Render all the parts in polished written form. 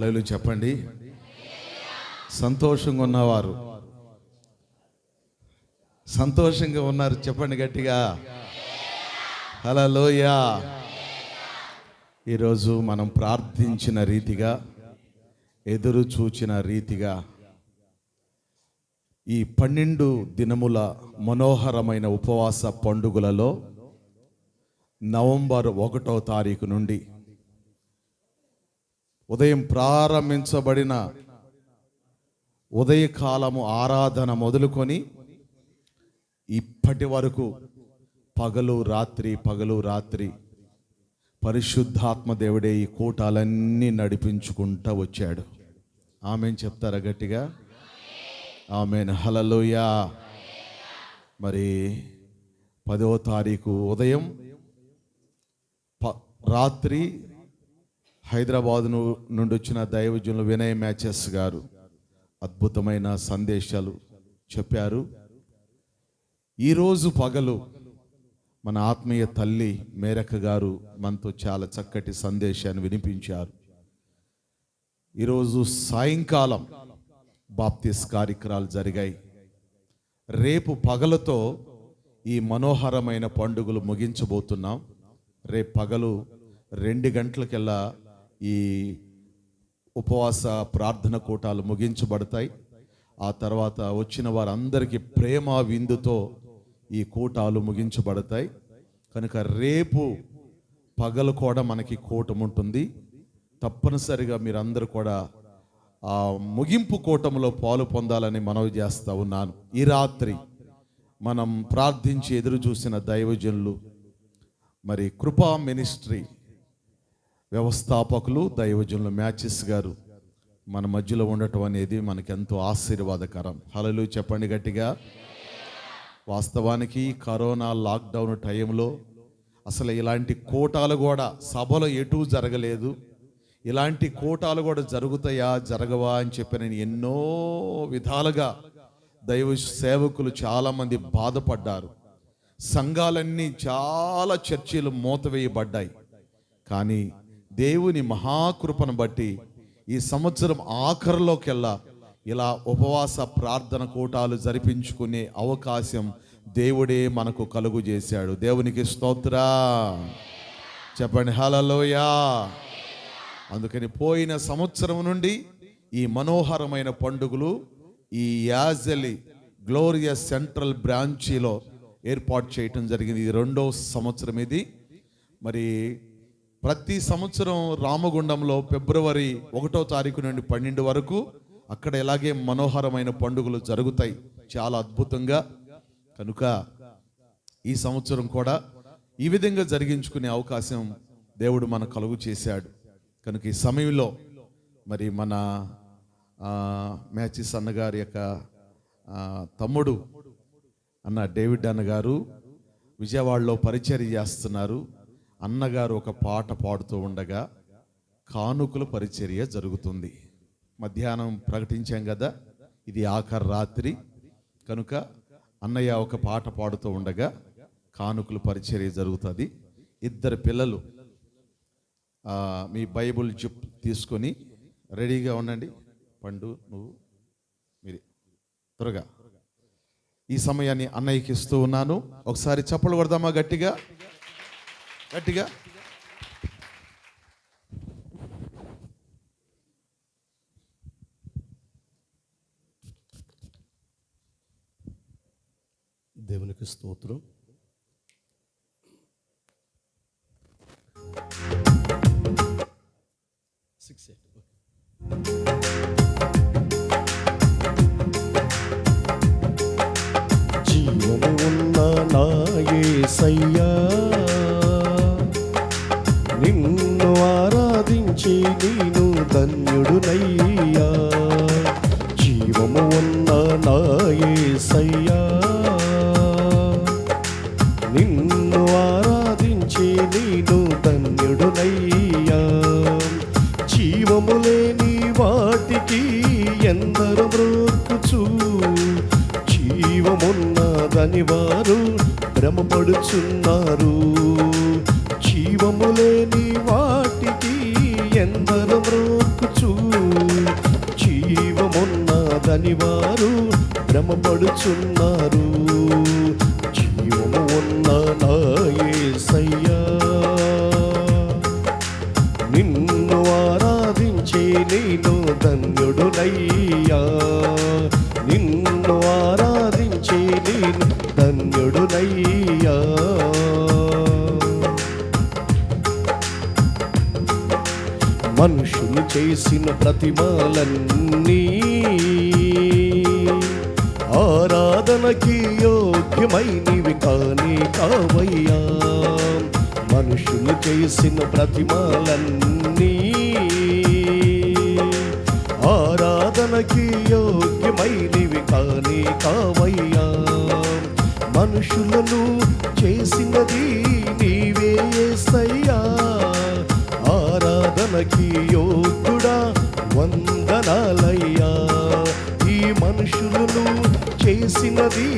హల్లెలూయా చెప్పండి. సంతోషంగా ఉన్నవారు, సంతోషంగా ఉన్నారు చెప్పండి గట్టిగా. హల్లెలూయా. ఈరోజు మనం ప్రార్థించిన రీతిగా, ఎదురు చూచిన రీతిగా ఈ 12 దినముల మనోహరమైన ఉపవాస పండుగలలో నవంబర్ 1వ తారీఖు నుండి ఉదయం ప్రారంభించబడిన ఉదయకాలము ఆరాధన మొదలుకొని ఇప్పటి వరకు పగలు రాత్రి పరిశుద్ధాత్మ దేవుడే ఈ కూటాలన్నీ నడిపించుకుంటూ వచ్చాడు. ఆమేన్ చెప్తారా గట్టిగా? ఆమేన్. హల్లెలూయా. మరి 10వ తారీఖు ఉదయం రాత్రి హైదరాబాద్ నుండి వచ్చిన దైవజనులు వినయ్ మ్యాచెస్ గారు అద్భుతమైన సందేశాలు చెప్పారు. ఈరోజు పగలు మన ఆత్మీయ తల్లి మేరక గారు మనతో చాలా చక్కటి సందేశాన్ని వినిపించారు. ఈరోజు సాయంకాలం బాప్తిస్ కార్యక్రమాలు జరిగాయి. రేపు పగలతో ఈ మనోహరమైన పండుగలు ముగించబోతున్నాం. రేపు పగలు 2 గంటలకెల్లా ఈ ఉపవాస ప్రార్థన కూటాలు ముగించబడతాయి. ఆ తర్వాత వచ్చిన వారందరికీ ప్రేమ విందుతో ఈ కూటాలు ముగించబడతాయి. కనుక రేపు పగలు కూడా మనకి కూటం ఉంటుంది. తప్పనిసరిగా మీరందరూ కూడా ఆ ముగింపు కూటంలో పాలు పొందాలని మనవి చేస్తూ ఉన్నాను. ఈ రాత్రి మనం ప్రార్థించి ఎదురు చూసిన దైవజనులు, మరి కృపా మినిస్ట్రీ వ్యవస్థాపకులు దైవజనులు మ్యాచెస్ గారు మన మధ్యలో ఉండటం అనేది మనకెంతో ఆశీర్వాదకరం. హల్లెలూయా చెప్పండి గట్టిగా. వాస్తవానికి కరోనా లాక్డౌన్ టైంలో అసలు ఇలాంటి కూటాలు కూడా సభలో ఎటూ జరగలేదు. ఇలాంటి కూటాలు కూడా జరుగుతాయా జరగవా అని చెప్పి నేను ఎన్నో విధాలుగా దైవ సేవకులు చాలామంది బాధపడ్డారు. సంఘాలన్నీ చాలా చర్చిలు మూతవేయబడ్డాయి. కానీ దేవుని మహాకృపను బట్టి ఈ సంవత్సరం ఆఖరిలోకెల్లా ఇలా ఉపవాస ప్రార్థన కూటాలు జరిపించుకునే అవకాశం దేవుడే మనకు కలుగు చేశాడు. దేవునికి స్తోత్రం చెప్పండి. హల్లెలూయా. అందుకని పోయిన సంవత్సరం నుండి ఈ మనోహరమైన పండుగలు ఈ యాజలి గ్లోరియస్ సెంట్రల్ బ్రాంచీలో ఏర్పాటు చేయటం జరిగింది. ఇది 2వ సంవత్సరం ఇది. మరి ప్రతి సంవత్సరం రామగుండంలో ఫిబ్రవరి 1వ తారీఖు నుండి 12 వరకు అక్కడ ఇలాగే మనోహరమైన పండుగలు జరుగుతాయి చాలా అద్భుతంగా. కనుక ఈ సంవత్సరం కూడా ఈ విధంగా జరిగించుకునే అవకాశం దేవుడు మనకు కలుగు చేశాడు. కనుక ఈ సమయంలో మరి మన మ్యాచెస్ అన్నగారి యొక్క తమ్ముడు అన్న డేవిడ్ అన్నగారు విజయవాడలో పరిచర్య చేస్తున్నారు. అన్నగారు ఒక పాట పాడుతూ ఉండగా కానుకల పరిచర్య జరుగుతుంది. మధ్యాహ్నం ప్రకటించాం కదా, ఇది ఆఖరి రాత్రి. కనుక అన్నయ్య ఒక పాట పాడుతూ ఉండగా కానుకల పరిచర్య జరుగుతుంది. 2 పిల్లలు మీ బైబుల్ తీసుకొని రెడీగా ఉండండి. పండు నువ్వు మీరు త్వరగా ఈ సమయాన్ని అన్నయ్యకి ఇస్తూ ఉన్నాను. ఒకసారి చప్పలు కొడదామా గట్టిగా గట్టిగా. దేవునికి స్తోత్రం. జీవము ఉన్న నా యేసయ్యా, నిన్ను ఆరాధించి నేను ధన్యుడునయ్యా. జీవము ఉన్న నా యేసయ్యా, నిన్ను ఆరాధించి నేను ధన్యుడునయ్యా. జీవము లేని వాటికి ఎందరు మ్రోక్కుచు, జీవమున్నదని వారు భ్రమపడుచున్నారు. జీవము లేని వాటికి ఎందరు మ్రోక్కు మ్రోకుచు జీవమున్నదని వారు భ్రమపడుచున్నారు. జీవము ఉన్న నా యేసయ్యా, నిన్ను ఆరాధించే నేను ధన్యుడునయ్యా. నిన్ను ఆరాధించే నేను ధన్యుడునయ్యా. మనుషులు చేసిన ప్రతిమలన్నీ ఆరాధనకి యోగ్యమైనవి కాని కావయ్యా. మనుషులు చేసిన ప్రతిమలన్నీ ఆరాధనకి యోగ్యమైనవి కాని కావయ్యా. మనుషులను చేసినది నీవే యేసయ్యా. ఆరాధనకి యోగ్యుడా వందనాలయ్యా. ఈ మనుషులను చేసినది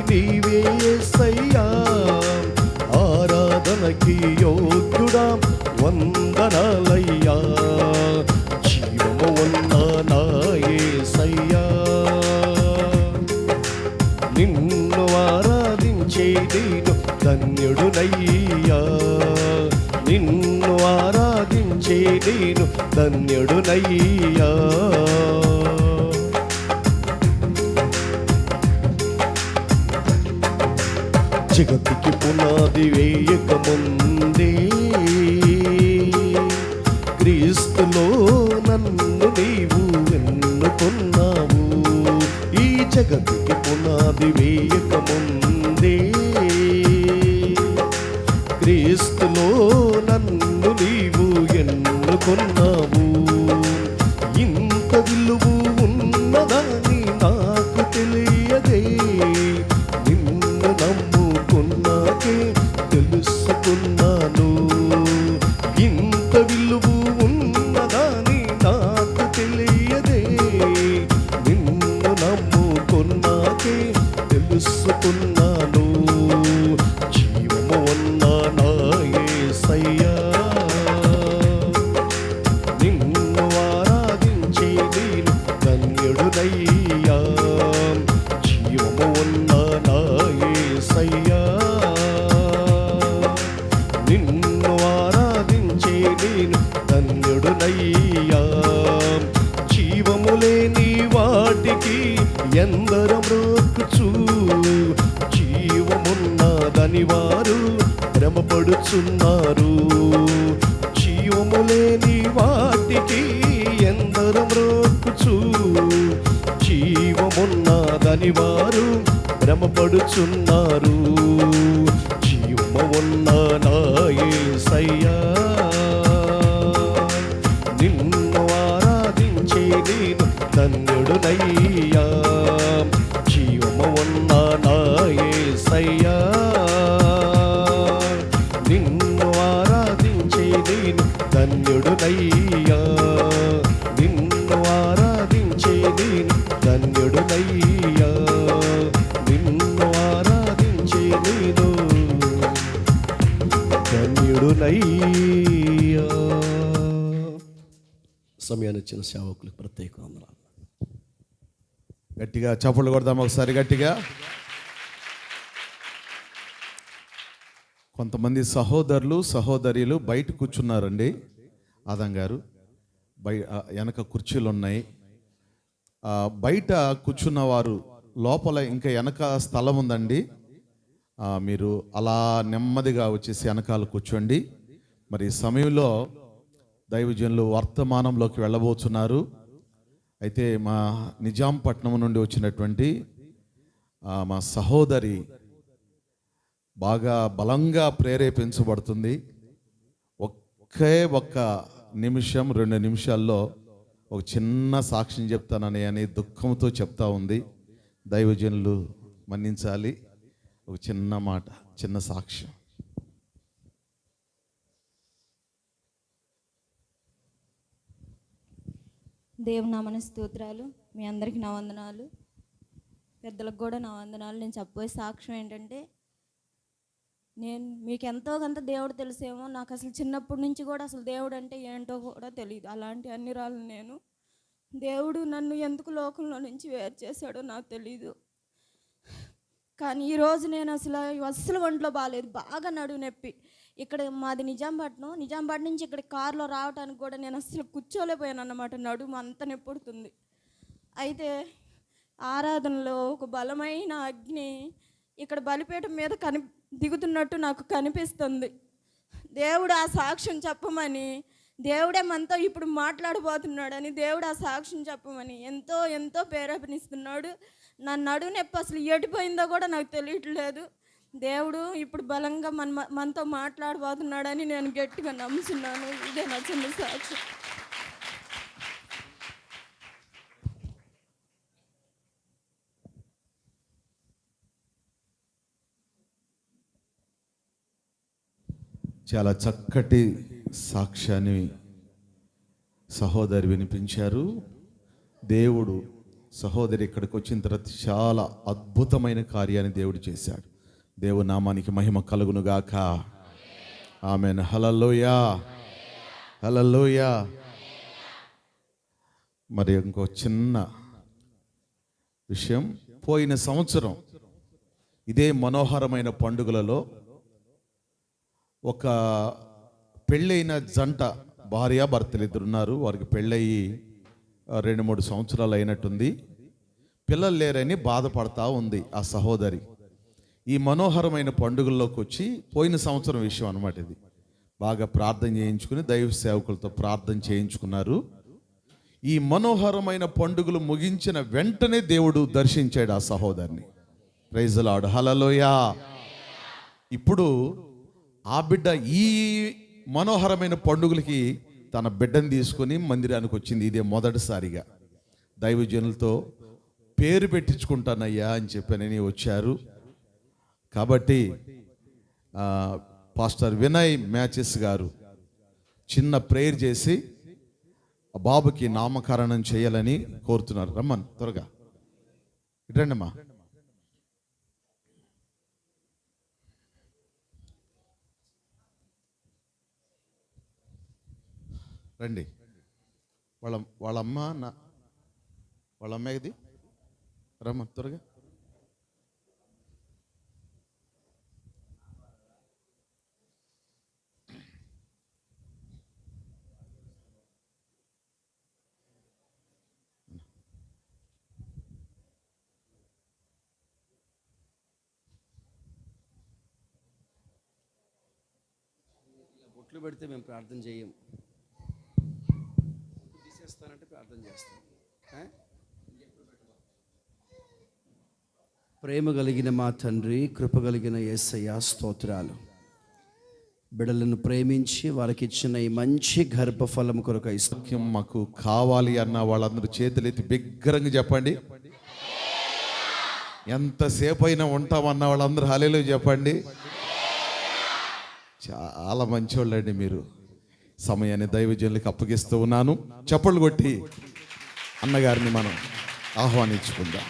నీవే యేసయ్యా. ఆరాధనకి యోగ్యుడా వందనాలయ్యా. జీవము ఉన్న నా యేసయ్యా, నిన్ను ఆరాధించే నేను ధన్యుడునయ్యా. నిన్ను ఆరాధించే నేను ధన్యుడునయ్యా. జగతికి పునాది వేయక ముందే క్రీస్తులో నన్ను నీవు ఎన్నుకున్నావు. ఈ జగతికి పునాది వేయక ముందే క్రీస్తులో నన్ను నీవు ఎన్నుకున్నావు. ఇంత విలువు ఉన్నదని నాకు తెలియదే. నిన్ను నమ్ముకున్నాకే తెలుసుకున్నాను. ఇంత విలువు ఉన్నదని నాకు తెలియదే. నిన్ను నమ్ముకున్నాకే తెలుసుకున్నాను. జీవము ఉన్న నా యేసయ్యా, నిన్ను ఆరాధించే నేను ధన్యుడునయ్యా. జీవము ఉన్న నా యేసయ్యా, నిన్ను ఆరాధించే నేను ధన్యుడునయ్యా. జీవము లేని వాటికి ఎందరు మ్రోకుచు జీవమున్నదని వారు భ్రమపడుచున్నారు. జీవము లేని వాటికి ఎందరు మ్రోకుచు జీవమున్నదని వారు భ్రమపడుచున్నారు. జీవము ఉన్న నా యేసయ్యా, నిన్ను ఆరాధించే నేను ధన్యుడునయ్యా. జీవము ఉన్న నా యేసయ్యా, నిన్ను ఆరాధించే నేను ధన్యుడునయ్యా. నిన్ను ఆరాధించే నేను ధన్యుడునయ్యా. నిన్ను ఆరాధించే నేను ధన్యుడునయ్యా. సమయాన్ని ఇచ్చిన సేవకులకు ప్రత్యేక వందనాలు. గట్టిగా చప్పట్లు కొడదాం ఒకసారి గట్టిగా. కొంతమంది సహోదరులు సహోదరులు బయట కూర్చున్నారండి. ఆదం గారు వెనక కుర్చీలు ఉన్నాయి. బయట కూర్చున్న వారు లోపల ఇంకా వెనక స్థలం ఉందండి. మీరు అలా నెమ్మదిగా వచ్చేసి వెనకాల కూర్చోండి. మరి ఈ సమయంలో దైవజనులు వర్తమానంలోకి వెళ్ళబోతున్నారు. అయితే మా నిజాంపట్నం నుండి వచ్చినటువంటి మా సహోదరి బాగా బలంగా ప్రేరేపించబడుతుంది. ఒక్క నిమిషం 2 నిమిషాల్లో ఒక చిన్న సాక్ష్యం చెప్తానని అని దుఃఖంతో చెప్తా ఉంది. దైవజనులు మన్నించాలి. ఒక చిన్న మాట, చిన్న సాక్ష్యం. దేవునామన స్తోత్రాలు. మీ అందరికీ నా వందనాలు, పెద్దలకు కూడా నా వందనాలు. నేను చెప్పబోయే సాక్ష్యం ఏంటంటే, నేను మీకు ఎంతో కొంత దేవుడు తెలిసేమో, నాకు అసలు చిన్నప్పటి నుంచి కూడా అసలు దేవుడు అంటే ఏంటో కూడా తెలియదు. అలాంటి అన్ని రాళ్ళు నేను. దేవుడు నన్ను ఎందుకు లోకంలో నుంచి వేరు చేశాడో నాకు తెలీదు. కానీ ఈరోజు నేను అస్సలు ఒంట్లో బాగాలేదు, బాగా నడుము నొప్పి. ఇక్కడ మాది నిజామాబాద్ నుంచి ఇక్కడ కారులో రావడానికి కూడా నేను అస్సలు కూర్చోలేకపోయాను అన్నమాట. నడుము అంత నొప్పుడుతుంది. అయితే ఆరాధనలో ఒక బలమైన అగ్ని ఇక్కడ బలిపీఠం మీద దిగుతున్నట్టు నాకు కనిపిస్తుంది. దేవుడు ఆ సాక్ష్యం చెప్పమని, దేవుడే మనతో ఇప్పుడు మాట్లాడబోతున్నాడని, దేవుడు ఆ సాక్ష్యం చెప్పమని ఎంతో ఎంతో ప్రేరేపణిస్తున్నాడు. నా నడుము నొప్పి అసలు ఎడిపోయిందో కూడా నాకు తెలియట్లేదు. దేవుడు ఇప్పుడు బలంగా మనతో మాట్లాడబోతున్నాడని నేను గట్టిగా నమ్ముతున్నాను. ఇదే నా చిన్న సాక్ష్యం. చాలా చక్కటి సాక్ష్యాన్ని సహోదరి వినిపించారు. దేవుడు సహోదరి ఇక్కడికి వచ్చిన తర్వాత చాలా అద్భుతమైన కార్యాన్ని దేవుడు చేశాడు. దేవుని నామానికి మహిమ కలుగునుగాక. ఆమేన్. హల్లెలూయా, హల్లెలూయా. మరి ఇంకో చిన్న విషయం, పోయిన సంవత్సరం ఇదే మనోహరమైన పండుగలలో ఒక పెళ్ళైన జంట, భార్య భర్తలు ఇద్దరు ఉన్నారు. వారికి పెళ్ళయి 2-3 సంవత్సరాలు అయినట్టుంది. పిల్లలు లేరని బాధపడతా ఉంది ఆ సహోదరి. ఈ మనోహరమైన పండుగల్లోకి వచ్చి, పోయిన సంవత్సరం విషయం అన్నమాట ఇది, బాగా ప్రార్థన చేయించుకుని దైవ సేవకులతో ప్రార్థన చేయించుకున్నారు. ఈ మనోహరమైన పండుగలు ముగించిన వెంటనే దేవుడు దర్శించాడు ఆ సహోదరిని. ప్రైజ్ ది లార్డ్, హల్లెలూయా. ఇప్పుడు ఆ బిడ్డ ఈ మనోహరమైన పండుగలకి తన బిడ్డను తీసుకొని మందిరానికి వచ్చింది. ఇదే మొదటిసారిగా దైవజనులతో పేరు పెట్టించుకుంటానయ్యా అని చెప్పని వచ్చారు. కాబట్టి పాస్టర్ వినయ్ మ్యాచెస్ గారు చిన్న ప్రేయర్ చేసి ఆ బాబుకి నామకరణం చేయాలని కోరుతున్నారు. రమ్మన్ త్వరగా ఇటండి అమ్మా. రండి. వాళ్ళ అమ్మ ఇది, రమ్మ త్వరగా. బొట్లు పెడితే మేము ప్రార్థన చేయం, తీసేస్తానంటే ప్రార్థన చేస్తాం. ప్రేమ కలిగిన మా తండ్రి, కృప కలిగిన యేసయ్య, స్తోత్రాలు. బిడ్డలను ప్రేమించి వారికి ఇచ్చిన ఈ మంచి గర్భఫలం కొరకు సౌఖ్యం మాకు కావాలి అన్న వాళ్ళందరూ చేతులెత్తి బిగ్గరంగా చెప్పండి. ఎంతసేపు అయినా ఉంటామన్న వాళ్ళందరూ హల్లెలూయా చెప్పండి. చాలా మంచివాళ్ళండి మీరు. సమయాన్ని దైవజనులకు అప్పగిస్తూ ఉన్నాను. చప్పట్లు కొట్టి అన్నగారిని మనం ఆహ్వానించుకుందాం.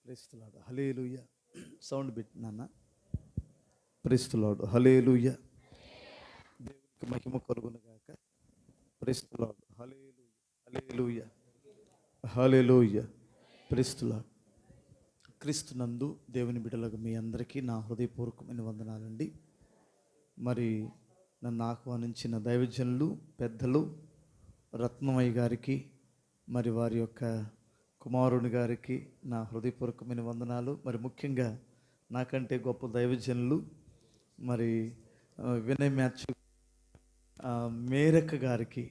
ప్రైస్తులాడు, హల్లెలూయా. సౌండ్ బిట్ నాన్న. ప్రైస్తులాడు, హల్లెలూయా. దేవునికి మహిమ కలుగును గాక. ప్రైస్తులాడు, హల్లెలూయా, హల్లెలూయా, హల్లెలూయా. ప్రైస్తులాడు. క్రీస్తునందు దేవుని బిడ్డలకు మీ అందరికీ నా హృదయపూర్వకమైన వందనాలండి. మరి నన్ను ఆహ్వానించిన దైవజనులు పెద్దలు రత్నమయ్య గారికి, మరి వారి యొక్క కుమారుని గారికి నా హృదయపూర్వకమైన వందనాలు. మరి ముఖ్యంగా నాకంటే గొప్ప దైవజనులు మరి వినయ్ మ్యాచ్ మేరక్క గారికి,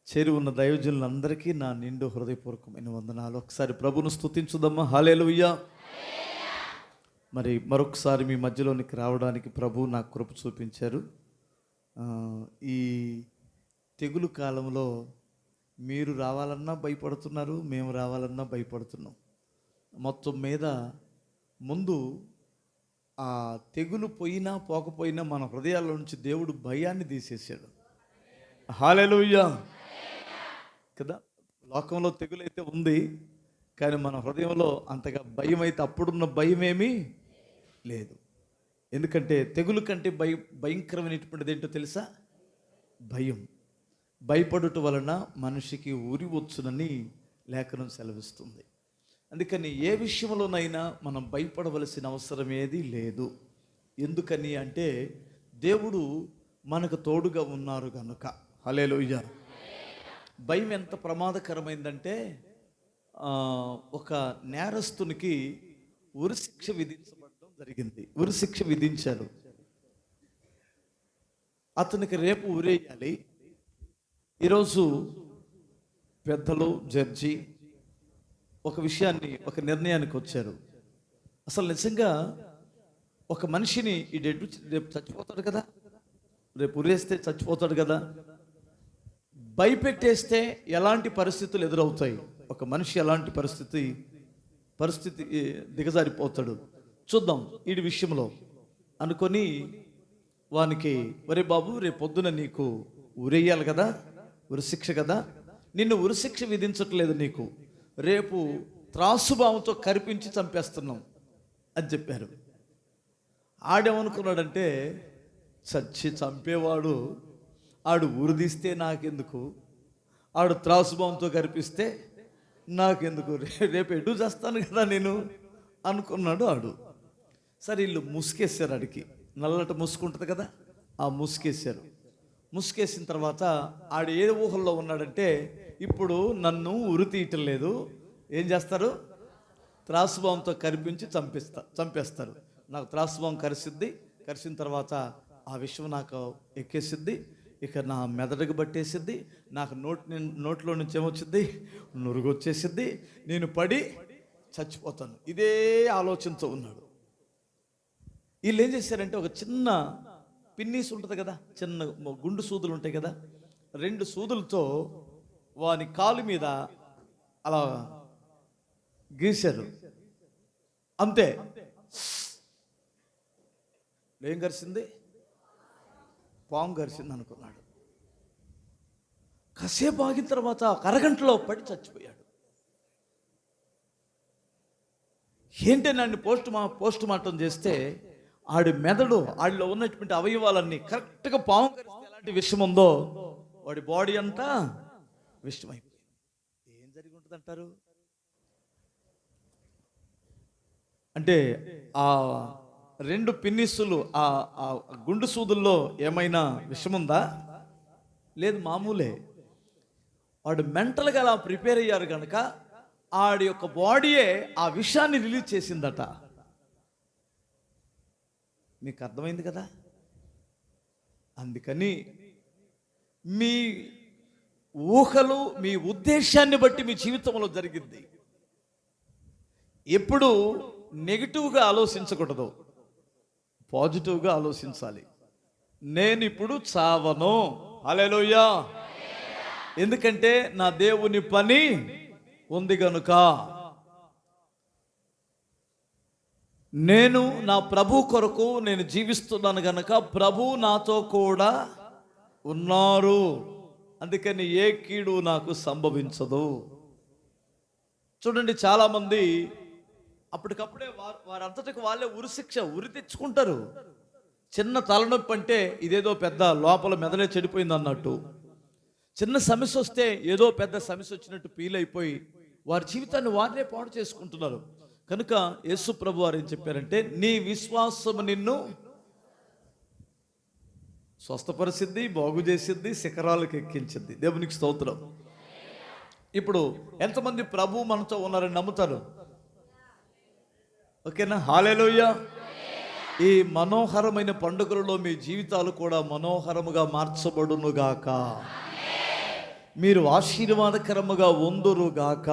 చేరి ఉన్న దైవజనులందరికీ నా నిండు హృదయపూర్వకమైన వందనాలు. ఒకసారి ప్రభును స్తుతించుదమ్మా. హల్లెలూయా. మరి మరొకసారి మీ మధ్యలోనికి రావడానికి ప్రభు నాకు కృప చూపించారు. ఈ తెగులు కాలంలో మీరు రావాలన్నా భయపడుతున్నారు, మేము రావాలన్నా భయపడుతున్నాం. మొత్తం మీద ముందు ఆ తెగులు పోయినా పోకపోయినా మన హృదయాల నుంచి దేవుడు భయాన్ని తీసేసాడు. హల్లెలూయా కదా. లోకంలో తెగులు అయితే ఉంది, కానీ మన హృదయంలో అంతగా భయం అయితే అప్పుడున్న భయమేమీ లేదు. ఎందుకంటే తెగులు కంటే భయంకరమైనటువంటిది ఏంటో తెలుసా? భయం. భయపడుట వలన మనిషికి ఉరి వచ్చునని లేఖనం సెలవిస్తుంది. అందుకని ఏ విషయంలోనైనా మనం భయపడవలసిన అవసరం ఏది లేదు. ఎందుకని అంటే దేవుడు మనకు తోడుగా ఉన్నారు కనుక. హల్లెలూయా. భయం ఎంత ప్రమాదకరమైందంటే ఒక నేరస్తునికి ఉరిశిక్ష విధించబడడం జరిగింది. ఉరిశిక్ష విధించారు. అతనికి రేపు ఉరేయాలి. ఈరోజు పెద్దలు జడ్జి ఒక నిర్ణయానికి వచ్చారు. అసలు నిజంగా ఒక మనిషిని ఈ రేపు చచ్చిపోతాడు కదా, రేపు ఉరేస్తే చచ్చిపోతాడు కదా, భయపెట్టేస్తే ఎలాంటి పరిస్థితులు ఎదురవుతాయి, ఒక మనిషి ఎలాంటి పరిస్థితి దిగజారిపోతాడు చూద్దాం ఈ విషయంలో అనుకొని వానికి, ఒరే బాబు రేపు పొద్దున నీకు ఉరేయాలి కదా, ఉరిశిక్ష కదా, నిన్ను ఉరిశిక్ష విధించట్లేదు, నీకు రేపు త్రాసుబాముతో కరిపించి చంపేస్తున్నాం అని చెప్పారు. ఆడేమనుకున్నాడంటే, చంపేవాడు ఆడు ఉరిదీస్తే నాకెందుకు, ఆడు త్రాసుబాముతో కరిపిస్తే నాకెందుకు, రేపు ఎటు చేస్తాను కదా నేను అనుకున్నాడు ఆడు. సరే వీళ్ళు ముసుకేసారు, ఆడికి నల్లట ముసుకుంటుంది కదా, ఆ ముసుకేసారు. ముసుకేసిన తర్వాత ఆడు ఏ ఊహల్లో ఉన్నాడంటే, ఇప్పుడు నన్ను ఉరి తీయటం లేదు, ఏం చేస్తారు, త్రాసుబాంతో కరిపించి చంపేస్తారు. నాకు త్రాసుబాం కరిసిన తర్వాత ఆ విషయం నాకు ఎక్కేసిద్ది, ఇక నా మెదడుకు పట్టేసిద్ది, నాకు నోట్లో నుంచి ఏమొచ్చింది, నురుగు వచ్చేసిద్ది, నేను పడి చచ్చిపోతాను, ఇదే ఆలోచనతో ఉన్నాడు. వీళ్ళు ఏం చేశారంటే, ఒక చిన్న పిన్నీస్ ఉంటుంది కదా, చిన్న గుండు సూదులు ఉంటాయి కదా, 2 సూదులతో వాని కాలు మీద అలా గీశారు. అంతే. ఏం కరిసింది? పాము కరిసింది అనుకున్నాడు. కాసేపు ఆగిన తర్వాత ఒక అరగంటలో పడి చచ్చిపోయాడు. ఏంటి నన్ను పోస్ట్ మార్టం చేస్తే ఆడి మెదడు, ఆడిలో ఉన్నటువంటి అవయవాలన్నీ కరెక్ట్గా పాము కరిస్తే ఎలాంటి విషయం ఉందో వాడి బాడీ అంతా విషమైపోయింది. ఏం జరిగి ఉంటుంది అంటారు? అంటే ఆ 2 పిన్నిస్సులు, ఆ గుండు సూదుల్లో ఏమైనా విషముందా? లేదు, మామూలే. వాడు మెంటల్గా అలా ప్రిపేర్ అయ్యారు కనుక ఆడి యొక్క బాడీయే ఆ విషయాన్ని రిలీజ్ చేసిందట. మీకు అర్థమైంది కదా. అందుకని మీ ఊహలు, మీ ఉద్దేశాన్ని బట్టి మీ జీవితంలో జరిగింది. ఎప్పుడు నెగిటివ్గా ఆలోచించకూడదు, పాజిటివ్గా ఆలోచించాలి. నేను ఇప్పుడు చావను, హల్లెలూయా, ఎందుకంటే నా దేవుని పని ఉంది గనుక. నేను నా ప్రభు కొరకు నేను జీవిస్తున్నాను గనక ప్రభు నాతో కూడా ఉన్నారు. అందుకని ఏ కీడు నాకు సంభవించదు. చూడండి, చాలామంది అప్పటికప్పుడే వారంతటికి వాళ్ళే ఉరి తెచ్చుకుంటారు. చిన్న తలనొప్పి అంటే ఇదేదో పెద్ద లోపల మెదడే చెడిపోయింది అన్నట్టు, చిన్న సమస్య వస్తే ఏదో పెద్ద సమస్య వచ్చినట్టు ఫీల్ అయిపోయి వారి జీవితాన్ని వారినే పాడు చేసుకుంటున్నారు. కనుక యేసు ప్రభు వారు ఏం చెప్పారంటే, నీ విశ్వాసము నిన్ను స్వస్థపరిచిద్ది, బాగు చేసిద్ది, శిఖరాలకు ఎక్కించిద్ది. దేవునికి స్తోత్రం. ఇప్పుడు ఎంతమంది ప్రభు మనతో ఉన్నారని నమ్ముతారు? ఓకేనా? హల్లెలూయా. ఈ మనోహరమైన పండుగలలో మీ జీవితాలు కూడా మనోహరముగా మార్చబడునుగాక, మీరు ఆశీర్వాదకరముగా ఉందురుగాక.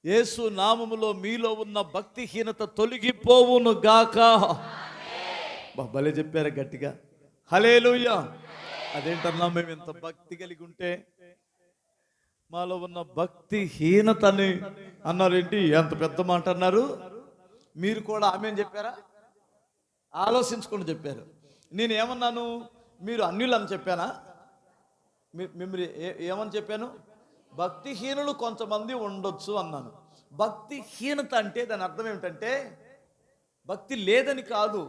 యేసు నామములో మీలో ఉన్న భక్తిహీనత తొలగిపోవునుగాక. భలే చెప్పారు గట్టిగా, హల్లెలూయా. అదేంటన్నా, మేము ఇంత భక్తి కలిగి ఉంటే మాలో ఉన్న భక్తిహీనతని అన్నారేంటి? ఎంత పెద్ద మాట అన్నారు. మీరు కూడా ఆమేన్ చెప్పారా? ఆలోచించుకొని చెప్పారు. నేను ఏమన్నాను? మీరు అన్యులు అని చెప్పానా? మిమ్మల్ని ఏమని చెప్పాను? భక్తిహీనులు కొంతమంది ఉండొచ్చు అన్నాను. భక్తిహీనత అంటే దాని అర్థం ఏమిటంటే భక్తి లేదని కాదు.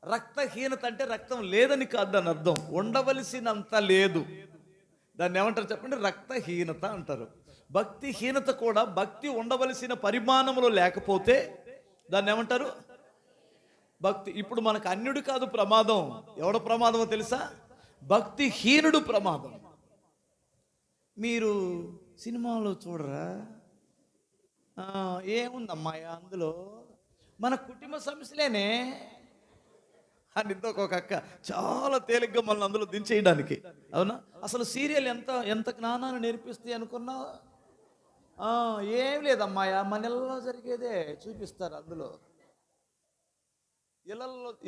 రక్తహీనత అంటే రక్తం లేదని కాదు దాని అర్థం. ఉండవలసినంత లేదు. దాన్ని ఏమంటారు చెప్పండి? రక్తహీనత అంటారు. భక్తిహీనత కూడా భక్తి ఉండవలసిన పరిమాణంలో లేకపోతే దాన్ని ఏమంటారు? భక్తి. ఇప్పుడు మనకు అన్యుడు కాదు ప్రమాదం. ఎవడ ప్రమాదమో తెలుసా? భక్తిహీనుడు ప్రమాదం. మీరు సినిమాలో చూడరా, ఏముందమ్మాయ అందులో మన కుటుంబ సమస్యలేనే అని ఒక అక్క చాలా తేలిగ్గా మనల్ని అందులో దించేయడానికి. అవునా? అసలు సీరియల్ ఎంత జ్ఞానాన్ని నేర్పిస్తాయి అనుకున్నావు? ఏం లేదమ్మాయ మన ఇళ్ళలో జరిగేదే చూపిస్తారు అందులో.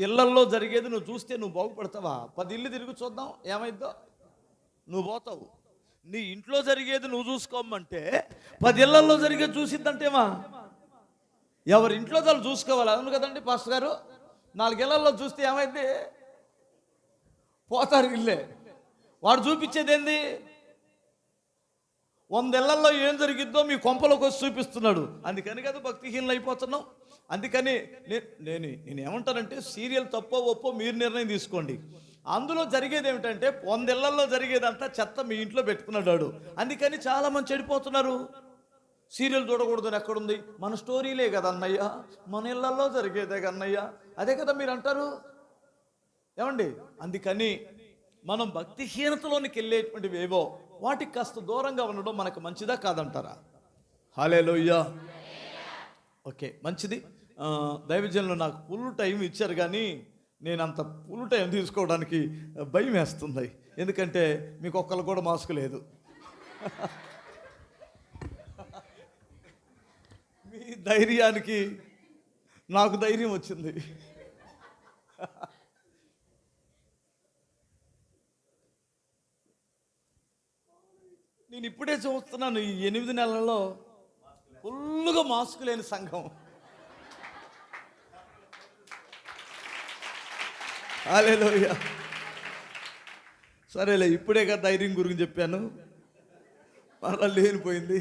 ఇళ్ళల్లో జరిగేది నువ్వు చూస్తే నువ్వు బాగుపడతావా? 10 ఇళ్ళు తిరిగి చూద్దాం ఏమైద్దో, నువ్వు పోతావు. నీ ఇంట్లో జరిగేది నువ్వు చూసుకోమంటే 10 ఇళ్లలో జరిగేది చూసిద్దంటేమా? ఎవరి ఇంట్లో వాళ్ళు చూసుకోవాలి. అవును కదండి పాస్టర్ గారు? 4 ఇళ్లలో చూస్తే ఏమైంది? పోతారు ఇల్లే. వాడు చూపించేది ఏంది? 100 ఇళ్లలో ఏం జరిగిద్దో మీ కొంపలోకి వచ్చి చూపిస్తున్నాడు. అందుకని కదా భక్తిహీనలు అయిపోతున్నాం. అందుకని నేను ఏమంటానంటే సీరియల్ తప్పో ఒప్పో మీరు నిర్ణయం తీసుకోండి. అందులో జరిగేది ఏమిటంటే 100 ఇళ్లలో జరిగేదంతా చెత్త మీ ఇంట్లో పెట్టుకున్నాడు. అందుకని చాలామంది చెడిపోతున్నారు. సీరియల్ చూడకూడదు అని ఎక్కడుంది? మన స్టోరీలే కదా అన్నయ్య, మన ఇళ్లలో జరిగేదే కన్నయ్య, అదే కదా మీరు అంటారు. ఏమండి? అందుకని మనం భక్తిహీనతలోనికి వెళ్ళేటువంటివి ఏవో వాటికి కాస్త దూరంగా ఉండడం మనకు మంచిదా కాదంటారా? హల్లెలూయా. ఓకే, మంచిది. దైవజనులు నాకు ఫుల్ టైం ఇచ్చారు, కానీ నేను అంత ఫుల్ టైం తీసుకోవడానికి భయం వేస్తుంది. ఎందుకంటే మీకు ఒక్కరు కూడా మాస్క్ లేదు. మీ ధైర్యానికి నాకు ధైర్యం వచ్చింది. నేను ఇప్పుడే చూస్తున్నాను ఈ 8 నెలల్లో ఫుల్గా మాస్క్ లేని సంఘం. హల్లెలూయా. సరేలే, ఇప్పుడే కదా ధైర్యం గురించి చెప్పాను, మళ్ళా లేనిపోయింది.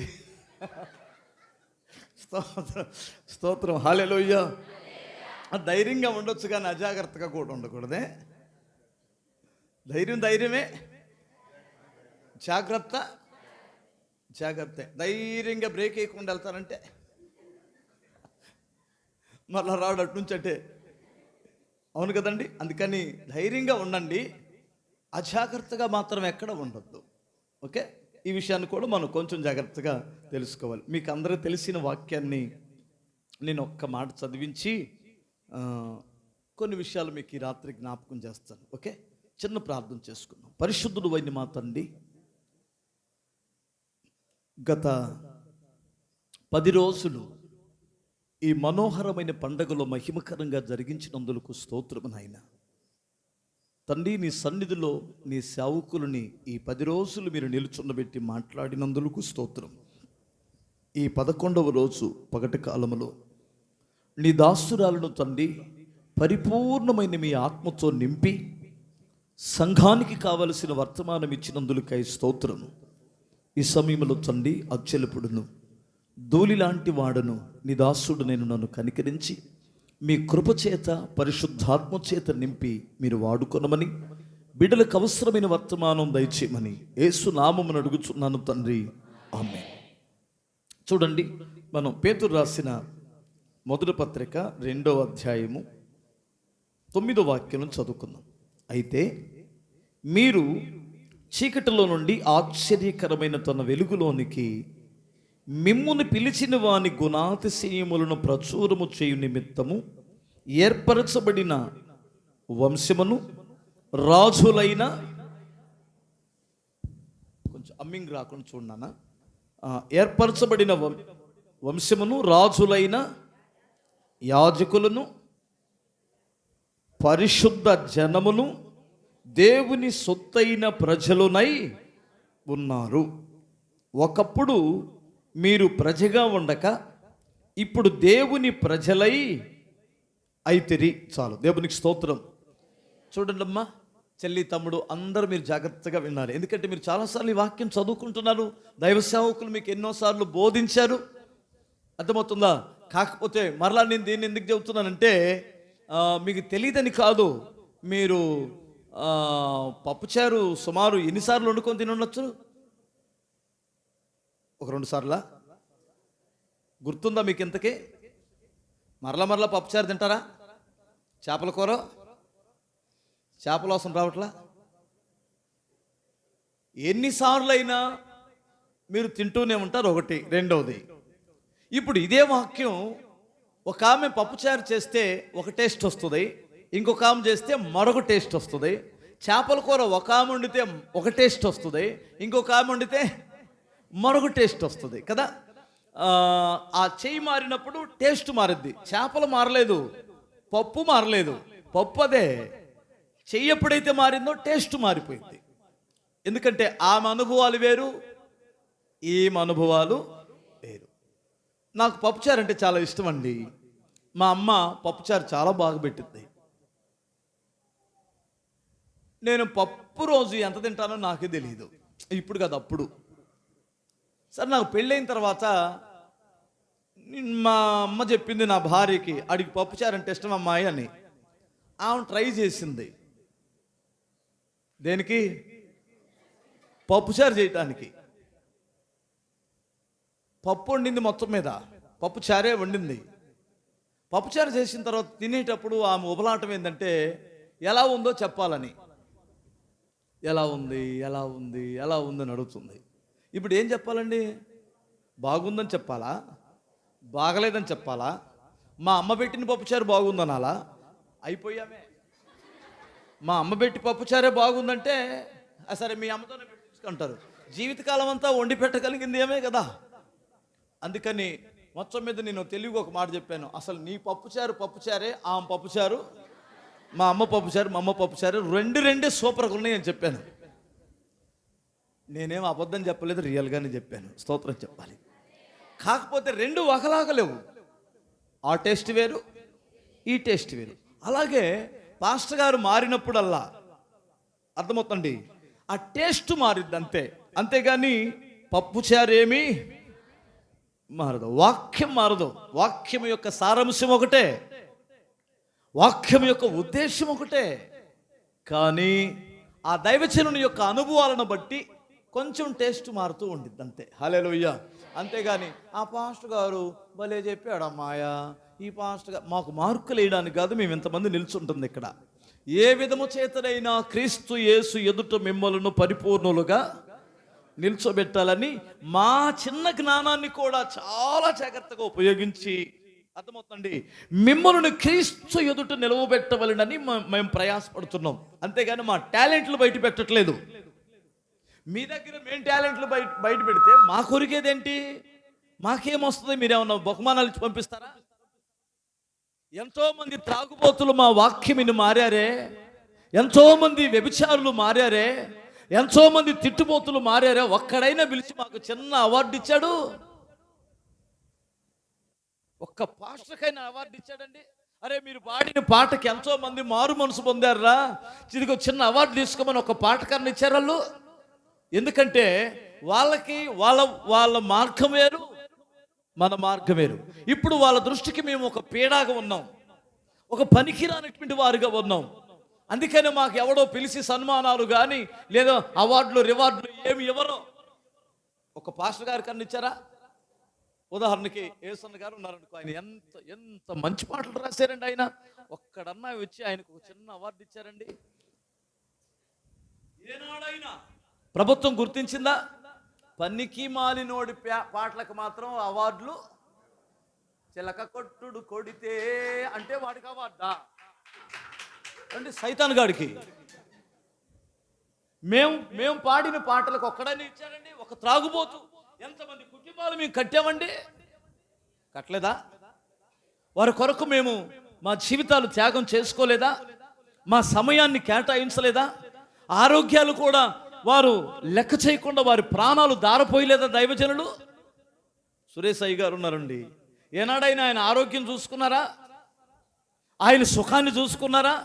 స్తోత్రం. హల్లెలూయా. ధైర్యంగా ఉండొచ్చు కానీ అజాగ్రత్తగా కూడా ఉండకూడదే. ధైర్యమే, జాగ్రత్త. ధైర్యంగా బ్రేక్ వేయకుండా వెళ్తారంటే మళ్ళా రాడు అటు నుంచి అంటే. అవును కదండి? అందుకని ధైర్యంగా ఉండండి, అజాగ్రత్తగా మాత్రం ఎక్కడ ఉండొద్దు. ఓకే, ఈ విషయాన్ని కూడా మనం కొంచెం జాగ్రత్తగా తెలుసుకోవాలి. మీకు అందరూ తెలిసిన వాక్యాన్ని నేను ఒక్క మాట చదివించి కొన్ని విషయాలు మీకు ఈ రాత్రి జ్ఞాపకం చేస్తాను. ఓకే, చిన్న ప్రార్థన చేసుకుందాం. పరిశుద్ధుడు అయిన మా తండ్రి, గత 10 రోజులు ఈ మనోహరమైన పండుగలో మహిమకరంగా జరిగించినందుకు స్తోత్రము నాయనా. తండ్రి, నీ సన్నిధిలో నీ సేవకులని ఈ 10 రోజులు మీరు నిలుచుండబెట్టి మాట్లాడినందుకు స్తోత్రం. ఈ 11వ రోజు పగటి కాలములో నీ దాసురాలను తండ్రి పరిపూర్ణమైన మీ ఆత్మతో నింపి సంఘానికి కావలసిన వర్తమానం ఇచ్చినందుకై స్తోత్రం. ఈ సమయంలో తండ్రి అచ్చలుపుడును ధూళి లాంటి వాడను నీ దాసుడు నేను నన్ను కనికరించి మీ కృపచేత పరిశుద్ధాత్మ చేత నింపి మీరు వాడుకొనమని, బిడ్డలకు అవసరమైన వర్తమానం దయచేయమని యేసు నామమున అడుగుచున్నాను తండ్రి, ఆమేన్. చూడండి, మనం పేతురు రాసిన మొదటి పత్రిక 2వ అధ్యాయము 9వ వాక్యం చదువుకుందాం. అయితే మీరు చీకటిలో నుండి ఆశ్చర్యకరమైన తన వెలుగులోనికి మిమ్మును పిలిచిన వాని గుణాతిశయములను ప్రచురము చేయు నిమిత్తము ఏర్పరచబడిన వంశమును రాజులైన, కొంచెం అమ్మింగ్ రాకుండా చూడనా, ఏర్పరచబడిన వంశమును రాజులైన యాజకులను పరిశుద్ధ జనమును దేవుని సొత్తైన ప్రజలునై ఉన్నారు. ఒకప్పుడు మీరు ప్రజగా ఉండక ఇప్పుడు దేవుని ప్రజలై అయితిరి. చాలు, దేవునికి స్తోత్రం. చూడండి అమ్మా, చెల్లి తమ్ముడు అందరూ మీరు జాగ్రత్తగా విన్నారు. ఎందుకంటే మీరు చాలాసార్లు ఈ వాక్యం చదువుకుంటున్నారు, దైవ సేవకులు మీకు ఎన్నోసార్లు బోధించారు. అర్థమవుతుందా? కాకపోతే మరలా నేను దీన్ని ఎందుకు చెబుతున్నానంటే మీకు తెలియదని కాదు. మీరు పప్పుచారు సుమారు ఎన్నిసార్లు వండుకొని తిని ఉండొచ్చు? ఒక 2 సార్లా? గుర్తుందా మీకు ఇంతకీ? మరలా పప్పుచారు తింటారా? చేపల కూర, చేపల వాసన రావట్లా? ఎన్నిసార్లు అయినా మీరు తింటూనే ఉంటారు. ఒకటి. రెండవది, ఇప్పుడు ఇదే వాక్యం ఒక ఆమె పప్పుచారు చేస్తే ఒక టేస్ట్ వస్తుంది, ఇంకొక ఆమె చేస్తే మరొక టేస్ట్ వస్తుంది. చేపల కూర ఒక ఆమె వండితే ఒక టేస్ట్ వస్తుంది, ఇంకొక ఆమె వండితే మరొక టేస్ట్ వస్తుంది కదా. ఆ చెయ్యి మారినప్పుడు టేస్ట్ మారుద్ది. చేపలు మారలేదు, పప్పు మారలేదు, పప్పు అదే. చెయ్యి ఎప్పుడైతే మారిందో టేస్ట్ మారిపోయింది. ఎందుకంటే ఆమె అనుభవాలు వేరు, ఈమె అనుభవాలు వేరు. నాకు పప్పుచారు అంటే చాలా ఇష్టం అండి. మా అమ్మ పప్పుచారు చాలా బాగా పెట్టింది. నేను పప్పు రోజు ఎంత తింటానో నాకే తెలియదు. ఇప్పుడు కదా, అప్పుడు. సరే, నాకు పెళ్ళైన తర్వాత మా అమ్మ చెప్పింది నా భార్యకి, అడిగి పప్పుచారు అంటే ఇష్టం అమ్మాయి అని. ఆమె ట్రై చేసింది. దేనికి? పప్పుచారు చేయటానికి. పప్పు వండింది, మొత్తం మీద పప్పుచారే వండింది. పప్పుచారు చేసిన తర్వాత తినేటప్పుడు ఆమె ఉబలాటం ఏంటంటే ఎలా ఉందో చెప్పాలని. ఎలా ఉంది ఎలా ఉంది ఎలా ఉందని అడుగుతుంది. ఇప్పుడు ఏం చెప్పాలండి? బాగుందని చెప్పాలా, బాగలేదని చెప్పాలా, మా అమ్మ పెట్టిన పప్పుచారు బాగుందనాలా? అయిపోయామే. మా అమ్మ పెట్టి పప్పుచారే బాగుందంటే సరే మీ అమ్మతోనే పెట్టించుకుంటారు. జీవితకాలం అంతా వండి పెట్టగలిగింది ఏమే కదా. అందుకని మొత్తం మీద నేను తెలివిగా ఒక మాట చెప్పాను. అసలు నీ పప్పుచారే, ఆమె పప్పుచారు, మా అమ్మ పప్పుచారు, మా అమ్మ పప్పుచారు రెండే సూపర్గా ఉన్నాయి అని చెప్పాను. నేనేం అబద్ధం చెప్పలేదు, రియల్గానే చెప్పాను. స్తోత్రం చెప్పాలి. కాకపోతే రెండు ఒకలాగా లేవు. ఆ టేస్ట్ వేరు, ఈ టేస్ట్ వేరు. అలాగే పాస్టర్ గారు మారినప్పుడల్లా అర్థమవుతుంది, ఆ టేస్ట్ మారిద్ది అంతే. అంతేగాని పప్పుచారేమీ మారదు, వాక్యం మారదు. వాక్యం యొక్క సారాంశం ఒకటే, వాక్యం యొక్క ఉద్దేశం ఒకటే. కానీ ఆ దైవజనుని యొక్క అనుభవాలను బట్టి కొంచెం టేస్ట్ మారుతూ ఉండిద్ది అంతే. హల్లెలూయా. అంతేగాని ఆ పాస్టర్ గారు భలే చెప్పాడు అమ్మాయా, ఈ పాస్టర్ గారు మాకు మార్కులు వేయడానికి కాదు మేము ఇంతమంది నిల్చుంటుంది ఇక్కడ. ఏ విధము చేతనైనా క్రీస్తు యేసు ఎదుట మిమ్మలను పరిపూర్ణులుగా నిల్చోబెట్టాలని మా చిన్న జ్ఞానాన్ని కూడా చాలా జాగ్రత్తగా ఉపయోగించి, అర్థమవుతుంది, మిమ్మల్ని క్రీస్తు ఎదుట నిలవబెట్టవలనని మేము ప్రయాసపడుతున్నాం. అంతేగాని మా టాలెంట్లు బయట పెట్టట్లేదు. మీ దగ్గర మేము టాలెంట్లు బయట పెడితే మా కొరికేదేంటి? మాకేమొస్తుంది? మీరేమన్నా బహుమానాలు ఇచ్చి పంపిస్తారా? ఎంతోమంది త్రాగుబోతులు మా వాక్యమిని మారారే, ఎంతోమంది వ్యభిచారులు మారారే, ఎంతోమంది తిట్టుబోతులు మారారే. ఒక్కడైనా పిలిచి మాకు చిన్న అవార్డు ఇచ్చాడు? ఒక్క పాస్టర్కైనా అవార్డు ఇచ్చాడండి? అరే మీరు పాడిన పాటకి ఎంతో మంది మారు మనసు పొందారా, ఇదిగో చిన్న అవార్డు తీసుకోమని ఒక పాటకన్నా ఇచ్చారు వాళ్ళు. ఎందుకంటే వాళ్ళకి వాళ్ళ మార్గం వేరు, మన మార్గం వేరు. ఇప్పుడు వాళ్ళ దృష్టికి మేము ఒక పీడాగా ఉన్నాం, ఒక పనికిరానటువంటి వారుగా ఉన్నాం. అందుకని మాకు ఎవడో పిలిచి సన్మానాలు కానీ లేదా అవార్డులు రివార్డులు ఏమి ఎవరో. ఒక పాస్టర్ గారి కన్నా ఇచ్చారా? ఉదాహరణకి ఏసన్న గారు ఉన్నారనుకో, ఆయన ఎంత మంచి పాటలు రాశారండి. ఆయన ఒక్కడన్నా వచ్చి ఆయనకు ఒక చిన్న అవార్డు ఇచ్చారండి? ఏనాడైనా ప్రభుత్వం గుర్తించిందా? పనికి మాలినోడి పాటలకు మాత్రం అవార్డులు. చిలక కొట్టుడు కొడితే అంటే వాడికి అవార్డా అంటే సైతాన్ గాడికి. మేము పాడిన పాటలకు ఒక్కడని ఇచ్చారండి? ఒక త్రాగుబోతు ఎంతమంది కుటుంబాలు మేము కట్టామండి? కట్టలేదా? వారి కొరకు మేము మా జీవితాలు త్యాగం చేసుకోలేదా? మా సమయాన్ని కేటాయించలేదా? ఆరోగ్యాలు కూడా వారు లెక్క చేయకుండా వారి ప్రాణాలు దారపోయలేదా దైవజనులు? సురేష్ అయ్య గారు ఉన్నారండి, ఏనాడైనా ఆయన ఆరోగ్యం చూసుకున్నారా? ఆయన సుఖాన్ని చూసుకున్నారా?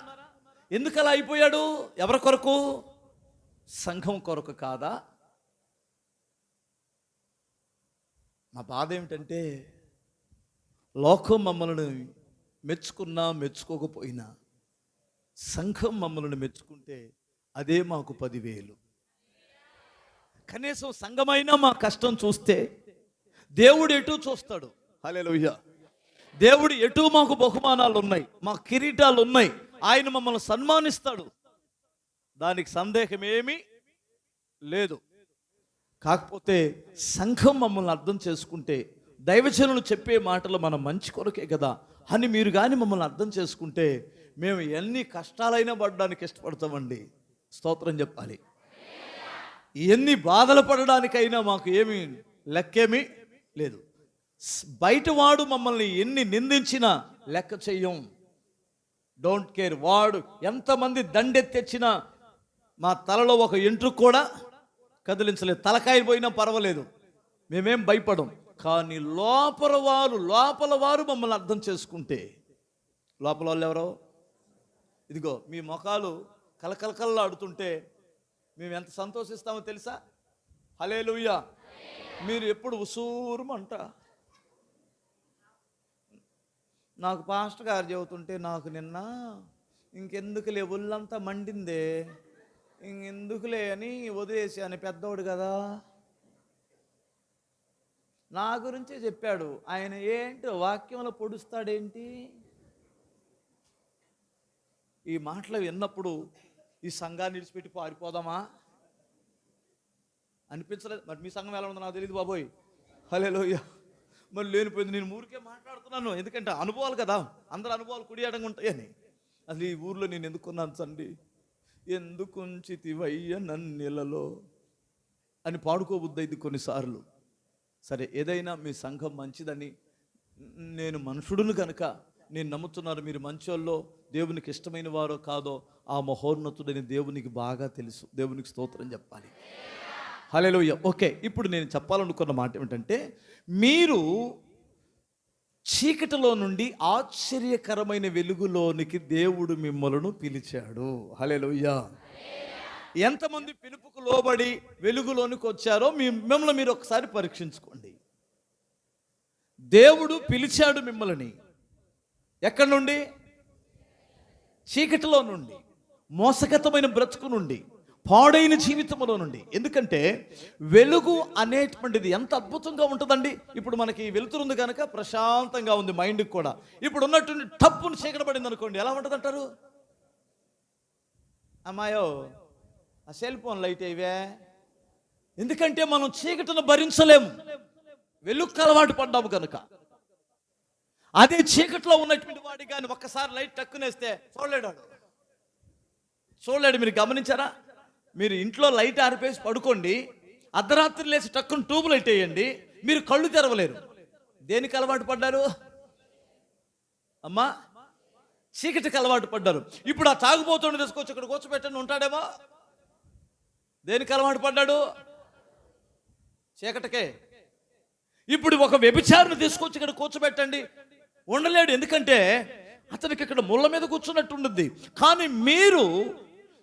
ఎందుకు అలా అయిపోయాడు? ఎవరి కొరకు? సంఘం కొరకు కాదా? నా బాధ ఏమిటంటే లోకం మమ్మల్ని మెచ్చుకున్నా మెచ్చుకోకపోయినా సంఘం మమ్మల్ని మెచ్చుకుంటే అదే మాకు 10,000. కనీసం సంఘమైనా మా కష్టం చూస్తే దేవుడు ఎటు చూస్తాడు. హల్లెలూయా. దేవుడు ఎటు మాకు బహుమానాలు ఉన్నాయి, మా కిరీటాలు ఉన్నాయి, ఆయన మమ్మల్ని సన్మానిస్తాడు. దానికి సందేహం ఏమీ లేదు. కాకపోతే సంఘం మమ్మల్ని అర్థం చేసుకుంటే, దైవజనులు చెప్పే మాటలు మన మంచి కొరకే కదా అని మీరు కానీ మమ్మల్ని అర్థం చేసుకుంటే మేము ఎన్ని కష్టాలైనా పడడానికి ఇష్టపడతామండి. స్తోత్రం చెప్పాలి. ఎన్ని బాధలు పడడానికైనా మాకు ఏమీ లెక్కేమీ లేదు. బయటవాడు మమ్మల్ని ఎన్ని నిందించినా లెక్క చెయ్యం. Don't care. వాడు ఎంతమంది దండెత్తెచ్చినా మా తలలో ఒక ఎంట్రుకు కూడా కదిలించలేదు. తలకాయ పోయినా పర్వాలేదు, మేమేం భయపడం. కానీ లోపల వారు మమ్మల్ని అర్థం చేసుకుంటే, లోపల వాళ్ళు ఎవరో ఇదిగో మీ ముఖాలు కలకలకల్లాడుతుంటే మేము ఎంత సంతోషిస్తామో తెలుసా? హల్లెలూయా. మీరు ఎప్పుడు ఉసూరుమంట. నాకు పాస్టర్ గారు చెబుతుంటే నాకు నిన్న ఇంకెందుకులే ఒళ్ళంతా మండిందే, ఇంకెందుకులే అని వదిలేసి అని పెద్దోడు కదా నా గురించే చెప్పాడు. ఆయన ఏంటో వాక్యంలో పొడుస్తాడేంటి? ఈ మాటలు విన్నప్పుడు ఈ సంఘాన్ని విడిచిపెట్టి పారిపోదామా అనిపించలేదు. మరి మీ సంఘం ఎలా ఉందో నాకు తెలియదు బాబోయ్. హల్లెలూయా. మరి లేనిపోయింది. నేను ఊరికే మాట్లాడుతున్నాను, ఎందుకంటే అనుభవాలు కదా, అందరు అనుభవాలు కుడియడంగా ఉంటాయని. అసలు ఈ ఊర్లో నేను ఎందుకున్నాను సండి, ఎందుకుంచితివయ్య నన్నెలలో అని పాడుకోబుద్దైంది కొన్నిసార్లు. సరే, ఏదైనా మీ సంఘం మంచిదని నేను మనుషుడును కనుక నేను నమ్ముతున్నాను. మీరు మంచోళ్ళో దేవునికి ఇష్టమైన వారో కాదో ఆ మహోన్నతుడని దేవునికి బాగా తెలుసు. దేవునికి స్తోత్రం చెప్పాలి. హల్లెలూయా. ఓకే, ఇప్పుడు నేను చెప్పాలనుకున్న మాట ఏమిటంటే, మీరు చీకటిలో నుండి ఆశ్చర్యకరమైన వెలుగులోనికి దేవుడు మిమ్మలను పిలిచాడు. హల్లెలూయా. ఎంతమంది పిలుపుకు లోబడి వెలుగులోనికి వచ్చారో మిమ్మల్ని మీరు ఒకసారి పరీక్షించుకోండి. దేవుడు పిలిచాడు మిమ్మల్ని ఎక్కడి నుండి? చీకటిలో నుండి, మోసగతమైన బ్రతుకు నుండి, పాడైన జీవితంలో నుండి. ఎందుకంటే వెలుగు అనేటువంటిది ఎంత అద్భుతంగా ఉంటుందండి. ఇప్పుడు మనకి వెలుతురుంది కనుక ప్రశాంతంగా ఉంది మైండ్కి కూడా. ఇప్పుడు ఉన్నట్టుండి టప్పును చీకటి పడింది అనుకోండి, ఎలా ఉంటుంది అంటారు? అమ్మాయో ఆ సెల్ ఫోన్ లైట్ అయ్యవే. ఎందుకంటే మనం చీకటిని భరించలేము, వెలుగుకు అలవాటు పడ్డాము కనుక. అదే చీకట్లో ఉన్నటువంటి వాడి కానీ ఒక్కసారి లైట్ టక్కునేస్తే చూడలేడు. మీరు గమనించారా? మీరు ఇంట్లో లైట్ ఆరిపేసి పడుకోండి, అర్ధరాత్రి లేచి టక్కును ట్యూబ్ లైట్ వేయండి, మీరు కళ్ళు తెరవలేరు. దేనికి అలవాటు పడ్డారు అమ్మా? చీకటికి అలవాటు పడ్డారు. ఇప్పుడు ఆ తాగుబోతుని తీసుకొచ్చి ఇక్కడ కూర్చోబెట్టండి, ఉంటాడేమో. దేనికి అలవాటు పడ్డాడు? చీకటికే. ఇప్పుడు ఒక వ్యభిచారిని తీసుకొచ్చి ఇక్కడ కూర్చోబెట్టండి, ఉండలేడు. ఎందుకంటే అతనికి ఇక్కడ ముళ్ళ మీద కూర్చున్నట్టు ఉంటుంది. కానీ మీరు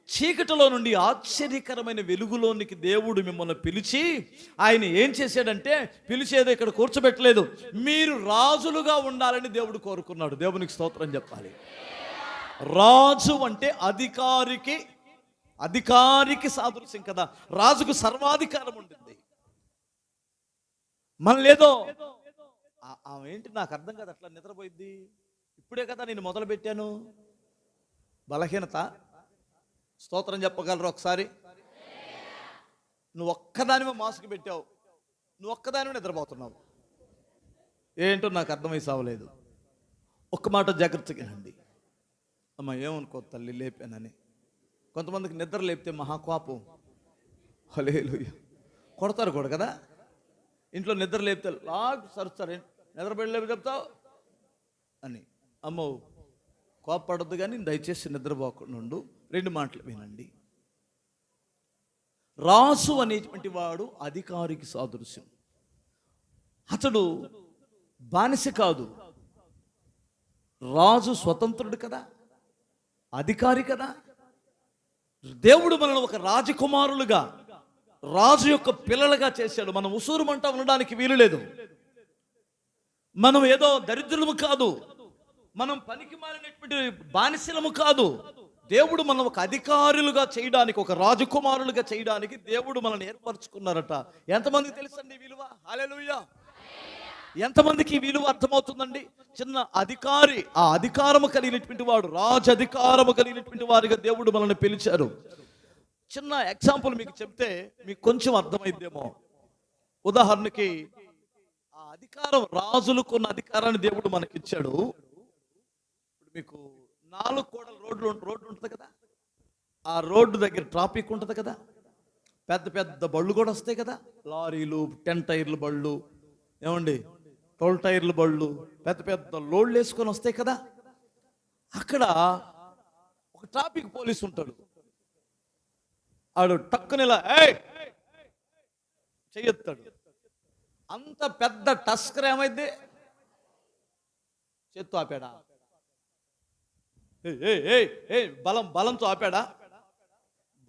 చీకటిలో నుండి ఆశ్చర్యకరమైన వెలుగులోనికి దేవుడు మిమ్మల్ని పిలిచి ఆయన ఏం చేశాడంటే, పిలిచేదో ఇక్కడ కూర్చోబెట్టలేదు, మీరు రాజులుగా ఉండాలని దేవుడు కోరుకున్నాడు. దేవునికి స్తోత్రం చెప్పాలి. రాజు అంటే అధికారికి సాదృశ్యం కదా. రాజుకు సర్వాధికారం ఉంటుంది. మన లేదో ఆమె ఏంటి నాకు అర్థం కాదు, అట్లా నిద్రపోయిద్ది. ఇప్పుడే కదా నేను మొదలు పెట్టాను. బలహీనత. స్తోత్రం చెప్పగలరు ఒకసారి? నువ్వు ఒక్కదానివే మాస్క్ పెట్టావు, నువ్వు ఒక్కదానివే నిద్రపోతున్నావు. ఏంటో నాకు అర్థమై సావలేదు. ఒక్క మాట జాగ్రత్తగా వినండి. అమ్మ ఏమనుకో తల్లి లేపానని. కొంతమందికి నిద్ర లేపితే మహాకోపం. హల్లెలూయా. కొడతారు కూడా కదా. ఇంట్లో నిద్ర లేపితే లాగ్ సరుస్తారు, నిద్రపోయి లేపి చెప్తావు అని. అమ్మో కోపపడద్దు కానీ దయచేసి నిద్రపోకుండా ఉండు. 2 మాటలు వినండి. రాజు అనేటువంటి వాడు అధికారికి సాదృశ్యం. అతడు బానిస కాదు, రాజు స్వతంత్రుడు కదా, అధికారి కదా. దేవుడు మనల్ని ఒక రాజకుమారులుగా, రాజు యొక్క పిల్లలుగా చేశాడు. మనం ఉసూరుమంటా ఉండడానికి వీలు లేదు. మనం ఏదో దరిద్రులము కాదు, మనం పనికి మాలినటువంటి బానిసలము కాదు. దేవుడు మనం ఒక అధికారులుగా చేయడానికి, ఒక రాజకుమారులుగా చేయడానికి దేవుడు మనల్ని ఏర్పరచుకున్నారట. ఎంతమందికి తెలుసండి విలువ? హల్లెలూయా! ఎంతమందికి ఈ విలువ అర్థమవుతుందండి? చిన్న అధికారి, ఆ అధికారము కలిగినటువంటి వాడు, రాజధికారము కలిగినటువంటి వారిగా దేవుడు మనల్ని పిలిచారు. చిన్న ఎగ్జాంపుల్ మీకు చెప్తే మీకు కొంచెం అర్థమైద్దేమో. ఉదాహరణకి ఆ అధికారం, రాజులకు ఉన్న అధికారాన్ని దేవుడు మనకిచ్చాడు. ఇప్పుడు మీకు 4 కోడల రోడ్డు ఉంటుంది కదా, ఆ రోడ్డు దగ్గర ట్రాఫిక్ ఉంటుంది కదా, పెద్ద పెద్ద బళ్ళు కూడా వస్తాయి కదా, లారీలు, 10 టైర్ల బళ్ళు, ఏమండి 12 టైర్ల బళ్ళు, పెద్ద పెద్ద లోడ్లు వేసుకొని వస్తాయి కదా. అక్కడ ఒక ట్రాఫిక్ పోలీసు ఉంటాడు. ఆడు టక్కునిలా చెయ్యొత్తాడు. అంత పెద్ద టస్కర్ ఏమైంది, చేత్తో ఆపాడా? బలంతో ఆపాడా?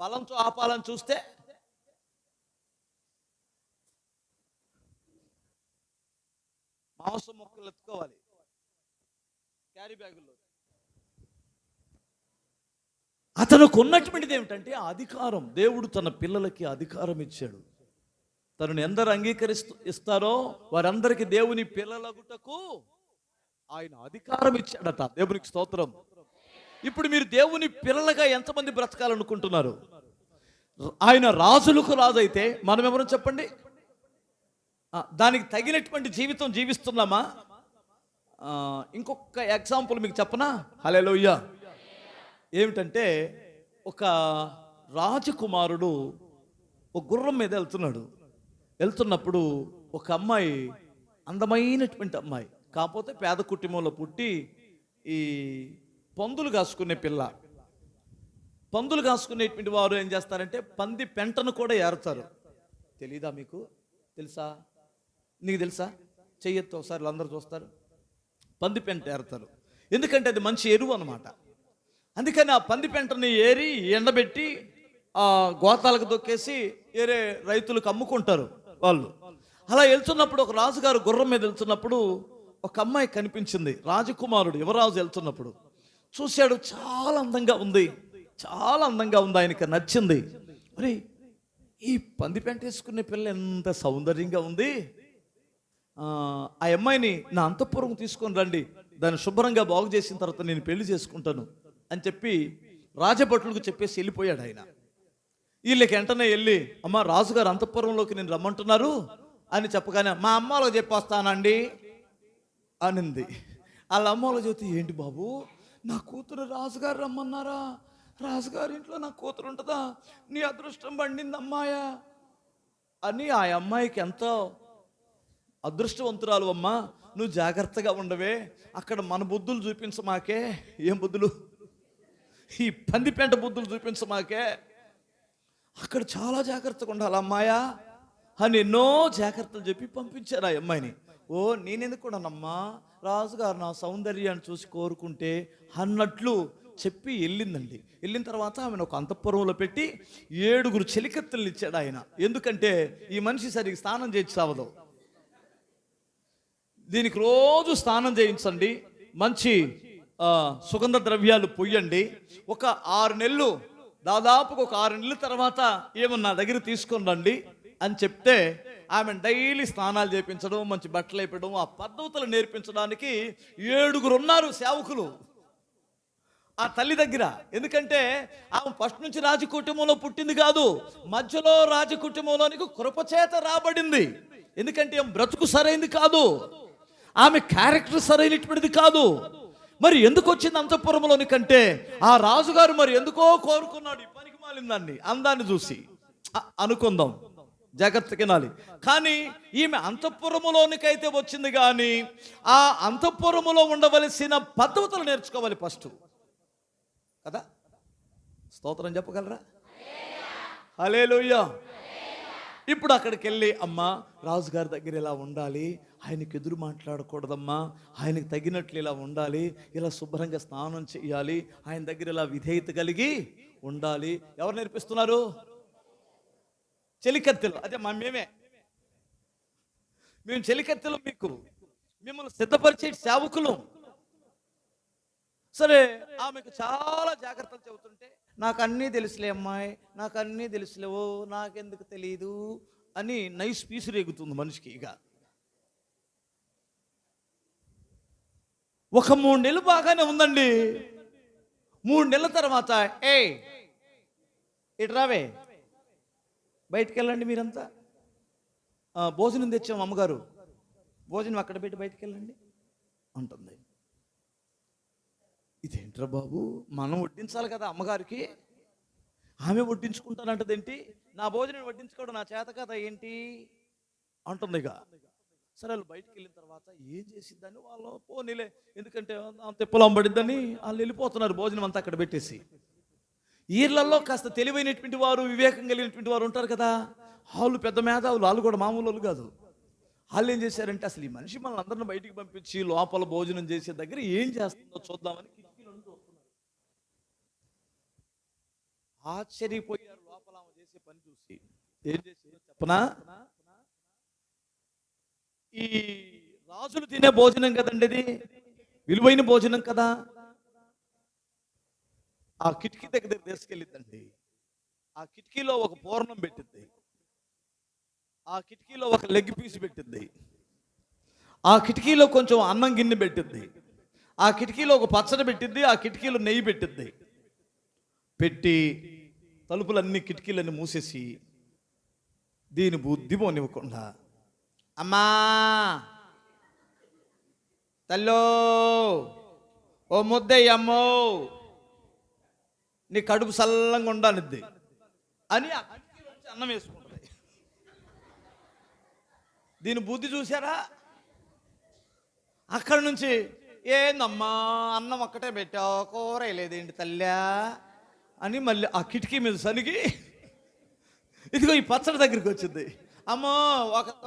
బలంతో ఆపాలని చూస్తే మాంసం మొక్కలు ఎత్తుకోవాలి క్యారీ బ్యాగుల్లో. అతనికి ఉన్నటువంటిది ఏమిటంటే అధికారం. దేవుడు తన పిల్లలకి అధికారం ఇచ్చాడు. తనను ఎందరు ఇస్తారో వారందరికీ దేవుని పిల్లలగుటకు ఆయన అధికారం ఇచ్చాడట. దేవునికి స్తోత్రం. ఇప్పుడు మీరు దేవుని పిల్లలుగా ఎంతమంది బ్రతకాలనుకుంటున్నారు? ఆయన రాజులకు రాజు అయితే మనం ఎవరు చెప్పండి? దానికి తగినటువంటి జీవితం జీవిస్తున్నామా? ఇంకొక ఎగ్జాంపుల్ మీకు చెప్పనా? హల్లెలూయా! ఏమిటంటే ఒక రాజకుమారుడు ఒక గుర్రం మీద వెళ్తున్నప్పుడు ఒక అమ్మాయి, అందమైనటువంటి అమ్మాయి, కాకపోతే పేద కుటుంబంలో పుట్టి ఈ పందులు కాసుకునే పిల్ల. పందులు కాసుకునేటువంటి వారు ఏం చేస్తారంటే పంది పెంటను కూడా ఏరుతారు. తెలీదా మీకు? తెలుసా? నీకు తెలుసా? చెయ్యొద్దు ఒకసారి, అందరూ చూస్తారు. పంది పెంట ఏరుతారు, ఎందుకంటే అది మంచి ఎరువు అనమాట. అందుకని ఆ పంది పెంటని ఏరి ఎండబెట్టి ఆ గోతాలకు దొక్కేసి ఏరే రైతులకు అమ్ముకుంటారు వాళ్ళు. అలా వెళ్తున్నప్పుడు ఒక రాజుగారు గుర్రం మీద వెళ్తున్నప్పుడు ఒక అమ్మాయి కనిపించింది. రాజకుమారుడు యువరాజు వెళ్తున్నప్పుడు చూశాడు, చాలా అందంగా ఉంది, చాలా అందంగా ఉంది, ఆయనకి నచ్చింది. మరి ఈ పంది పెంట వేసుకునే పిల్ల ఎంత సౌందర్యంగా ఉంది, ఆ అమ్మాయిని నా అంతఃపురం తీసుకొని రండి, దాన్ని శుభ్రంగా బాగు చేసిన తర్వాత నేను పెళ్లి చేసుకుంటాను అని చెప్పి రాజభటులకు చెప్పేసి వెళ్ళిపోయాడు ఆయన. వీళ్ళకి వెంటనే వెళ్ళి, అమ్మ రాజుగారు అంతఃపురంలోకి నేను రమ్మంటున్నారు అని చెప్పగానే, మా అమ్మలో చెప్పొస్తానండి అనింది. వాళ్ళ అమ్మలో చెబితే, ఏంటి బాబు, నా కూతురు రాజుగారు రమ్మన్నారా? రాజుగారి ఇంట్లో నా కూతురు ఉంటుందా? నీ అదృష్టం పండింది అమ్మాయా అని. ఆ అమ్మాయికి ఎంతో అదృష్టవంతురాలు. అమ్మా నువ్వు జాగ్రత్తగా ఉండవే, అక్కడ మన బుద్ధులు చూపించమాకే. ఏం బుద్ధులు? ఈ పందిపెంట బుద్ధులు చూపించమాకే, అక్కడ చాలా జాగ్రత్తగా ఉండాలి అమ్మాయా అని ఎన్నో జాగ్రత్తలు చెప్పి పంపించారు ఆ అమ్మాయిని. ఓ నేనెందుకు కూడానమ్మా, రాజుగారు నా సౌందర్యాన్ని చూసి కోరుకుంటే అన్నట్లు చెప్పి వెళ్ళిందండి. వెళ్ళిన తర్వాత ఆమెను ఒక అంతఃపురంలో పెట్టి 7 చెలికత్తెలను ఇచ్చాడు ఆయన. ఎందుకంటే ఈ మనిషి సరిగ్గా స్నానం చేయించి సావదు, దీనికి రోజు స్నానం చేయించండి, మంచి సుగంధ ద్రవ్యాలు పొయ్యండి, ఒక 6 నెలలు, దాదాపుగా ఒక 6 నెలల తర్వాత ఏమన్నా దగ్గర తీసుకొని రండి అని చెప్తే ఆమె డైలీ స్నానాలు చేయించడం, మంచి బట్టలు వేయడం, ఆ పద్ధతులు నేర్పించడానికి 7 ఉన్నారు సేవకులు ఆ తల్లి దగ్గర. ఎందుకంటే ఆమె ఫస్ట్ నుంచి రాజకుటుంబంలో పుట్టింది కాదు, మధ్యలో రాజకుటుంబంలోనికి కృపచేత రాబడింది. ఎందుకంటే బ్రతుకు సరైనది కాదు, ఆమె క్యారెక్టర్ సరైనటువంటిది కాదు. మరి ఎందుకు వచ్చింది అంతఃపురంలోని కంటే, ఆ రాజుగారు మరి ఎందుకో కోరుకున్నాడు ఈ పనికి మాలిందాన్ని, అందాన్ని చూసి అనుకుందాం, జాగ్రత్తగా వినాలి. కానీ ఈమె అంతఃపురములోనికైతే వచ్చింది, కానీ ఆ అంతఃపురములో ఉండవలసిన పద్ధతులు నేర్చుకోవాలి ఫస్ట్ కదా. స్తోత్రం చెప్పగలరా? హల్లెలూయా. ఇప్పుడు అక్కడికి వెళ్ళి అమ్మ రాజుగారి దగ్గర ఇలా ఉండాలి, ఆయనకి ఎదురు మాట్లాడకూడదమ్మా, ఆయనకి తగినట్లు ఇలా ఉండాలి, ఇలా శుభ్రంగా స్నానం చేయాలి, ఆయన దగ్గర ఇలా విధేయత కలిగి ఉండాలి. ఎవరు నేర్పిస్తున్నారు? చెలికత్తెలు. అదే మేము చెలికత్తెలు, మీకు మిమ్మల్ని సిద్ధపరిచే సేవకులు. సరే, ఆమెకు చాలా జాగ్రత్తలు చెబుతుంటే నాకు అన్నీ తెలుసులే అమ్మాయి, నాకు అన్నీ తెలుసులేవో, నాకెందుకు తెలియదు అని నైస్ పీసు రేగుతుంది మనిషికి. ఇక ఒక 3 నెలలు బాగానే ఉందండి. 3 నెలల తర్వాత ఇటు రావే, బయటికి వెళ్ళండి మీరంతా, భోజనం తెచ్చాము అమ్మగారు, భోజనం అక్కడ పెట్టి బయటికి వెళ్ళండి అంటుంది. ఇదేంట్రా బాబు, మనం వడ్డించాలి కదా అమ్మగారికి, ఆమె వడ్డించుకుంటానంటదేంటి, నా భోజనం వడ్డించుకోవడం నా చేత కదా ఏంటి అంటుంది. ఇక సరే, వాళ్ళు బయటికి వెళ్ళిన తర్వాత ఏం చేసిద్దని వాళ్ళు పోనీలే, ఎందుకంటే తెప్పలం పడిద్దని వాళ్ళు వెళ్ళిపోతున్నారు, భోజనం అంతా అక్కడ పెట్టేసి. వీళ్ళల్లో కాస్త తెలివైనటువంటి వారు, వివేకం కలిగినటువంటి వారు ఉంటారు కదా, వాళ్ళు పెద్ద మేధావులు, వాళ్ళు కూడా మామూలు వాళ్ళు కాదు. వాళ్ళు ఏం చేశారంటే, అసలు ఈ మనిషి మనల్ని అందరిని బయటికి పంపించి లోపల భోజనం చేసే దగ్గర ఏం చేస్తుందో చూద్దామని కిటికీలో చూస్తున్నారు. ఆశ్చర్యపోయారు లోపల ఆమె చేసే పని చూసి. ఏం చేసి చెప్పనా, ఈ రాజులు తినే భోజనం కదండి, ఇది విలువైన భోజనం కదా. ఆ కిటికీ దగ్గర తీసుకెళ్ళిద్దండి, ఆ కిటికీలో ఒక పూర్ణం పెట్టింది, ఆ కిటికీలో ఒక లెగ్ పీస్ పెట్టింది, ఆ కిటికీలో కొంచెం అన్నం గిన్నె పెట్టింది, ఆ కిటికీలో ఒక పచ్చడి పెట్టింది, ఆ కిటికీలో నెయ్యి పెట్టింది. పెట్టి తలుపులన్నీ కిటికీలన్నీ మూసేసి దీని బుద్ధి పోనివ్వకుండా, అమ్మా తల్లో ఓ ముద్దయ్యమ్మో, నీ కడుపు సల్లంగా ఉండాలిద్ది అని ఆ కిటికీలో అన్నం వేసుకుంటుంది. దీని బుద్ధి చూసారా? అక్కడి నుంచి ఏందమ్మా అన్నం ఒక్కటే పెట్టావు, కూర వేయలేదేంటి తల్లా అని మళ్ళీ ఆ కిటికీ మీద సనిగి ఇదిగో ఈ పచ్చడి దగ్గరికి వచ్చింది. అమ్మో,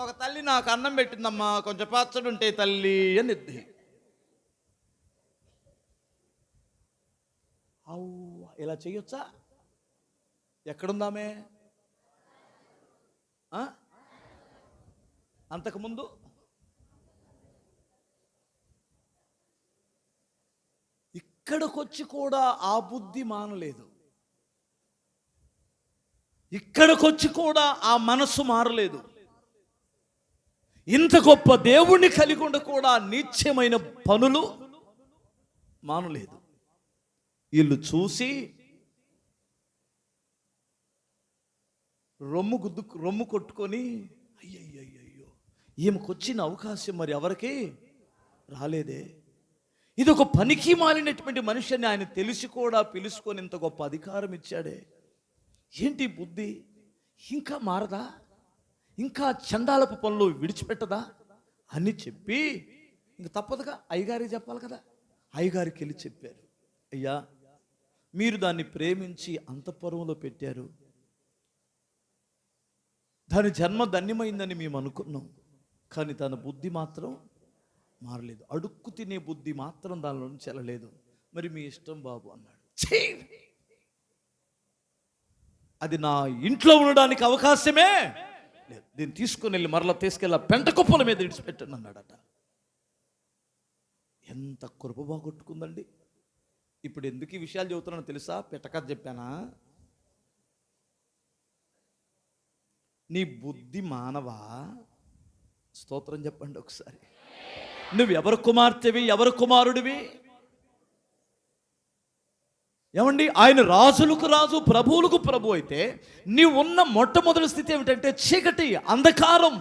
ఒక తల్లి నాకు అన్నం పెట్టిందమ్మా, కొంచెం పచ్చడి ఉంటే తల్లి అని ఇద్ది. అవు ఇలా చెయ్యొచ్చా? ఎక్కడుందామే? అంతకుముందు ఇక్కడికొచ్చి కూడా ఆ బుద్ధి మానలేదు, ఇక్కడికొచ్చి కూడా ఆ మనస్సు మారలేదు. ఇంత గొప్ప దేవుణ్ణి కలిగి ఉండ కూడా నీచమైన పనులు మానలేదు. వీళ్ళు చూసి రొమ్ము కొట్టుకొని, అయ్యయ్యో ఈమెకొచ్చిన అవకాశం మరి ఎవరికి రాలేదే, ఇది ఒక పనికి మాలినటువంటి మనిషిని ఆయన తెలిసి కూడా పిలుచుకొని ఇంత గొప్ప అధికారం ఇచ్చాడే, ఏంటి బుద్ధి ఇంకా మారదా, ఇంకా చండాలపు పనులు విడిచిపెట్టదా అని చెప్పి ఇంక తప్పదుగా అయ్యగారికి చెప్పాలి కదా. అయ్యగారికి వెళ్ళి చెప్పారు, అయ్యా మీరు దాన్ని ప్రేమించి అంతఃపురంలో పెట్టారు, దాని జన్మ ధన్యమైందని మేము అనుకున్నాం, కానీ తన బుద్ధి మాత్రం మారలేదు, అడుక్కు తినే బుద్ధి మాత్రం దానిలో నుంచి వెళ్ళలేదు, మరి మీ ఇష్టం బాబు అన్నాడు. అది నా ఇంట్లో ఉండడానికి అవకాశమే లేదు, దీన్ని తీసుకుని వెళ్ళి మరలా తీసుకెళ్ళి పెంట కుప్పల మీద విడిచిపెట్టండి అన్నాడట. ఎంత కృప బాగొట్టుకుందండి. ఇప్పుడు ఎందుకు ఈ విషయాలు చెబుతున్నానో తెలుసా? పెట్టకథ చెప్పానా? నీ బుద్ధి మానవా? స్తోత్రం చెప్పండి ఒకసారి. నువ్వు ఎవరు కుమార్తెవి, ఎవరు కుమారుడివి? ఏమండి, ఆయన రాజులకు రాజు, ప్రభువులకు ప్రభు అయితే నీవు ఉన్న మొట్టమొదటి స్థితి ఏమిటంటే చీకటి, అంధకారం,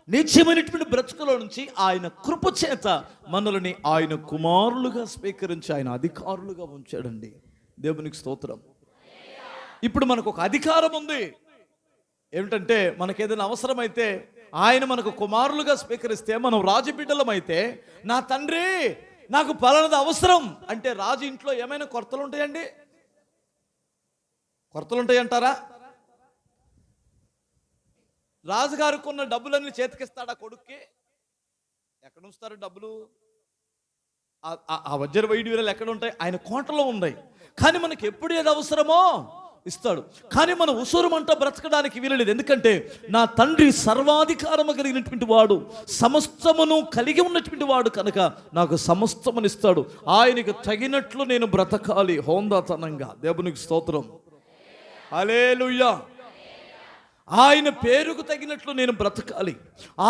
నిత్యమైనటువంటి బ్రతుకులో నుంచి ఆయన కృప చేత మనల్ని ఆయన కుమారులుగా స్వీకరించి ఆయన అధికారులుగా ఉంచాడండి. దేవునికి స్తోత్రం. ఇప్పుడు మనకు ఒక అధికారం ఉంది, ఏమిటంటే మనకేదైనా అవసరమైతే ఆయన మనకు కుమారులుగా స్వీకరిస్తే మనం రాజబిడ్డలమైతే, నా తండ్రి నాకు పలానది అవసరం అంటే రాజు ఇంట్లో ఏమైనా కొరతలు ఉంటాయండి? కొరతలు ఉంటాయంటారా? రాజుగారికి ఉన్న డబ్బులన్నీ చేతికిస్తాడా కొడుక్కి? ఎక్కడ ఉంచుతారు డబ్బులు? ఆ వజ్ర వైడూర్యాలు ఎక్కడ ఉంటాయి? ఆయన కోటలో ఉన్నాయి. కానీ మనకి ఎప్పుడు ఏది అవసరమో ఇస్తాడు. కానీ మనం ఉసురుమంట బ్రతకడానికి వీలలేదు. ఎందుకంటే నా తండ్రి సర్వాధికారము కలిగినటువంటి వాడు, సమస్తమును కలిగి ఉన్నటువంటి వాడు కనుక నాకు సమస్తమును ఇస్తాడు. ఆయనకు తగినట్లు నేను బ్రతకాలి హోందాతనంగా. దేవునికి స్తోత్రం, హల్లెలూయా. ఆయన పేరుకు తగినట్లు నేను బ్రతకాలి,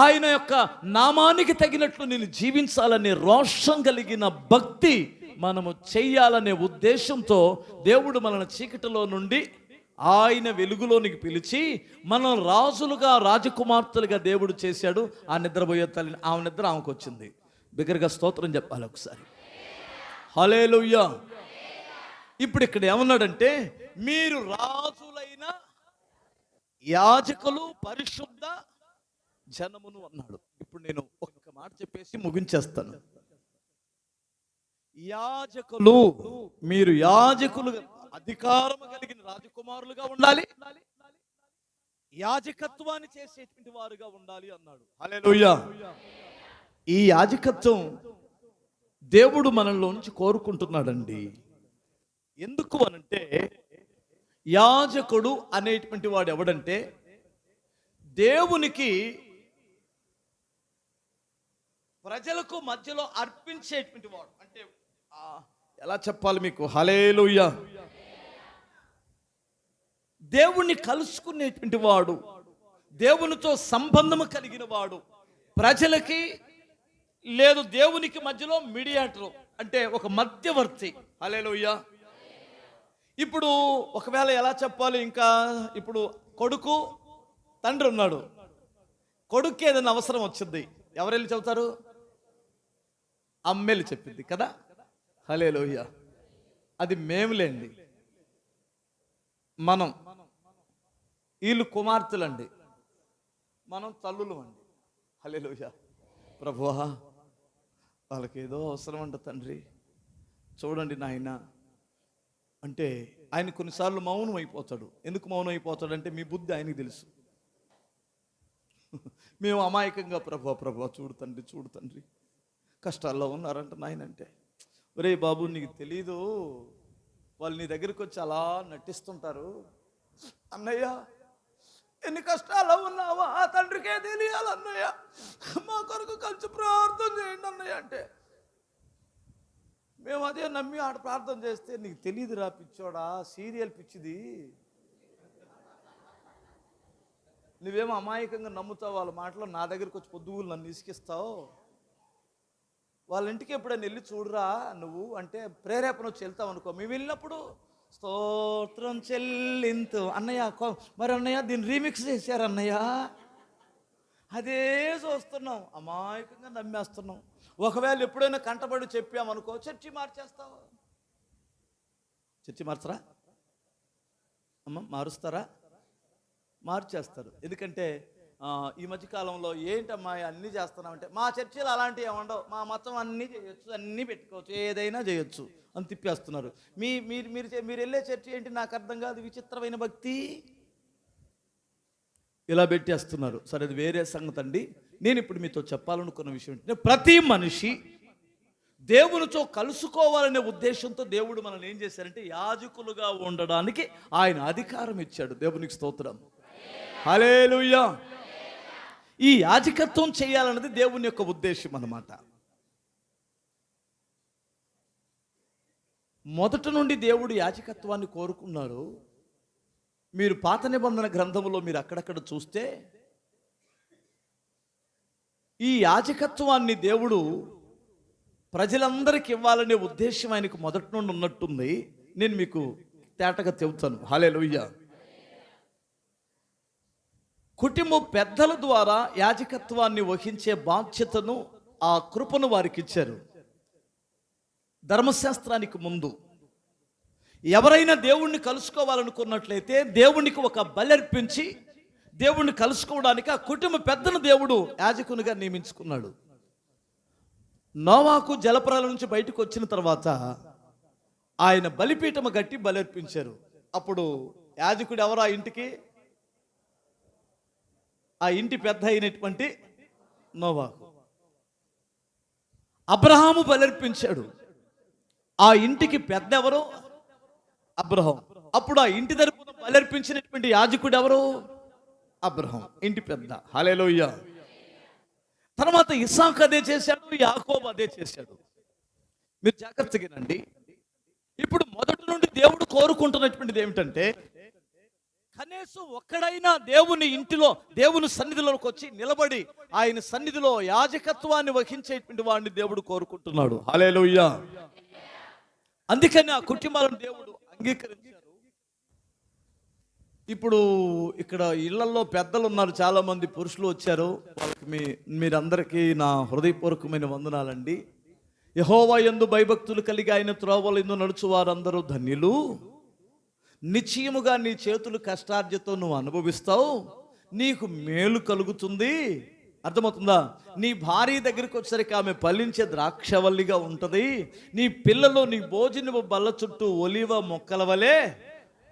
ఆయన యొక్క నామానికి తగినట్లు నేను జీవించాలనే రోషం కలిగిన భక్తి మనము చెయ్యాలనే ఉద్దేశంతో దేవుడు మనల్ని చీకటిలో నుండి ఆయన వెలుగులోనికి పిలిచి మనం రాజులుగా రాజకుమార్తెలుగా దేవుడు చేశాడు. ఆ నిద్రపోయే తల్లిని, ఆమె నిద్ర ఆమెకు వచ్చింది. బిగ్గరగా స్తోత్రం చెప్పాలి ఒకసారి, హల్లెలూయా. ఇప్పుడు ఇక్కడ ఏమన్నాడంటే, మీరు రాజులైన యాజకులు పరిశుద్ధ జనమును అన్నాడు. ఇప్పుడు నేను ఒక్క మాట చెప్పేసి ముగించేస్తాను. యాజకులు, మీరు యాజకులు, అధికారము కలిగిన రాజకుమారులుగా ఉండాలి, యాజకత్వాన్ని చేసేటువంటి వారుగా ఉండాలి అన్నాడు. హల్లెలూయా. ఈ యాజకత్వం దేవుడు మనలో నుంచి కోరుకుంటున్నాడండి. ఎందుకు అనంటే, యాజకుడు అనేటువంటి వాడు ఎవడంటే దేవునికి ప్రజలకు మధ్యలో అర్పించేటువంటి వాడు. అంటే ఎలా చెప్పాలి మీకు? హల్లెలూయా. దేవుణ్ణి కలుసుకునేటువంటి వాడు, దేవునితో సంబంధము కలిగిన వాడు, ప్రజలకి లేదు దేవునికి మధ్యలో మీడియేటర్, అంటే ఒక మధ్యవర్తి. హల్లెలూయా. ఇప్పుడు ఒకవేళ ఎలా చెప్పాలి ఇంకా, ఇప్పుడు కొడుకు తండ్రి ఉన్నాడు, కొడుక్కి ఏదైనా అవసరం వచ్చింది, ఎవరెళ్ళి చెబుతారు? అమ్మెళ్ళి చెప్పింది కదా. హల్లెలూయా. అది మేములేండి, మనం, వీళ్ళు కుమార్తెలండి, మనం తల్లులు అండి. హల్లెలూయా. ప్రభువా, వాళ్ళకి ఏదో అవసరం అంట తండ్రి, చూడండి నాయన అంటే ఆయన కొన్నిసార్లు మౌనం అయిపోతాడు. ఎందుకు మౌనం అయిపోతాడు అంటే, మీ బుద్ధి ఆయనకి తెలుసు. మేము అమాయకంగా ప్రభా చూడు తండ్రి కష్టాల్లో ఉన్నారంట నాయన అంటే, ఒరే బాబు నీకు తెలీదు, వాళ్ళు నీ దగ్గరికి వచ్చి అలా నటిస్తుంటారు. అన్నయ్య ఎన్ని కష్టాల్లో ఉన్నావా ఆ తండ్రికే తెలియాలన్నయ్య, మా కొరకు కొంచెం ప్రార్థన చేయండి అన్నయ్య అంటే, మేము అదే నమ్మి ఆడ ప్రార్థన చేస్తే, నీకు తెలియదురా పిచ్చోడా, సీరియల్ పిచ్చిది, నువ్వేమో అమాయకంగా నమ్ముతావు వాళ్ళ మాటలో, నా దగ్గరికి వచ్చి పొద్దుగులు నన్ను ఇసుకిస్తావు. వాళ్ళ ఇంటికి ఎప్పుడైనా వెళ్ళి చూడరా నువ్వు అంటే ప్రేరేపణ వచ్చి వెళ్తావు అనుకో. మేము వెళ్ళినప్పుడు స్తోత్రం చెల్లింతు అన్నయ్య, మరి అన్నయ్య దీన్ని రీమిక్స్ చేశారు అన్నయ్య, అదే చూస్తున్నాం, అమాయకంగా నమ్మేస్తున్నాం. ఒకవేళ ఎప్పుడైనా కంటబడి చెప్పామనుకో, చర్చి మార్చేస్తావు. చర్చి మార్చరా అమ్మ? మారుస్తారా? మార్చేస్తారు. ఎందుకంటే ఈ మధ్యకాలంలో ఏంటమ్మా అన్నీ చేస్తున్నామంటే, మా చర్చిలు అలాంటివి ఏమండవు, మా మతం అన్నీ చేయొచ్చు, అన్నీ పెట్టుకోవచ్చు, ఏదైనా చేయొచ్చు అని తిప్పేస్తున్నారు. మీరు వెళ్ళే చర్చి ఏంటి నాకు అర్థం కాదు, విచిత్రమైన భక్తి ఇలా పెట్టేస్తున్నారు. సరే, అది వేరే సంగతి అండి. నేను ఇప్పుడు మీతో చెప్పాలనుకున్న విషయం ఏంటంటే, ప్రతి మనిషి దేవునితో కలుసుకోవాలనే ఉద్దేశంతో దేవుడు మనల్ని ఏం చేశారంటే యాజకులుగా ఉండడానికి ఆయన అధికారం ఇచ్చాడు. దేవునికి స్తోత్రం, హల్లెలూయా. ఈ యాజకత్వం చేయాలన్నది దేవుని యొక్క ఉద్దేశం అన్నమాట. మొదటి నుండి దేవుడు యాజకత్వాన్ని కోరుకున్నారు. మీరు పాత నిబంధన గ్రంథంలో మీరు అక్కడక్కడ చూస్తే ఈ యాజకత్వాన్ని దేవుడు ప్రజలందరికీ ఇవ్వాలనే ఉద్దేశం ఆయనకు మొదటి నుండి ఉన్నట్టుంది. నేను మీకు తేటగా చెబుతాను. హల్లెలూయా. కుటుంబ పెద్దల ద్వారా యాజకత్వాన్ని వహించే బాధ్యతను, ఆ కృపను వారికి ఇచ్చారు. ధర్మశాస్త్రానికి ముందు ఎవరైనా దేవుణ్ణి కలుసుకోవాలనుకున్నట్లయితే దేవునికి ఒక బలి అర్పించి దేవుణ్ణి కలుసుకోవడానికి ఆ కుటుంబ పెద్దను దేవుడు యాజకునిగా నియమించుకున్నాడు. నోవాకు జలప్రలయం నుంచి బయటకు వచ్చిన తర్వాత ఆయన బలిపీఠము గట్టి బలి అర్పించారు. అప్పుడు యాజకుడు ఎవరు ఆ ఇంటికి? ఆ ఇంటి పెద్ద అయినటువంటి నోవాహు. అబ్రహాము బలర్పించాడు. ఆ ఇంటికి పెద్ద ఎవరు? అబ్రహాం. అప్పుడు ఆ ఇంటి తరపున బలర్పించినటువంటి యాజకుడు ఎవరు? అబ్రహాం, ఇంటి పెద్ద. హల్లెలూయా. తర్వాత ఇస్సాకు అదే చేశాడు, యాకోబు అదే చేశాడు. మీరు జాగ్రత్తగా వినండి. ఇప్పుడు మొదటి నుండి దేవుడు కోరుకుంటున్నటువంటిది ఏమిటంటే, కనీసం ఒక్కడైనా దేవుని ఇంటిలో, దేవుని సన్నిధిలోకి వచ్చి నిలబడి ఆయన సన్నిధిలో యాజకత్వాన్ని వహించేటువంటి వాడిని దేవుడు కోరుకుంటున్నాడు. హల్లెలూయా. అందుకని ఆ కుటుంబాలను దేవుడు అంగీకరించారు. ఇప్పుడు ఇక్కడ ఇళ్లలో పెద్దలు ఉన్నారు, చాలా మంది పురుషులు వచ్చారు. వాళ్ళకి మీరందరికీ నా హృదయపూర్వకమైన వందనాలండి. యెహోవా యందు భయభక్తులు కలిగి ఆయన త్రోవల యందు నడుచు వారందరూ ధన్యులు. నిశ్చయముగా నీ చేతులు కష్టార్జితం నువ్వు అనుభవిస్తావు, నీకు మేలు కలుగుతుంది. అర్థమవుతుందా? నీ భార్య దగ్గరికి వచ్చేసరికి ఆమె ఫలించే ద్రాక్షవల్లిగా ఉంటుంది. నీ పిల్లలు నీ భోజనపు బల్ల చుట్టూ ఒలివ మొక్కల వలె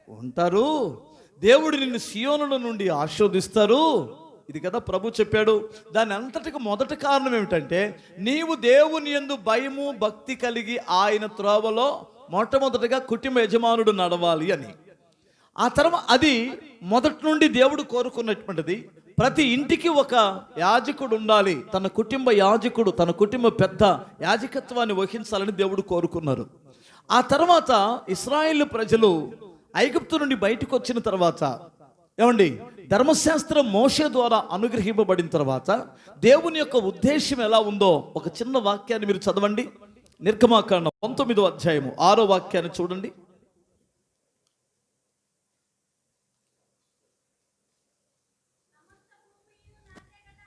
ఉంటారు. దేవుడు నిన్ను సియోనుల నుండి ఆశీర్వదిస్తారు. ఇది కదా ప్రభు చెప్పాడు. దాని అంతటికి మొదటి కారణం ఏమిటంటే, నీవు దేవుని యందు భయము భక్తి కలిగి ఆయన త్రోవలో మొట్టమొదటిగా కుటుంబ యజమానుడు నడవాలి అని. ఆ తర్వాత అది మొదటి నుండి దేవుడు కోరుకున్నటువంటిది. ప్రతి ఇంటికి ఒక యాజకుడు ఉండాలి, తన కుటుంబ యాజకుడు, తన కుటుంబ పెద్ద యాజకత్వాన్ని వహించాలని దేవుడు కోరుకున్నారు. ఆ తర్వాత ఇశ్రాయేలు ప్రజలు ఐగుప్తు నుండి బయటకు వచ్చిన తర్వాత, ఏమండి, ధర్మశాస్త్రం మోషే ద్వారా అనుగ్రహింపబడిన తర్వాత దేవుని యొక్క ఉద్దేశం ఎలా ఉందో ఒక చిన్న వాక్యాన్ని మీరు చదవండి. నిర్గమాకాండం 19వ అధ్యాయము 6వ వాక్యాన్ని చూడండి.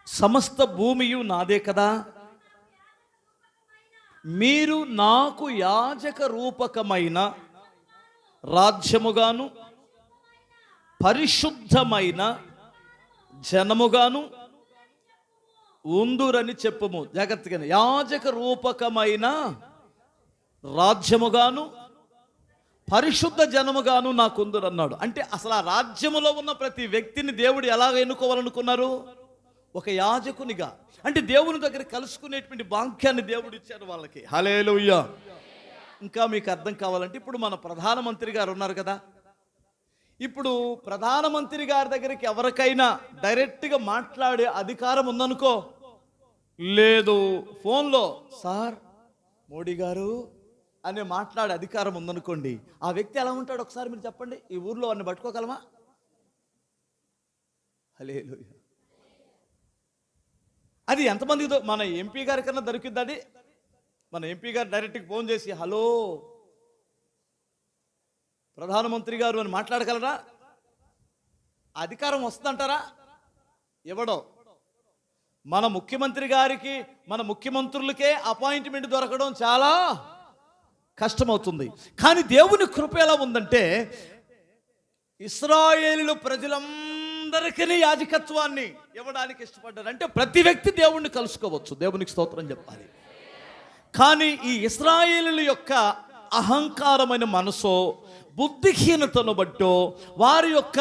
సమస్త భూమియు నాదే కదా, మీరు నాకు యాజక రూపకమైన రాజ్యముగాను పరిశుద్ధమైన జనముగాను ఉందురని చెప్పుము. జాగ్రత్తగా, యాజక రూపకమైన రాజ్యముగాను పరిశుద్ధ జనముగాను నాకు ఉందురన్నాడు. అంటే అసలు ఆ రాజ్యములో ఉన్న ప్రతి వ్యక్తిని దేవుడు ఎలాగ ఎన్నుకోవాలనుకున్నారు? ఒక యాజకునిగా. అంటే దేవుని దగ్గర కలుసుకునేటువంటి భాగ్యాన్ని దేవుడు ఇచ్చారు వాళ్ళకి. హల్లెలూయా. ఇంకా మీకు అర్థం కావాలంటే, ఇప్పుడు మన ప్రధానమంత్రి గారు ఉన్నారు కదా, ఇప్పుడు ప్రధానమంత్రి గారి దగ్గరికి ఎవరికైనా డైరెక్ట్గా మాట్లాడే అధికారం ఉందనుకో, లేదు ఫోన్లో సార్ మోడీ గారు అని మాట్లాడే అధికారం ఉందనుకోండి, ఆ వ్యక్తి ఎలా ఉంటాడు ఒకసారి మీరు చెప్పండి. ఈ ఊర్లో వాడిని పట్టుకోగలమా? హల్లెలూయా. అది ఎంతమందితో? మన ఎంపీ గారి కన్నా దొరికిద్ది. మన ఎంపీ గారు డైరెక్ట్గా ఫోన్ చేసి హలో ప్రధానమంత్రి గారు అని మాట్లాడగలరా? అధికారం వస్తుందంటారా? ఇవ్వడం. మన ముఖ్యమంత్రి గారికి, మన ముఖ్యమంత్రులకే అపాయింట్మెంట్ దొరకడం చాలా కష్టమవుతుంది. కానీ దేవుని కృప ఎలా ఉందంటే, ఇశ్రాయేలు ప్రజలందరికీ యాజకత్వాన్ని ఇవ్వడానికి ఇష్టపడ్డారు. అంటే ప్రతి వ్యక్తి దేవుణ్ణి కలుసుకోవచ్చు. దేవునికి స్తోత్రం చెప్పాలి. కానీ ఈ ఇశ్రాయేలుల యొక్క అహంకారమైన మనసో, బుద్ధిహీనతను బట్టో, వారి యొక్క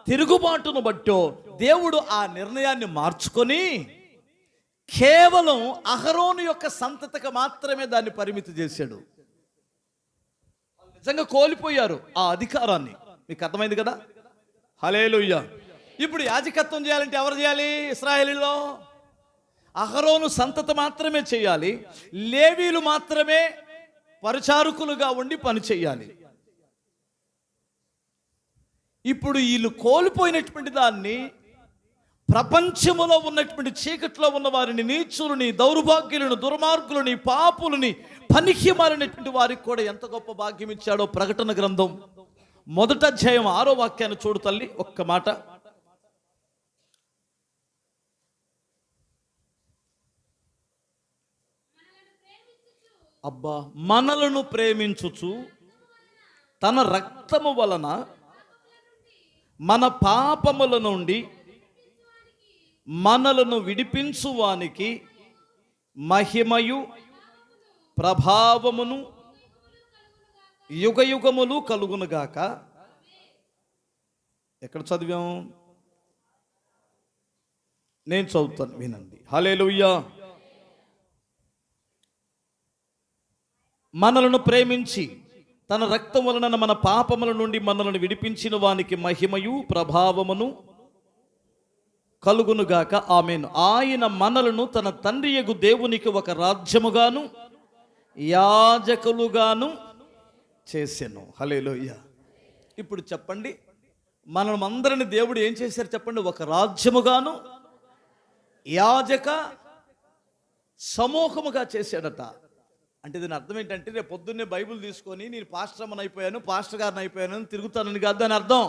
తిరుగుబాటును బట్టో దేవుడు ఆ నిర్ణయాన్ని మార్చుకొని కేవలం అహరోను యొక్క సంతతికి మాత్రమే దాన్ని పరిమితి చేశాడు. నిజంగా కోల్పోయారు ఆ అధికారాన్ని. మీకు అర్థమైంది కదా? హల్లెలూయా. ఇప్పుడు యాజకత్వం చేయాలంటే ఎవరు చేయాలి? ఇశ్రాయేలులో అహరోను సంతతి మాత్రమే చేయాలి. లేవీలు మాత్రమే పరిచారకులుగా ఉండి పని చేయాలి. ఇప్పుడు వీళ్ళు కోల్పోయినటువంటి దాన్ని, ప్రపంచములో ఉన్నటువంటి చీకట్లో ఉన్న వారిని, నీచులని, దౌర్భాగ్యులను, దుర్మార్గులని, పాపులని, పనికి మారినటువంటి వారికి కూడా ఎంత గొప్ప భాగ్యం ఇచ్చాడో ప్రకటన గ్రంథం 1వ అధ్యాయం 6వ వాక్యాన్ని చూడు తల్లి. ఒక్క మాట. అబ్బా, మనలను ప్రేమించుచు తన రక్తము వలన మన పాపముల నుండి మనలను విడిపించువానికి మహిమయు ప్రభావమును యుగయుగములు కలుగునుగాక. ఎక్కడ చదివాం? నేను చదువుతాను, వినండి. హల్లెలూయా. మనలను ప్రేమించి తన రక్తం వలన మన పాపముల నుండి మనలను విడిపించిన వానికి మహిమయు ప్రభావమును కలుగునుగాక. ఆమేన్. ఆయన మనలను తన తండ్రియగు దేవునికి ఒక రాజ్యముగాను యాజకులుగాను చేసెను. హల్లెలూయా. ఇప్పుడు చెప్పండి, మనం అందరిని దేవుడు ఏం చేశారు చెప్పండి? ఒక రాజ్యముగాను యాజక సమూహముగా చేశాడట. అంటే దీని అర్థం ఏంటంటే, రేపు పొద్దున్నే బైబిల్ తీసుకొని నేను పాస్టర్ అమ్మని అయిపోయాను, పాస్టర్ గారిని అయిపోయాను, తిరుగుతానని కాదు దాని అర్థం.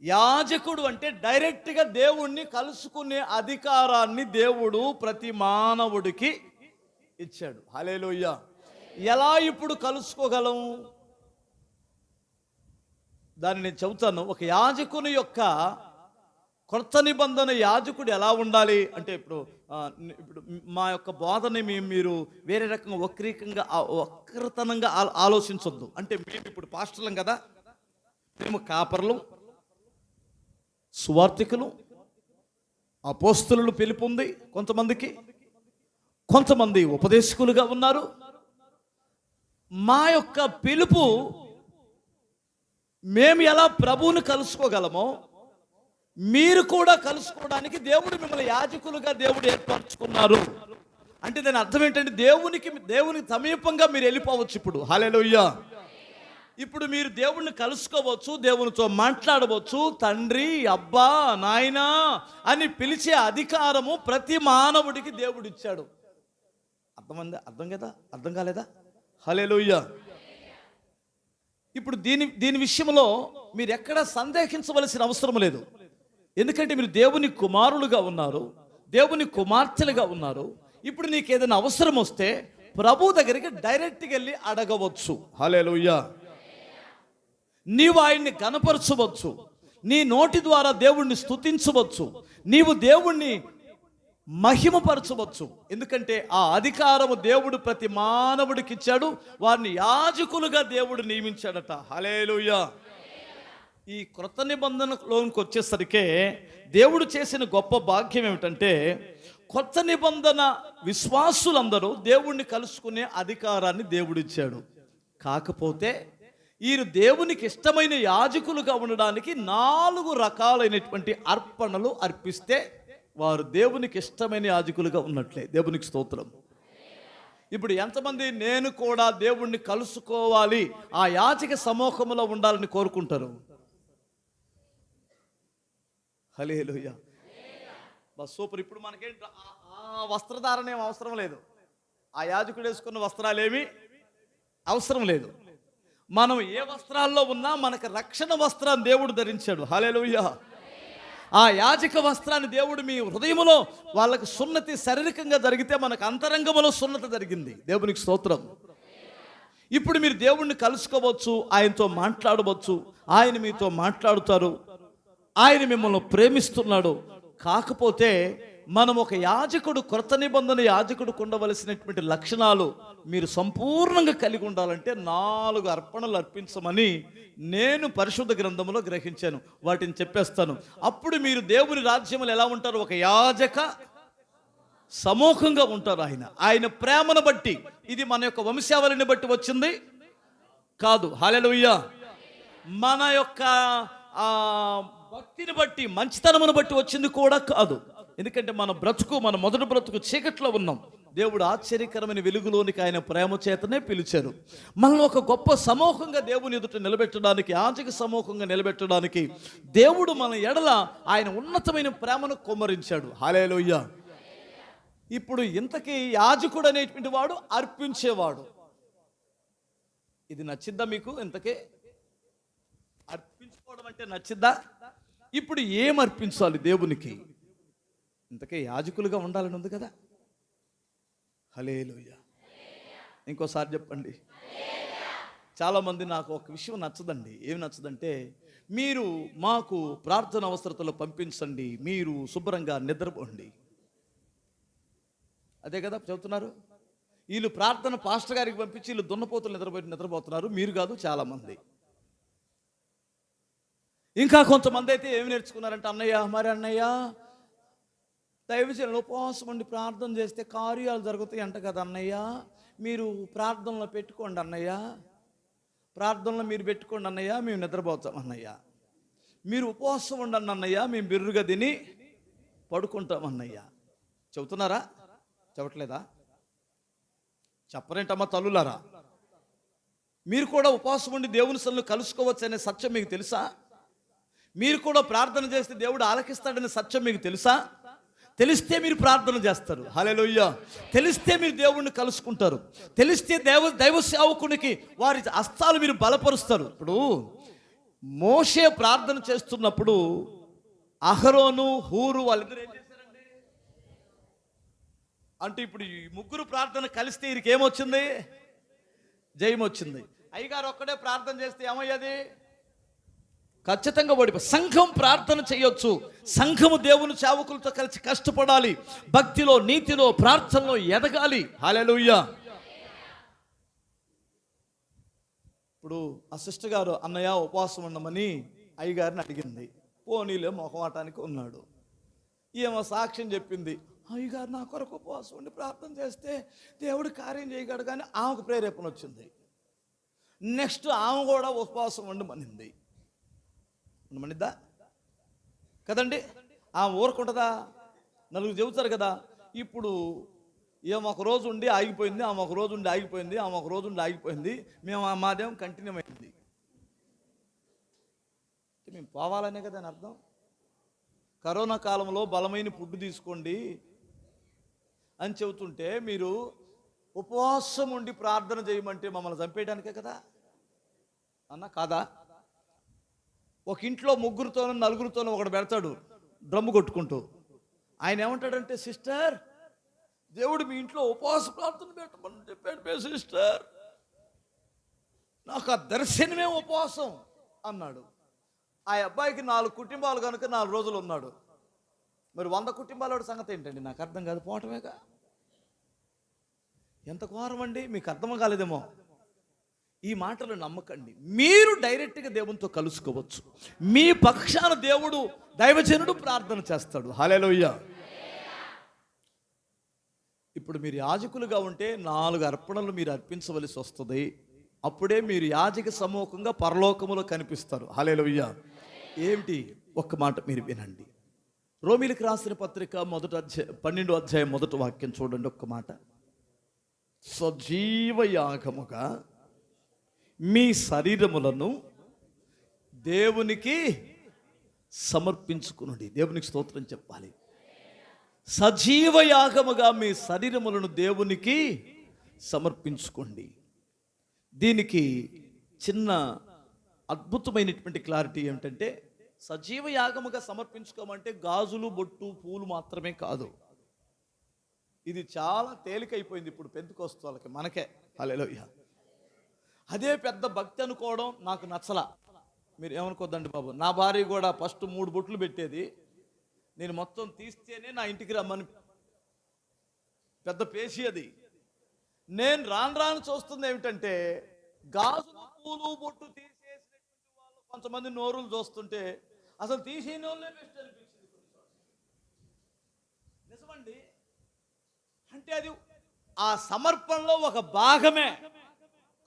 యాజకుడు అంటే డైరెక్ట్గా దేవుణ్ణి కలుసుకునే అధికారాన్ని దేవుడు ప్రతి మానవుడికి ఇచ్చాడు. హల్లెలూయా. ఎలా ఇప్పుడు కలుసుకోగలం? దాన్ని నేను చెబుతాను. ఒక యాజకుని యొక్క కొత్త నిబంధన యాజకుడు ఎలా ఉండాలి అంటే, ఇప్పుడు మా యొక్క బోధని మీరు వేరే రకంగా వక్రతనంగా ఆలోచించొద్దు. అంటే మేము ఇప్పుడు పాస్టర్లం కదా, మేము కాపర్లు, సువార్థికులు, అపోస్తలులు పిలుపు ఉంది కొంతమందికి, కొంతమంది ఉపదేశకులుగా ఉన్నారు. మా యొక్క పిలుపు మేము ఎలా ప్రభువుని కలుసుకోగలమో మీరు కూడా కలుసుకోవడానికి దేవుడు మిమ్మల్ని యాజకులుగా దేవుడు ఏర్పరచుకున్నారు. అంటే దాని అర్థం ఏంటంటే, దేవునికి సమీపంగా మీరు వెళ్ళిపోవచ్చు ఇప్పుడు. హల్లెలూయా. ఇప్పుడు మీరు దేవుణ్ణి కలుసుకోవచ్చు, దేవునితో మాట్లాడవచ్చు. తండ్రి, అబ్బా, నాయనా అని పిలిచే అధికారము ప్రతి మానవుడికి దేవుడు ఇచ్చాడు. అర్థం కాలేదా? హల్లెలూయా. ఇప్పుడు దీని విషయంలో మీరు ఎక్కడ సందేహించవలసిన అవసరం లేదు. ఎందుకంటే మీరు దేవుని కుమారులుగా ఉన్నారు, దేవుని కుమార్తెలుగా ఉన్నారు. ఇప్పుడు నీకు ఏదైనా అవసరం వస్తే ప్రభు దగ్గరికి డైరెక్ట్గా వెళ్ళి అడగవచ్చు. హల్లెలూయా. నీవు ఆయన్ని గణపరచవచ్చు, నీ నోటి ద్వారా దేవుణ్ణి స్తుతించవచ్చు, నీవు దేవుణ్ణి మహిమపరచవచ్చు. ఎందుకంటే ఆ అధికారము దేవుడు ప్రతి మానవుడికి ఇచ్చాడు. వారిని యాజకులుగా దేవుడు నియమించాడట. హల్లెలూయా. ఈ క్రొత్త నిబంధనలోనికి వచ్చేసరికి దేవుడు చేసిన గొప్ప భాగ్యం ఏమిటంటే, కొత్త నిబంధన విశ్వాసులందరూ దేవుణ్ణి కలుసుకునే అధికారాన్ని దేవుడిచ్చాడు. కాకపోతే వీరు దేవునికి ఇష్టమైన యాజకులుగా ఉండడానికి 4 రకాలైనటువంటి అర్పణలు అర్పిస్తే వారు దేవునికి ఇష్టమైన యాజకులుగా ఉన్నట్లే. దేవునికి స్తోత్రం. ఇప్పుడు ఎంతమంది నేను కూడా దేవుణ్ణి కలుసుకోవాలి, ఆ యాజక సమూహంలో ఉండాలని కోరుకుంటారు? హల్లెలూయా. బస్ సూపర్. ఇప్పుడు మనకేంటి, ఆ వస్త్రధారణ ఏం అవసరం లేదు, ఆ యాజకుడు వేసుకున్న వస్త్రాలేమి అవసరం లేదు. మనం ఏ వస్త్రాల్లో ఉన్నా మనకు రక్షణ వస్త్రాన్ని దేవుడు ధరించాడు. హల్లెలూయా. ఆ యాజక వస్త్రాన్ని దేవుడు మీ హృదయంలో వాళ్ళకి సున్నతి శారీరకంగా జరిగితే మనకు అంతరంగంలో సున్నతి జరిగింది. దేవునికి స్తోత్రం. ఇప్పుడు మీరు దేవుణ్ణి కలుసుకోవచ్చు, ఆయనతో మాట్లాడవచ్చు, ఆయన మీతో మాట్లాడుతారు, ఆయన మిమ్మల్ని ప్రేమిస్తున్నాడు. కాకపోతే మనం ఒక యాజకుడు, కొత్త నిబంధన యాజకుడికి ఉండవలసినటువంటి లక్షణాలు మీరు సంపూర్ణంగా కలిగి ఉండాలంటే 4 అర్పణలు అర్పించమని నేను పరిశుద్ధ గ్రంథంలో గ్రహించాను. వాటిని చెప్పేస్తాను. అప్పుడు మీరు దేవుని రాజ్యములు ఎలా ఉంటారు? ఒక యాజక సమూహంగా ఉంటారు. ఆయన ప్రేమను బట్టి, ఇది మన యొక్క వంశావళిని బట్టి వచ్చింది కాదు. హల్లెలూయా. మన యొక్క భక్తిని బట్టి, మంచితనమును బట్టి వచ్చింది కూడా కాదు. ఎందుకంటే మన మొదటి బ్రతుకు చీకట్లో ఉన్నాం. దేవుడు ఆశ్చర్యకరమైన వెలుగులోనికి ఆయన ప్రేమ చేతనే పిలిచారు. మనల్ని ఒక గొప్ప సమూహంగా దేవుని ఎదుట నిలబెట్టడానికి, యాజక సమూహంగా నిలబెట్టడానికి దేవుడు మన ఎడల ఆయన ఉన్నతమైన ప్రేమను కుమ్మరించాడు. హల్లెలూయా. ఇప్పుడు ఇంతకీ యాజకుడు అనేటువంటి వాడు అర్పించేవాడు. ఇది నచ్చిద్దా మీకు? ఇంతకే అర్పించుకోవడం అంటే నచ్చిద్దా? ఇప్పుడు ఏం అర్పించాలి దేవునికి? ఇంతకే యాజకులుగా ఉండాలని ఉంది కదా. హల్లెలూయా. ఇంకోసారి చెప్పండి. చాలామంది నాకు ఒక విషయం నచ్చదండి. ఏమి నచ్చదంటే, మీరు మాకు ప్రార్థన అవసరతలు పంపించండి, మీరు శుభ్రంగా నిద్రపోండి. అదే కదా చెబుతున్నారు. వీళ్ళు ప్రార్థన పాస్టర్ గారికి పంపించి వీళ్ళు దున్నపోతులు నిద్రపోతున్నారు. మీరు కాదు, చాలామంది. ఇంకా కొంతమంది అయితే ఏమి నేర్చుకున్నారంటే, అన్నయ్య దైవజనులు ఉపవాసం ఉండి ప్రార్థన చేస్తే కార్యాలు జరుగుతాయి అంట కదా అన్నయ్య, మీరు ప్రార్థనలో పెట్టుకోండి అన్నయ్య, ప్రార్థనలో మీరు పెట్టుకోండి అన్నయ్య, మేము నిద్రపోతాం అన్నయ్య, మీరు ఉపవాసం ఉండండి అన్నయ్య, మేము బిర్రుగా తిని పడుకుంటాం అన్నయ్య. చెబుతున్నారా? చెప్పట్లేదా? చెప్పరేంటమ్మా తల్లులారా? మీరు కూడా ఉపవాసం ఉండి దేవుని సన్నిధిలో కలుసుకోవచ్చు అనే సత్యం మీకు తెలుసా? మీరు కూడా ప్రార్థన చేస్తే దేవుడు ఆలకిస్తాడనే సత్యం మీకు తెలుసా? తెలిస్తే మీరు ప్రార్థన చేస్తారు. హల్లెలూయా. తెలిస్తే మీరు దేవుణ్ణి కలుసుకుంటారు. తెలిస్తే దైవ సేవకునికి వారి హస్తాలు మీరు బలపరుస్తారు. ఇప్పుడు మోషే ప్రార్థన చేస్తున్నప్పుడు అహరోను, హూరు వాళ్ళిద్దరు ఏం చేశారండి అంటే, ఇప్పుడు ఈ ముగ్గురు ప్రార్థన కలిస్తే వీరికి ఏమొచ్చింది? జయం వచ్చింది. అయ్యగారు ఒక్కడే ప్రార్థన చేస్తే ఏమయ్యేది? ఖచ్చితంగా ఓడిపోయి. సంఘం ప్రార్థన చేయొచ్చు. సంఘము దేవుని సేవకులతో కలిసి కష్టపడాలి. భక్తిలో, నీతిలో, ప్రార్థనలో ఎదగాలి. హల్లెలూయా. ఇప్పుడు ఆ సిస్టర్ గారు అన్నయ్య ఉపవాసం ఉండమని అయ్యగారిని అడిగింది. పోనీలే మొహమాటానికి ఉన్నాడు. ఏమో సాక్ష్యం చెప్పింది, అయ్యగారు నా కొరకు ఉపవాసం ఉండి ప్రార్థన చేస్తే దేవుడు కార్యం చేయగలడు. కానీ ఆమెకు ప్రేరేపణ వచ్చింది. నెక్స్ట్ ఆమె కూడా ఉపవాసం ఉండమనింది. ఉండమనిద్దా కదండి? ఆమె ఊరుకుంటుందా? నలుగురు చెబుతారు కదా. ఇప్పుడు ఏమో ఒక రోజు ఉండి ఆగిపోయింది, ఆమె ఒక రోజు ఉండి ఆగిపోయింది, ఆమె ఒక రోజు ఉండి ఆగిపోయింది, మేము మాదేమో కంటిన్యూ అయింది. మేము పోవాలనే కదా అని అర్థం. కరోనా కాలంలో బలమైన ఫుడ్ తీసుకోండి అని చెబుతుంటే మీరు ఉపవాసం ఉండి ప్రార్థన చేయమంటే మమ్మల్ని చంపేయడానికే కదా అన్న, కాదా? ఒక ఇంట్లో ముగ్గురితోనూ నలుగురితోనూ ఒకడు పెడతాడు డ్రమ్ము కొట్టుకుంటూ. ఆయన ఏమంటాడంటే, సిస్టర్ దేవుడు మీ ఇంట్లో ఉపవాస ప్రార్థన పెట్టమని చెప్పాడు సిస్టర్, నాకు ఆ దర్శనమే ఉపవాసం అన్నాడు. ఆ అబ్బాయికి 4 కుటుంబాలు కనుక 4 రోజులు ఉన్నాడు. మరి 100 కుటుంబాల సంగతి ఏంటండి? నాకు అర్థం కాదు. పోవటమేగా. ఎంత ఘోరం అండి. మీకు అర్థం కాలేదేమో. ఈ మాటలు నమ్మకండి. మీరు డైరెక్ట్గా దేవునితో కలుసుకోవచ్చు. మీ పక్షాన దేవుడు, దైవజనుడు ప్రార్థన చేస్తాడు. హల్లెలూయా. ఇప్పుడు మీరు యాజకులుగా ఉంటే 4 అర్పణలు మీరు అర్పించవలసి వస్తుంది. అప్పుడే మీరు యాజక సమూహంగా పరలోకములో కనిపిస్తారు. హల్లెలూయా. ఏమిటి? ఒక్క మాట మీరు వినండి. రోమీలకు రాసిన పత్రిక 12వ అధ్యాయం 1వ వాక్యం చూడండి. ఒక్క మాట. సజీవ యాగముగా మీ శరీరములను దేవునికి సమర్పించుకునండి. దేవునికి స్తోత్రం చెప్పాలి. సజీవ యాగముగా మీ శరీరములను దేవునికి సమర్పించుకోండి. దీనికి చిన్న అద్భుతమైనటువంటి క్లారిటీ ఏమిటంటే, సజీవ యాగముగా సమర్పించుకోమంటే గాజులు, బొట్టు, పూలు మాత్రమే కాదు. ఇది చాలా తేలికైపోయింది ఇప్పుడు పెంతెకొస్తేవాళ్ళకి, మనకే. హల్లెలూయా. అదే పెద్ద భక్తి అనుకోవడం నాకు నచ్చలా. మీరు ఏమనుకోద్దండి బాబు. నా భార్య కూడా ఫస్ట్ 3 బొట్లు పెట్టేది. నేను మొత్తం తీస్తేనే నా ఇంటికి రమ్మని పెద్ద పేషి అది. నేను రాను చూస్తుంది ఏమిటంటే, గాజులు, పూలు, బొట్టు తీసేసినటువంటి వాళ్ళు కొంతమంది నోరులు చూస్తుంటే అసలు తీసేయని వాళ్ళే బెస్ట్ అనిపించింది. నిజమండి. అంటే అది ఆ సమర్పణలో ఒక భాగమే.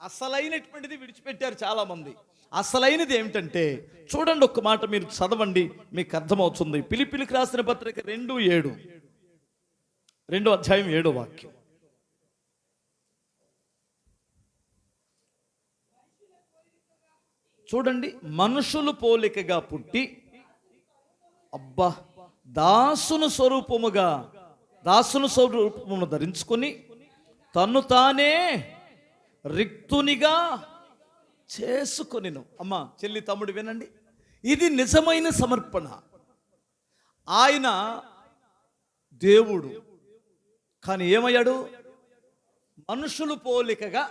అసలైనటువంటిది విడిచిపెట్టారు చాలా మంది. అసలైనది ఏమిటంటే, చూడండి ఒక్క మాట మీరు చదవండి, మీకు అర్థమవుతుంది. ఫిలిప్పీయులకు రాసిన పత్రిక 2:7, 2వ అధ్యాయం 7వ వాక్యం. చూడండి. మనుషులు పోలికగా పుట్టి, అబ్బా, దాసును స్వరూపమును ధరించుకొని తన్ను తానే రిక్తునిగా చేసుకొనిను. అమ్మా, చెల్లి, తమ్ముడు వినండి. ఇది నిజమైన సమర్పణ. ఆయన దేవుడు, కానీ ఏమయ్యాడు? మనుషులు పోలికగా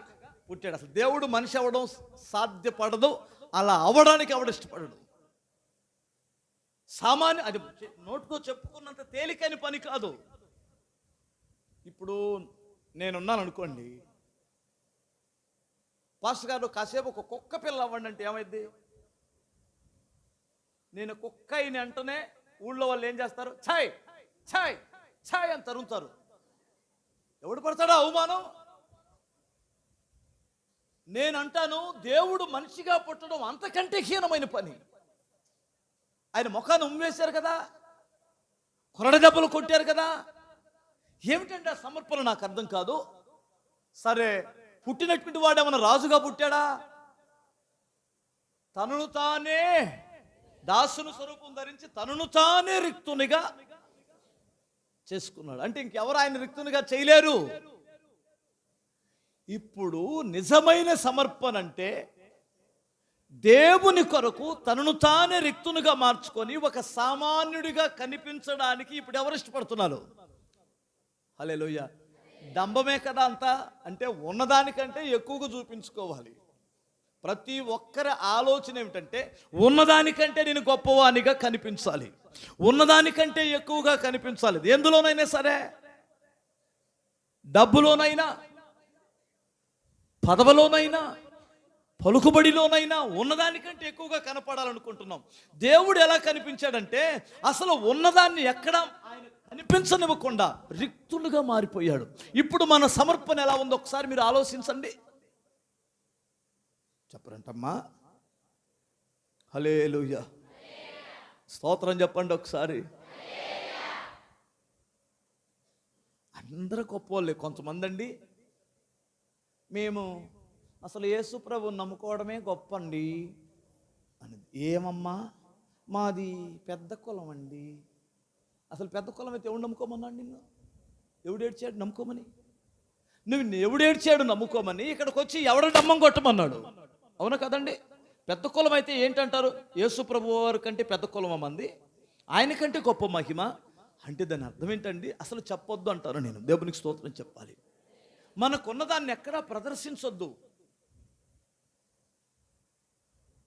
పుట్టాడు. అసలు దేవుడు మనిషి అవ్వడం సాధ్యపడదు. అలా అవ్వడానికి ఎవడు ఇష్టపడడు. సామాన్య, అది నోటితో చెప్పుకున్నంత తేలికైన పని కాదు. ఇప్పుడు నేనున్నాను అనుకోండి, పాస్టర్ గారు కాసేపు ఒక కుక్క పిల్ల అవ్వండి అంటే ఏమైంది? నేను కుక్క అయిన వెంటనే ఊళ్ళో వాళ్ళు ఏం చేస్తారు? ఛాయ్ ఛాయ్ ఛాయ్ అని తరుముతారు. ఎవడు పడతాడా అవమానం? నేనంటాను, దేవుడు మనిషిగా పుట్టడం అంతకంటే హీనమైన పని. ఆయన ముఖాన్ని ఉమ్మేశారు కదా, కొరడ దెబ్బలు కొట్టారు కదా. ఏమిటంటే ఆ సమర్పణ నాకు అర్థం కాదు. సరే, పుట్టినటువంటి వాడు ఏమన్నా రాజుగా పుట్టాడా? తనను తానే దాసుని స్వరూపం ధరించి తనను తానే రిక్తునిగా చేసుకున్నాడు. అంటే ఇంకెవరు ఆయన రిక్తునిగా చేయలేరు. ఇప్పుడు నిజమైన సమర్పణ అంటే దేవుని కొరకు తనను తానే రిక్తునిగా మార్చుకొని ఒక సామాన్యుడిగా కనిపించడానికి ఇప్పుడు ఎవరు ఇష్టపడుతున్నారు? హల్లెలూయా. డంబమే కదా అంతా. అంటే ఉన్నదానికంటే ఎక్కువగా చూపించుకోవాలి. ప్రతి ఒక్కరి ఆలోచన ఏమిటంటే ఉన్నదానికంటే నేను గొప్పవానిగా కనిపించాలి, ఉన్నదానికంటే ఎక్కువగా కనిపించాలి. ఎందులోనైనా సరే, డబ్బులోనైనా, పదవిలోనైనా, పలుకుబడిలోనైనా ఉన్నదానికంటే ఎక్కువగా కనపడాలనుకుంటున్నాం. దేవుడు ఎలా కనిపించాడంటే అసలు ఉన్నదాన్ని ఎక్కడ ఆయన కనిపించనివ్వకుండా రిక్తులుగా మారిపోయాడు. ఇప్పుడు మన సమర్పణ ఎలా ఉందో ఒకసారి మీరు ఆలోచించండి. చెప్పరంటమ్మా? హల్లెలూయా, స్తోత్రం చెప్పండి ఒకసారి. అందరూ గొప్పవాళ్ళే. కొంతమంది అండి, మేము అసలు యేసు ప్రభువుని నమ్ముకోవడమే గొప్ప అండి అని. ఏమమ్మా, మాది పెద్ద కులం అండి. అసలు పెద్ద కులం అయితే ఎవడు నమ్ముకోమన్నాడు నిన్ను? ఎవడేడ్చాడు నమ్ముకోమని? నువ్వు ఎవడేడ్చాడు నమ్ముకోమని ఇక్కడికి వచ్చి ఎవడ నమ్మం కొట్టమన్నాడు? అవునా కదండి? పెద్ద కులం అయితే ఏంటంటారు? యేసు ప్రభు వారి కంటే పెద్ద కులం మంది, ఆయన కంటే గొప్ప మహిమ అంటే దాని అర్థం ఏంటండి? అసలు చెప్పొద్దు అంటారు. నేను దేవునికి స్తోత్రం చెప్పాలి. మనకున్నదాన్ని ఎక్కడా ప్రదర్శించొద్దు.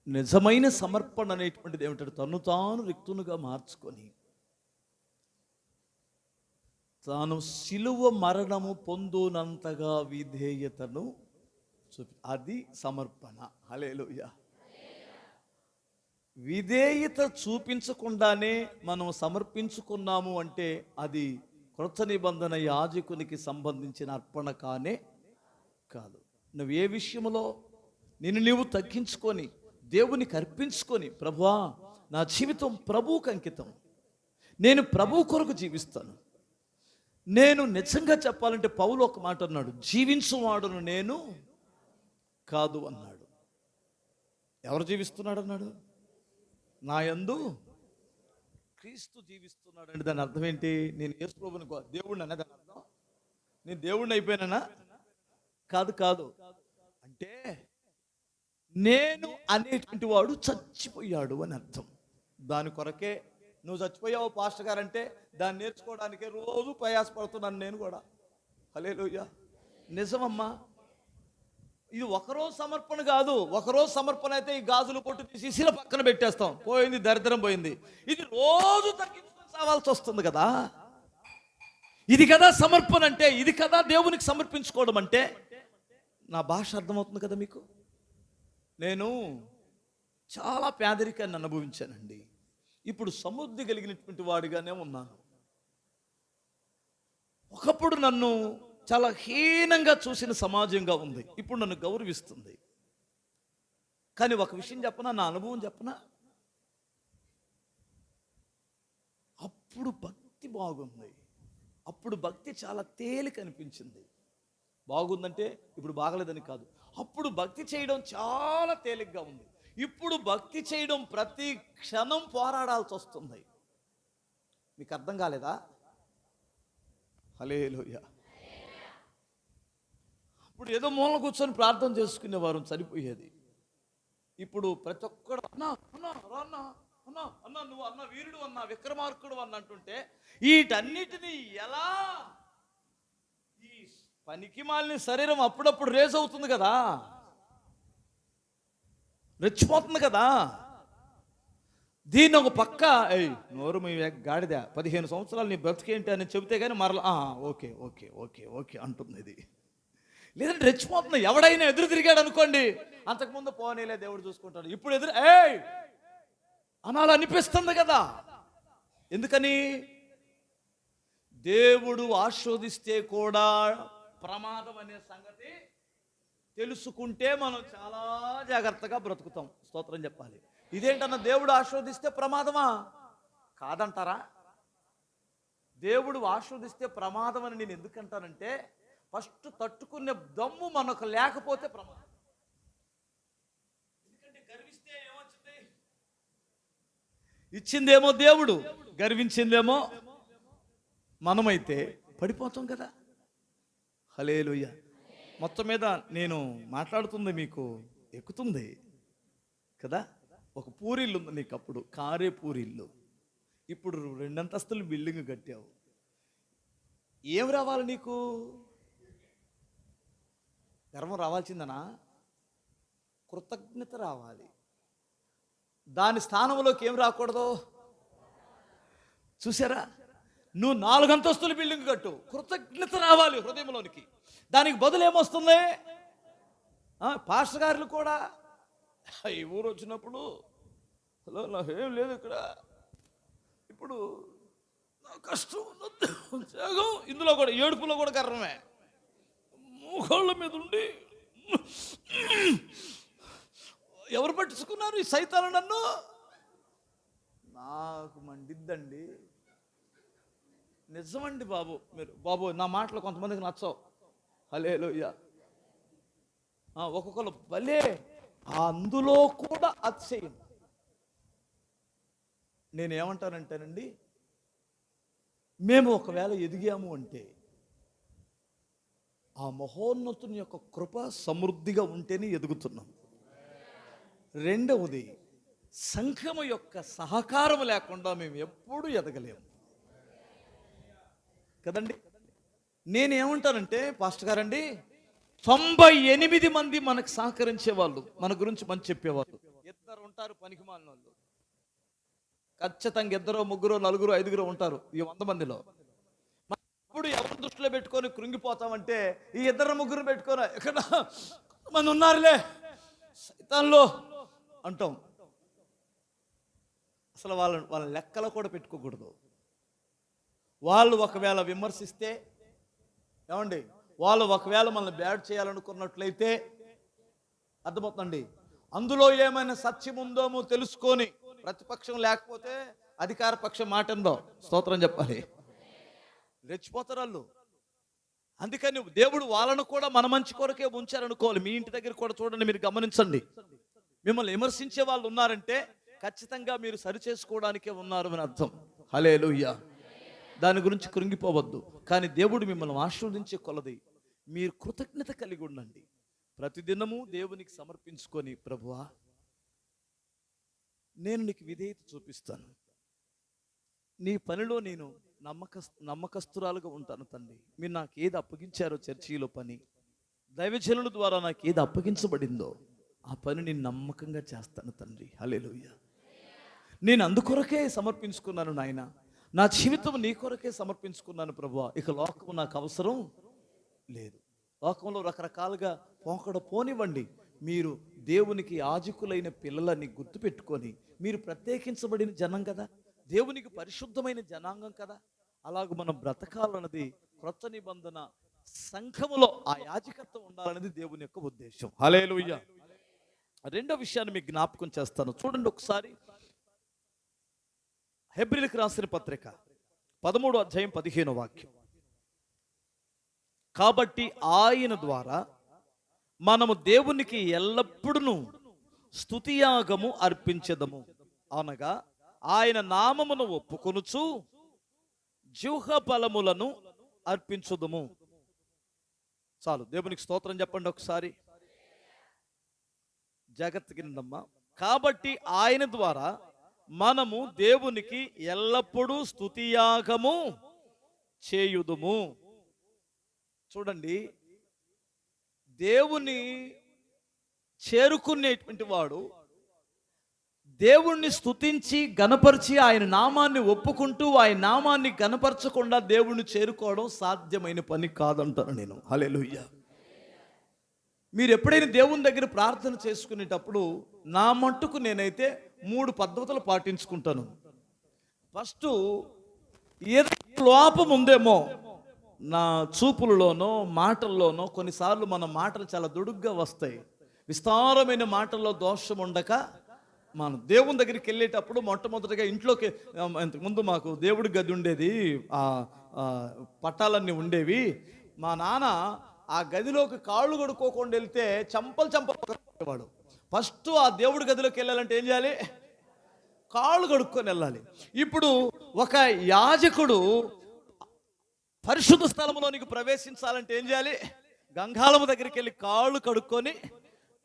నిజమైన సమర్పణ అనేటువంటిది ఏమిటంటే తను తాను రిక్తునుగా మార్చుకొని తాను సిలువ మరణము పొందునంతగా విధేయతను అది సమర్పణ. హల్లెలూయా. విధేయత చూపించకుండానే మనం సమర్పించుకున్నాము అంటే అది క్రొత్త నిబంధన యాజకునికి సంబంధించిన అర్పణ కానే కాదు. నువ్వు ఏ విషయంలో నిన్ను నీవు తగ్గించుకొని దేవునికి అర్పించుకొని, ప్రభువా నా జీవితం ప్రభువుకు అంకితం, నేను ప్రభు కొరకు జీవిస్తాను. నేను నిజంగా చెప్పాలంటే పౌలు ఒక మాట అన్నాడు, జీవించువాడును నేను కాదు అన్నాడు. ఎవరు జీవిస్తున్నాడు అన్నాడు? నా యందు క్రీస్తు జీవిస్తున్నాడు. అంటే దాని అర్థం ఏంటి? నేను యేసు ప్రభువుని దేవుడిని అనే దాని అర్థం నేను దేవుడిని అయిపోయినా? కాదు కాదు. అంటే నేను అనేటువంటి వాడు చచ్చిపోయాడు అని అర్థం. దాని కొరకే నువ్వు చచ్చిపోయావు పాస్టర్ గారు అంటే దాన్ని నేర్చుకోవడానికే రోజు ప్రయాసపడుతున్నాను నేను కూడా. హల్లెలూయా. నిజమమ్మా. ఇది ఒకరోజు సమర్పణ కాదు. ఒకరోజు సమర్పణ అయితే ఈ గాజులు పొట్టు తీసి శిల పక్కన పెట్టేస్తాం, పోయింది, దరిద్రం పోయింది. ఇది రోజు తగ్గించుకొని సావాల్సి వస్తుంది కదా. ఇది కదా సమర్పణ అంటే, ఇది కదా దేవునికి సమర్పించుకోవడం అంటే. నా భాష అర్థమవుతుంది కదా మీకు? నేను చాలా పేదరికాన్ని అనుభవించానండి. ఇప్పుడు సమృద్ధి కలిగినటువంటి వాడిగానే ఉన్నాను. ఒకప్పుడు నన్ను చాలా హీనంగా చూసిన సమాజంగా ఉంది, ఇప్పుడు నన్ను గౌరవిస్తుంది. కానీ ఒక విషయం చెప్పనా, నా అనుభవం చెప్పనా? అప్పుడు భక్తి బాగుంది, అప్పుడు భక్తి చాలా తేలిక అనిపించింది. బాగుందంటే ఇప్పుడు బాగలేదని కాదు. అప్పుడు భక్తి చేయడం చాలా తేలిగ్గా ఉంది. ఇప్పుడు భక్తి చేయడం ప్రతి క్షణం పోరాడాల్సి వస్తుంది. మీకు అర్థం కాలేదా? హల్లెలూయా. ఇప్పుడు ఏదో మూల కూర్చొని ప్రార్థన చేసుకునేవారు, సరిపోయేది. ఇప్పుడు ప్రతి ఒక్కడు అన్నా అన్నా అన్నా అన్నా అన్నా నువ్వు అన్న వీరుడు అన్నా విక్రమార్కుడు అన్న అంటుంటే వీటన్నిటినీ ఎలా, ఈ పనికి మాలిన శరీరం అప్పుడప్పుడు రేజ్ అవుతుంది కదా, రెచ్చిపోతుంది కదా. దీన్ని ఒక పక్క నోరు మీ గాడిద 15 సంవత్సరాలు నీ బ్రతికేంటి అని చెబితే కానీ మరలా ఓకే ఓకే ఓకే ఓకే అంటుంది. ఇది లేదంటే రెచ్చిపోతుంది. ఎవడైనా ఎదురు తిరిగాడు అనుకోండి, అంతకుముందు పోనీలే దేవుడు చూసుకుంటాడు, ఇప్పుడు ఎదురు అనాలు అనిపిస్తుంది కదా. ఎందుకని? దేవుడు ఆశీర్వదిస్తే కూడా ప్రమాదం అనే సంగతి తెలుసుకుంటే మనం చాలా జాగ్రత్తగా బ్రతుకుతాం. స్తోత్రం చెప్పాలి. ఇదేంటన్నా దేవుడు ఆశీర్వదిస్తే ప్రమాదమా? కాదంటారా? దేవుడు ఆశీర్వదిస్తే ప్రమాదం అని నేను ఎందుకంటానంటే, ఫస్ట్ తట్టుకునే దమ్ము మనకు లేకపోతే ప్రమాదం. ఎందుకంటే గర్విస్తే ఏమొచ్చింది? ఇచ్చిందేమో దేవుడు, గర్వించిందేమో మనమైతే పడిపోతాం కదా. హల్లెలూయా. మొత్తం మీద నేను మాట్లాడుతుంది మీకు ఎక్కుతుంది కదా. ఒక పూరిల్లు ఉంది నీకు, అప్పుడు కారే పూరిల్లు. ఇప్పుడు 2 అంతస్తులు బిల్డింగ్ కట్టావు. ఏం రావాలి నీకు? గర్వం రావాల్సిందనా? కృతజ్ఞత రావాలి. దాని స్థానంలోకి ఏం రాకూడదు? చూసారా, నువ్వు 4 అంతస్తుల బిల్డింగ్ కట్టు, కృతజ్ఞత రావాలి హృదయంలోనికి. దానికి బదులు ఏమొస్తుంది? పాస్టర్ గారులు కూడా ఈ ఊరు వచ్చినప్పుడు, హలో నాకేం లేదు ఇక్కడ, ఇప్పుడు నా కష్టం త్యాగం, ఇందులో కూడా ఏడుపులో కూడా గర్వమే. మోకాళ్ళ మీద ఉండి ఎవరు పట్టించుకున్నారు ఈ సైతాను నన్ను? నాకు మండిద్దండి. నిజమండి బాబు. మీరు బాబు నా మాటలు కొంతమందికి నచ్చవు. హల్లెలూయా. ఒక్కొక్కరు భలే, అందులో కూడా అతిశయం. నేనేమంటానంటేనండి, మేము ఒకవేళ ఎదిగాము అంటే ఆ మహోన్నతుని యొక్క కృప సమృద్ధిగా ఉంటేనే ఎదుగుతున్నాం. రెండవది, సంఘము యొక్క సహకారం లేకుండా మేము ఎప్పుడూ ఎదగలేము కదండి. నేనేమంటానంటే, పాస్టర్ గారండి, 98 మంది మనకు సహకరించే వాళ్ళు, మన గురించి మంచి చెప్పేవాళ్ళు 2 ఉంటారు పనికి మాలిన వాళ్ళు. ఖచ్చితంగా 2, 3, 4, 5 ఉంటారు ఈ 100 మందిలో. ఇప్పుడు ఎవరు దృష్టిలో పెట్టుకొని కృంగిపోతామంటే, ఈ 2, 3 పెట్టుకొని ఎక్కడ మంది ఉన్నారులే సైతాన్లో అంటాం. అసలు వాళ్ళ లెక్కలో కూడా పెట్టుకోకూడదు. వాళ్ళు ఒకవేళ విమర్శిస్తే, ఏమండి, వాళ్ళు ఒకవేళ మనల్ని బ్యాడ్ చేయాలనుకున్నట్లయితే అర్థమవుతుందండి, అందులో ఏమైనా సత్యం ఉందోమో తెలుసుకొని, ప్రతిపక్షం లేకపోతే అధికార పక్షం మాట ఉందో స్తోత్రం చెప్పాలి, రెచ్చిపోతారు వాళ్ళు. అందుకని దేవుడు వాళ్ళను కూడా మన మంచి కొరకే ఉంచారనుకోవాలి. మీ ఇంటి దగ్గర కూడా చూడండి, మీరు గమనించండి. మిమ్మల్ని విమర్శించే వాళ్ళు ఉన్నారంటే ఖచ్చితంగా మీరు సరిచేసుకోవడానికే ఉన్నారు అని అర్థం. హల్లెలూయా. దాని గురించి కృంగిపోవద్దు. కానీ దేవుడు మిమ్మల్ని ఆశీర్వదించే కొలది మీరు కృతజ్ఞత కలిగి ఉండండి. ప్రతిదినము దేవునికి సమర్పించుకొని, ప్రభువా నేను నీకు విధేయత చూపిస్తాను, నీ పనిలో నేను నమ్మకస్తురాలుగా ఉంటాను తండ్రి. మీరు నాకు ఏది అప్పగించారో, చర్చిలో పని, దైవజనుల ద్వారా నాకు ఏది అప్పగించబడిందో ఆ పని నేను నమ్మకంగా చేస్తాను తండ్రి. హల్లెలూయా. నేను అందుకొరకే సమర్పించుకున్నాను నాయన, నా జీవితం నీ కొరకే సమర్పించుకున్నాను ప్రభువా. ఇక లోకము నాకు అవసరం లేదు. లోకంలో రకరకాలుగా పోనివ్వండి. మీరు దేవునికి యాజకులైన పిల్లలని గుర్తుపెట్టుకొని, మీరు ప్రత్యేకించబడిన జనం కదా, దేవునికి పరిశుద్ధమైన జనాంగం కదా. అలాగ మనం బ్రతకాలన్నది క్రొత్త నిబంధన సంఘములో ఆ యాజకత్వం ఉండాలనేది దేవుని యొక్క ఉద్దేశం. హల్లెలూయా. రెండో విషయాన్ని మీకు జ్ఞాపకం చేస్తాను. చూడండి ఒకసారి, హెబ్రీయులకు రాసిన పత్రిక 13వ అధ్యాయం 15వ వాక్యం. కాబట్టి ఆయన ద్వారా మనము దేవునికి ఎల్లప్పుడూ స్తుతియాగము అర్పించెదము, అనగా ఆయన నామమును ఒప్పుకొనుచు జిహ్వ ఫలములను అర్పించుదుము. చాలు, దేవునికి స్తోత్రం చెప్పండి ఒకసారి. జాగ్రత్తగా. కాబట్టి ఆయన ద్వారా మనము దేవునికి ఎల్లప్పుడూ స్తుతియాగము చేయుదుము. చూడండి, దేవుని చేరుకునేటువంటి వాడు దేవుణ్ణి స్తుతించి గణపరిచి ఆయన నామాన్ని ఒప్పుకుంటూ ఆయన నామాన్ని గణపరచకుండా దేవుణ్ణి చేరుకోవడం సాధ్యమైన పని కాదంటాను నేను. హల్లెలూయా. మీరు ఎప్పుడైనా దేవుని దగ్గర ప్రార్థన చేసుకునేటప్పుడు నా మట్టుకు నేనైతే 3 పద్ధతులు పాటించుకుంటాను. ఫస్ట్, లోపం ఉందేమో నా చూపులలోనో మాటల్లోనో. కొన్నిసార్లు మన మాటలు చాలా దుడుగ్గా వస్తాయి. విస్తారమైన మాటల్లో దోషం ఉండక మనం దేవుని దగ్గరికి వెళ్ళేటప్పుడు మొట్టమొదటిగా ఇంట్లోకి, ఇంతకుముందు మాకు దేవుడి గది ఉండేది, పట్టాలన్నీ ఉండేవి. మా నాన్న ఆ గదిలోకి కాళ్ళు కడుక్కోకుండా వెళ్తే చంపలు ఫస్ట్ ఆ దేవుడి గదిలోకి వెళ్ళాలంటే ఏం చేయాలి? కాళ్ళు కడుక్కొని వెళ్ళాలి. ఇప్పుడు ఒక యాజకుడు పరిశుద్ధ స్థలంలోనికి ప్రవేశించాలంటే ఏం చేయాలి? గంగాళము దగ్గరికి వెళ్ళి కాళ్ళు కడుక్కొని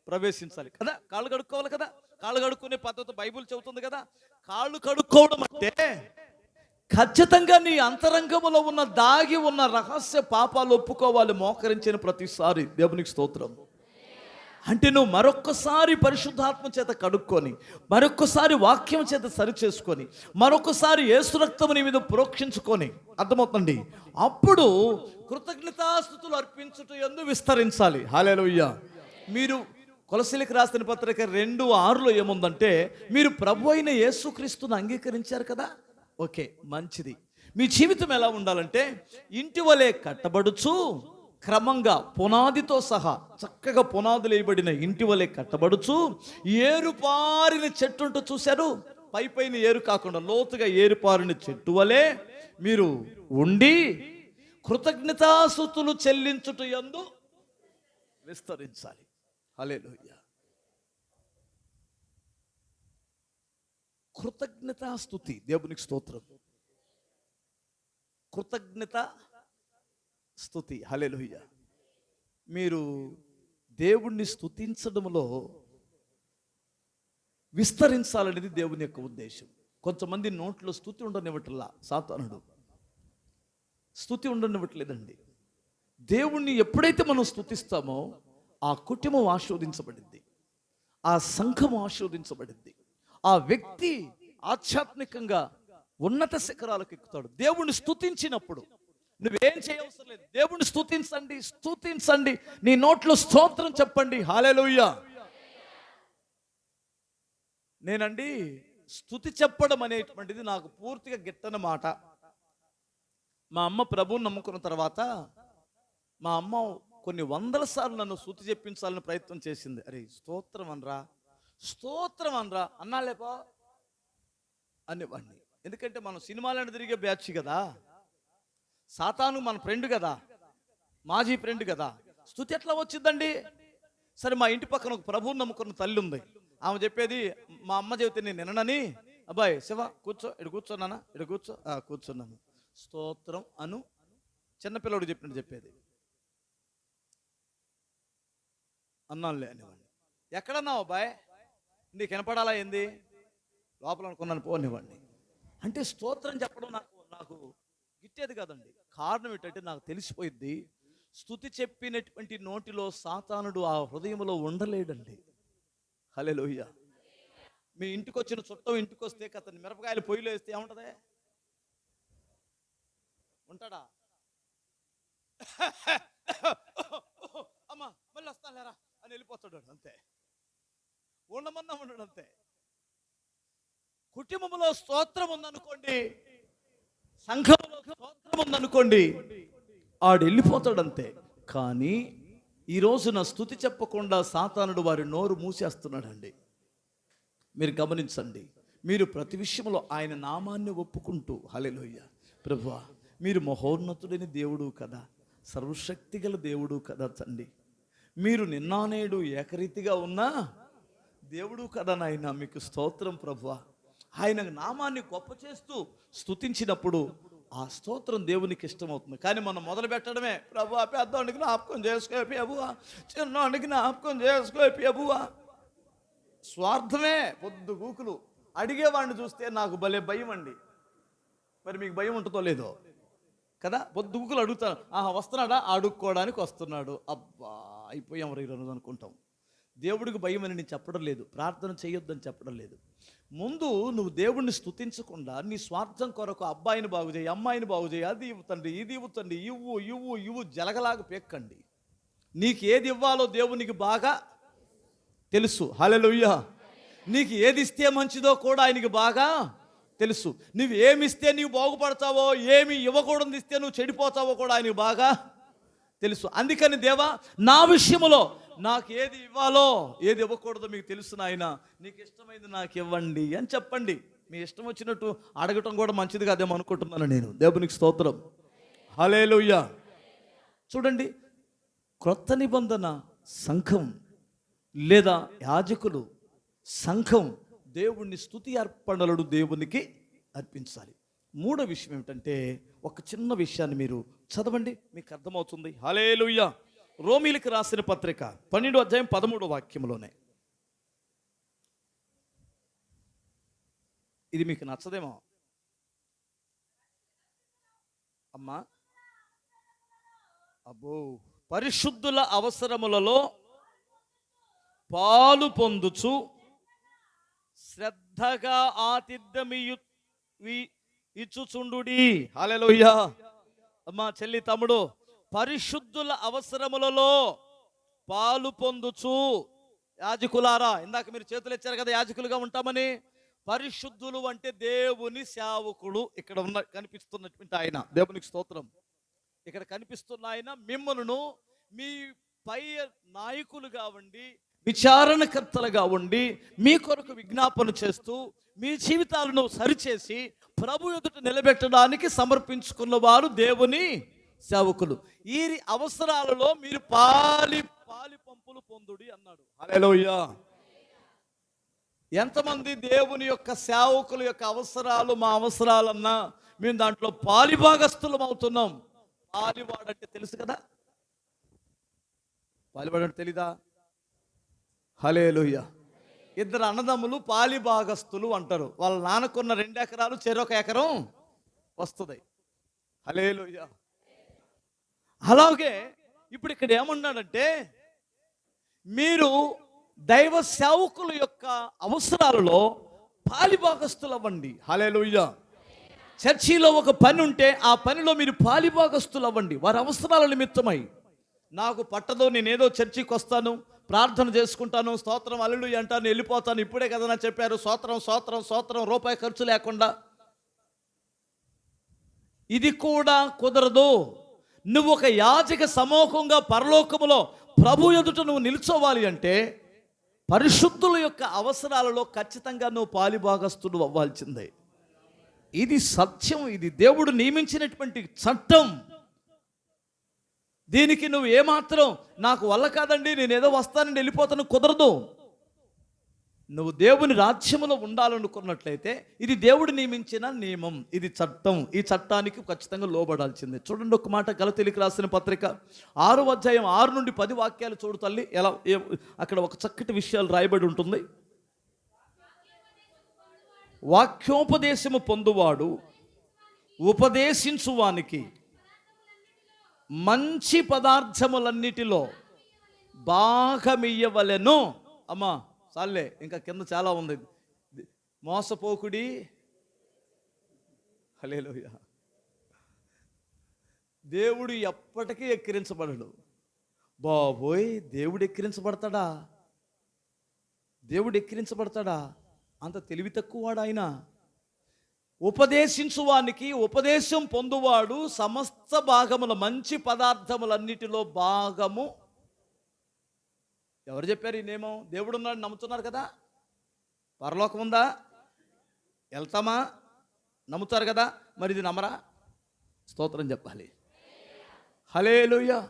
ప్రవేశించాలి కదా. కాళ్ళు కడుక్కోవాలి కదా. కాళ్ళు కడుక్కునే పద్ధతి బైబిల్ చెబుతుంది కదా. కాళ్ళు కడుక్కోవడం అంటే ఖచ్చితంగా నీ అంతరంగంలో ఉన్న దాగి ఉన్న రహస్య పాపాలు ఒప్పుకోవాలి మోకరించిన ప్రతిసారి. దేవునికి స్తోత్రం. అంటే నువ్వు మరొక్కసారి పరిశుద్ధాత్మ చేత కడుక్కొని, మరొక్కసారి వాక్యం చేత సరి చేసుకొని, మరొకసారి యేసు రక్తము నీ మీద ప్రోక్షించుకొని, అర్థమవుతుంది, అప్పుడు కృతజ్ఞతాస్తుతులు అర్పించుట యందు విస్తరించాలి. హల్లెలూయా. మీరు కొలసీలకు రాసిన పత్రిక 2:6 ఏముందంటే, మీరు ప్రభు అయిన యేసుక్రీస్తును అంగీకరించారు కదా, ఓకే మంచిది. మీ జీవితం ఎలా ఉండాలంటే ఇంటి వలె కట్టబడుచు, క్రమంగా పునాదితో సహా చక్కగా పునాదులు వేయబడిన ఇంటి వలె కట్టబడుచు, ఏరుపారిన చెట్టు ఉంటూ చూశారు, పైపైన ఏరు కాకుండా లోతుగా ఏరుపారిన చెట్టు వలె మీరు ఉండి కృతజ్ఞతాస్తుతులు చెల్లించుట యందు విస్తరించాలి. హల్లెలూయా. కృతజ్ఞతాస్తుతి, దేవునికి స్తోత్రం. కృతజ్ఞత స్తుతి. హల్లెలూయా. మీరు దేవుణ్ణి స్తుతించడంలో విస్తరించాలనేది దేవుని యొక్క ఉద్దేశం. కొంతమంది నోట్లో స్తుతి ఉండనివ్వట్లా సాతానుడు. స్తుతి ఉండనివ్వట్లేదండి. దేవుణ్ణి ఎప్పుడైతే మనం స్తుతిస్తామో ఆ కుటుంబం ఆశీర్వదించబడింది, ఆ సంఘం ఆశీర్వదించబడింది, ఆ వ్యక్తి ఆధ్యాత్మికంగా ఉన్నత శిఖరాలకు ఎక్కుతాడు. దేవుణ్ణి స్తుతించినప్పుడు నువ్వేం చేయవసరం లేదు. దేవుణ్ణి స్తుతించండి, స్తుతించండి, నీ నోట్లో స్తోత్రం చెప్పండి. హల్లెలూయా. నేనండి స్తుతి చెప్పడం అనేటువంటిది నాకు పూర్తిగా గిట్టని మాట. మా అమ్మ ప్రభువుని నమ్ముకున్న తర్వాత మా అమ్మ కొన్ని 100 సార్లు నన్ను స్తుతి చెప్పించాలని ప్రయత్నం చేసింది. అరే స్తోత్రం అనరా, స్తోత్రం అనరా అన్నాలేపో అనేవాడిని. ఎందుకంటే మనం సినిమాలను తిరిగే బ్యాచ్ కదా, సాతాను మన ఫ్రెండ్ కదా, మాజీ ఫ్రెండ్ కదా, స్తుతి ఎట్లా వచ్చిందండి? సరే, మా ఇంటి పక్కన ఒక ప్రభువుని నమ్ముకున్న తల్లి ఉంది. ఆమె చెప్పేది, మా అమ్మ చెబితే నేను విననని, అబ్బాయి శివ కూర్చో, ఇటు కూర్చోన్నానా, ఇటు కూర్చో, కూర్చున్నాను, స్తోత్రం అను, చిన్నపిల్లడు చెప్పినట్టు చెప్పేది. అన్నానులే అనేవాడిని. ఎక్కడన్నావు అబ్బాయి, నీకు వినపడాలా ఏంది, లోపల అనుకున్నాను పోనివ్వండి. అంటే స్తోత్రం చెప్పడం నాకు గిట్టేది కాదండి. కారణం ఏంటంటే నాకు తెలిసిపోయింది, స్తుతి చెప్పినటువంటి నోటిలో సాతానుడు ఆ హృదయంలో ఉండలేడండి. హల్లెలూయా. మీ ఇంటికి వచ్చిన చుట్టం ఇంటికి వస్తే అతని మిరపకాయలు పొయ్యిలో వేస్తే ఏముంటది? ఉంటాడా? అమ్మా మళ్ళీ వస్తానులేరా అని వెళ్ళిపోతాడు అంతే. ఉండమన్నా ఉండడు అంతే. కుటుంబంలో స్తోత్రం ఉందనుకోండి, సంఘంలో స్తోత్రం ఉందనుకోండి, ఆడు వెళ్ళిపోతాడు అంతే. కానీ ఈ రోజున స్తుతి చెప్పకుండా సాతానుడు వారి నోరు మూసేస్తున్నాడండి. మీరు గమనించండి. మీరు ప్రతి విషయంలో ఆయన నామాన్ని ఒప్పుకుంటూ, హల్లెలూయా ప్రభువా మీరు మహోన్నతుడైన దేవుడు కదా, సర్వశక్తి గల దేవుడు కదా తండ్రి, మీరు నిన్నా నేడు ఏకరీతిగా ఉన్నా దేవుడు కదా నాయన, మీకు స్తోత్రం ప్రభువా. ఆయన నామాన్ని గొప్ప చేస్తూ స్తుతించినప్పుడు ఆ స్తోత్రం దేవునికి ఇష్టమవుతుంది. కానీ మనం మొదలు పెట్టడమే, ప్రభువా పెద్దవాడికి జ్ఞాపకం చేసుకో ప్రభువా, చిన్నవాడికి జ్ఞాపకం చేసుకో ప్రభువా. స్వార్థమే, పొద్దు గూకులు. అడిగేవాడిని చూస్తే నాకు భలే భయం అండి. మరి మీకు భయం ఉంటుందో లేదో కదా. పొద్దు గూకులు అడుగుతాను, వస్తున్నాడా, అడుక్కోవడానికి వస్తున్నాడు, అబ్బా అయిపోయాం ఈరోజు అనుకుంటాం. దేవుడికి భయం అని నేను చెప్పడం లేదు, ప్రార్థన చేయొద్దని చెప్పడం లేదు. ముందు నువ్వు దేవుడిని స్తుతించకుండా నీ స్వార్థం కొరకు అబ్బాయిని బాగు చేయి, అమ్మాయిని బాగు చేయి, అది ఇవ్వుతండి, ఇది ఇవ్వుతండి, ఇవ్వు జలగలాగా పేక్కండి. నీకు ఏది ఇవ్వాలో దేవునికి బాగా తెలుసు. హల్లెలూయా. నీకు ఏది ఇస్తే మంచిదో కూడా ఆయనకి బాగా తెలుసు. నువ్వు ఏమిస్తే నీవు బాగుపడతావో, ఏమి ఇవ్వకూడదు ఇస్తే నువ్వు చెడిపోతావో కూడా ఆయనకు బాగా తెలుసు. అందుకని దేవా, నా విషయంలో నాకు ఏది ఇవ్వాలో ఏది ఇవ్వకూడదో మీకు తెలుసు నాయన, నీకు ఇష్టమైంది నాకు ఇవ్వండి అని చెప్పండి. మీ ఇష్టం వచ్చినట్టు అడగటం కూడా మంచిది కాదేమో అనుకుంటున్నాను నేను. దేవునికి స్తోత్రం, హల్లెలూయా. చూడండి, క్రొత్త నిబంధన సంఘం లేదా యాజకులు సంఘం దేవుణ్ణి స్తుతి అర్పణలను దేవునికి అర్పించాలి. మూడో విషయం ఏమిటంటే, ఒక చిన్న విషయాన్ని మీరు చదవండి, మీకు అర్థమవుతుంది. హల్లెలూయా. రోమీలకు రాసిన పత్రిక 12వ అధ్యాయం 13వ వాక్యంలోనే. ఇది మీకు నచ్చదేమో అమ్మా. అబ్బో, పరిశుద్ధుల అవసరములలో పాలు పొందుచు శ్రద్ధగా ఆతిథ్యమియు ఇచ్చుచుండుడి. హల్లెలూయా. అమ్మా, చెల్లి, తమ్ముడు, పరిశుద్ధుల అవసరములలో పాలు పొందుచు. యాజకులారా, ఇందాక మీరు చేతులు ఇచ్చారు కదా యాజకులుగా ఉంటామని. పరిశుద్ధులు అంటే దేవుని సేవకుడు. ఇక్కడ ఉన్న కనిపిస్తున్నటువంటి ఆయన, దేవునికి స్తోత్రం. ఇక్కడ కనిపిస్తున్న ఆయన మిమ్మల్ని మీ పై నాయకులుగా ఉండి, విచారణకర్తలుగా ఉండి, మీ కొరకు విజ్ఞాపన చేస్తూ, మీ జీవితాలను సరిచేసి ప్రభు ఎదుట నిలబెట్టడానికి సమర్పించుకున్న వారు దేవుని సేవకులు. ఈ అవసరాలలో మీరు పాలి పంపులు పొందుడి అన్నాడు. హల్లెలూయా. ఎంతమంది దేవుని యొక్క సేవకుల యొక్క అవసరాలు మా అవసరాలన్నా మేము దాంట్లో పాలిభాగస్థులం అవుతున్నాం. పాలివాడంటే తెలుసు కదా, పాలివాడంటే తెలీదా? హల్లెలూయా. ఇద్దరు అన్నదమ్ములు పాలిభాగస్థులు అంటారు. వాళ్ళ నాన్నకున్న 2 ఎకరాలు చెరొక ఎకరం వస్తుంది. హల్లెలూయా. అలాగే ఇప్పుడు ఇక్కడ ఏమన్నాడంటే, మీరు దైవ సేవకుల యొక్క అవసరాలలో పాలిభాగస్థులు అవ్వండి. హల్లెలూయా. చర్చిలో ఒక పని ఉంటే ఆ పనిలో మీరు పాలిభాగస్థులు అవ్వండి, వారి అవసరాల నిమిత్తమై. నాకు పట్టదో, నేనేదో చర్చికి వస్తాను, ప్రార్థన చేసుకుంటాను, స్తోత్రం హల్లెలూయా అంటాను, వెళ్ళిపోతాను. ఇప్పుడే కదా నా చెప్పారు, స్తోత్రం స్తోత్రం స్తోత్రం, రూపాయి ఖర్చు లేకుండా. ఇది కూడా కుదరదు. నువ్వు ఒక యాజక సమూహంగా పరలోకములో ప్రభు ఎదుట నువ్వు నిల్చోవాలి అంటే పరిశుద్ధుల యొక్క అవసరాలలో ఖచ్చితంగా నువ్వు పాలిభాగస్తుడు అవ్వాల్సిందే. ఇది సత్యం, ఇది దేవుడు నియమించినటువంటి చట్టం. దీనికి నువ్వు ఏమాత్రం నాకు వల్ల కాదండి, నేనేదో వస్తానండి వెళ్ళిపోతాను, కుదరదు. నువ్వు దేవుని రాజ్యములో ఉండాలనుకున్నట్లయితే ఇది దేవుడు నియమించిన నియమం, ఇది చట్టం. ఈ చట్టానికి ఖచ్చితంగా లోబడాల్సిందే. చూడండి, ఒక మాట గలతీయులకు రాసిన పత్రిక 6వ అధ్యాయం 6 నుండి 10 వాక్యాలు చూడు తల్లి. ఎలా అక్కడ ఒక చక్కటి విషయాలు రాయబడి ఉంటుంది. వాక్యోపదేశము పొందువాడు ఉపదేశించువానికి మంచి పదార్థములన్నిటిలో భాగమియ్యవలెను. అమ్మా చాలే, ఇంకా కింద చాలా ఉంది. మోసపోకుడి. హల్లెలూయా. దేవుడు ఎప్పటికీ ఎక్కిరించబడడు. బాబోయ్, దేవుడు ఎక్కిరించబడతాడా? దేవుడు ఎక్కిరించబడతాడా? అంత తెలివి తక్కువవాడు ఆయన. ఉపదేశించువానికి, ఉపదేశం పొందువాడు సమస్త భాగముల మంచి పదార్థములన్నిటిలో భాగము. ఎవరు చెప్పారు ఈ నియమం? దేవుడు ఉన్నాడు నమ్ముతున్నారు కదా. పరలోకం ఉందా? వెళ్తామా? నమ్ముతారు కదా. మరి ఇది నమ్మరా? స్తోత్రం చెప్పాలి. హల్లెలూయా.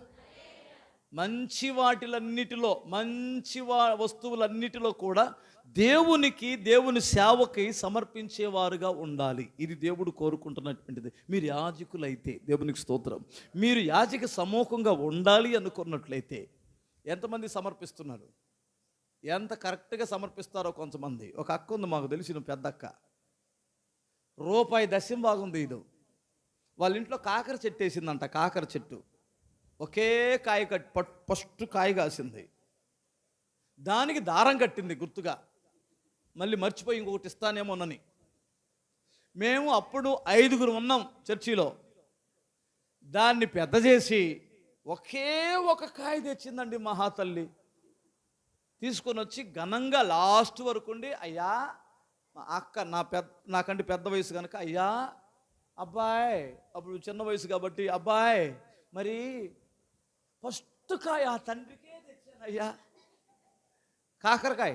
మంచి వాటిలన్నిటిలో, మంచి వస్తువులన్నిటిలో కూడా దేవునికి, దేవుని సేవకి సమర్పించేవారుగా ఉండాలి. ఇది దేవుడు కోరుకుంటున్నటువంటిది. మీరు యాజకులైతే, దేవునికి స్తోత్రం, మీరు యాజక సమూహంగా ఉండాలి అనుకున్నట్లయితే ఎంతమంది సమర్పిస్తున్నారు? ఎంత కరెక్ట్గా సమర్పిస్తారో కొంతమంది. ఒక అక్క ఉంది మాకు తెలిసిన పెద్ద అక్క, రూపాయి దశం బాగుంది. ఇది వాళ్ళ ఇంట్లో కాకర చెట్టు వేసిందంట. కాకర చెట్టు ఒకే కాయ ఫస్ట్ కాయ కాసింది. దానికి దారం కట్టింది గుర్తుగా, మళ్ళీ మర్చిపోయి ఇంకొకటి ఇస్తానేమోనని. మేము అప్పుడు 5గురు ఉన్నాం చర్చిలో. దాన్ని పెద్ద చేసి ఒకే ఒక కాయ తెచ్చిందండి మహాతల్లి. తీసుకొని వచ్చి ఘనంగా లాస్ట్ వరకు ఉండి, అయ్యా మా అక్క నాకంటే పెద్ద వయసు కనుక, అయ్యా అబ్బాయ్, అప్పుడు చిన్న వయసు కాబట్టి, అబ్బాయ్ మరి ఫస్ట్ కాయ ఆ తండ్రికే తెచ్చాను అయ్యా, కాకరకాయ.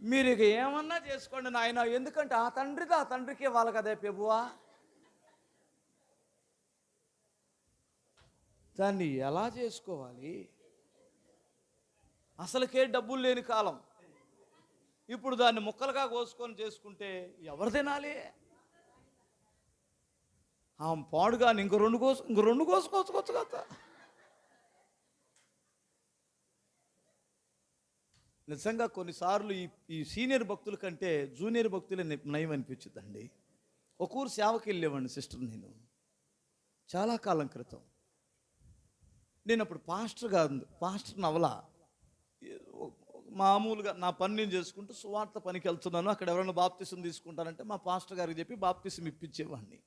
మీరు ఇక ఏమన్నా చేసుకోండి నాయన, ఎందుకంటే ఆ తండ్రికి ఇవ్వాలి కదే ప్రభువా. దాన్ని ఎలా చేసుకోవాలి? అసలుకే డబ్బులు లేని కాలం. ఇప్పుడు దాన్ని ముక్కలుగా కోసుకొని చేసుకుంటే ఎవరు తినాలి? ఆ పాడుగా ఇంక రెండు కోసుకోవచ్చు కదా. నిజంగా కొన్నిసార్లు ఈ సీనియర్ భక్తుల కంటే జూనియర్ భక్తులే నయం అనిపించుద్దండి. ఒక ఊరు సేవకి వెళ్ళేవాడిని సిస్టర్, నేను చాలా కాలం క్రితం. నేను అప్పుడు పాస్టర్ నవలా, మామూలుగా నా పని నేను చేసుకుంటూ సువార్త పనికి వెళ్తున్నాను. అక్కడ ఎవరైనా బాప్తిసం తీసుకుంటానంటే మా పాస్టర్ గారికి చెప్పి బాప్తిసం ఇప్పించేవాడిని.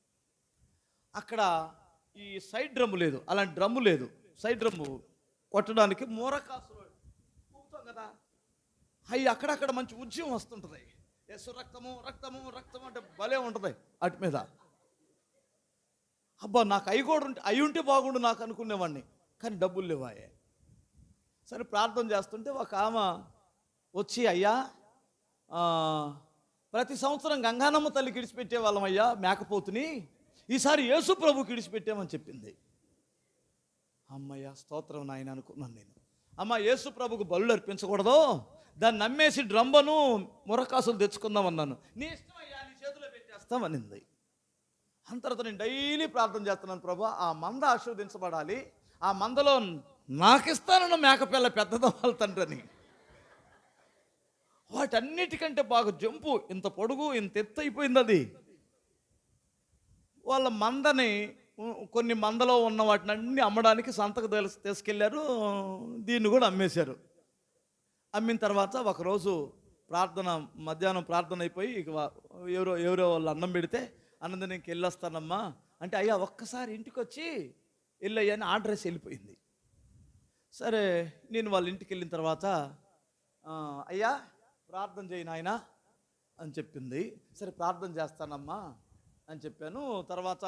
అక్కడ ఈ సైడ్ డ్రమ్ము లేదు, అలాంటి డ్రమ్ము లేదు. సైడ్ డ్రమ్ము కొట్టడానికి మూరకాసులు ఊపుతాం కదా, అవి అక్కడక్కడ మంచి ఉద్యమం వస్తుంటుంది. యేసు రక్తము రక్తము రక్తము అంటే భలే ఉంటుంది వాటి మీద. అబ్బా, నాకు అవి ఉంటే బాగుండు నాకు అనుకునేవాడిని, కానీ డబ్బులు లేవాయే. సరే ప్రార్థన చేస్తుంటే ఒక ఆమె వచ్చి, అయ్యా ప్రతి సంవత్సరం గంగానమ్మ తల్లికి ఇడిచిపెట్టే వాళ్ళం అయ్యా మేకపోతుని, ఈసారి యేసు ప్రభుకి ఇడిచిపెట్టామని చెప్పింది. అమ్మయ్య స్తోత్రం నాయన అనుకున్నాను నేను. అమ్మ, యేసు ప్రభుకు బలులు అర్పించకూడదు, దాన్ని నమ్మేసి డ్రంబను మురకాసులు తెచ్చుకుందాం అన్నాను. నీ ఇష్టం అయ్యా, నీ చేతిలో పెట్టేస్తామనింది. అంతర్వాత నేను డైలీ ప్రార్థన చేస్తున్నాను, ప్రభా ఆ మంద ఆశీర్వదించబడాలి, ఆ మందలో నాకిస్తానన్న మేకపిల్ల పెద్దదవ్వాలి తండ్రిని. వాటన్నిటికంటే బాగా జంపు, ఇంత పొడుగు ఇంత ఎత్తు అయిపోయింది అది. వాళ్ళ మందని కొన్ని మందలో ఉన్న వాటిని అన్ని అమ్మడానికి సంతకు తీసుకెళ్ళారు. దీన్ని కూడా అమ్మేశారు. అమ్మిన తర్వాత ఒకరోజు మధ్యాహ్నం ప్రార్థన అయిపోయి ఇక ఎవరో వాళ్ళు అన్నం పెడితే, అన్నది నేను వెళ్ళొస్తానమ్మా అంటే, అయ్యా ఒక్కసారి ఇంటికి వచ్చి వెళ్ళయ్యని ఆర్డర్ వేసి వెళ్ళిపోయింది. సరే నేను వాళ్ళ ఇంటికి వెళ్ళిన తర్వాత, అయ్యా ప్రార్థన చేయి నాయన అని చెప్పింది. సరే ప్రార్థన చేస్తానమ్మా అని చెప్పాను. తర్వాత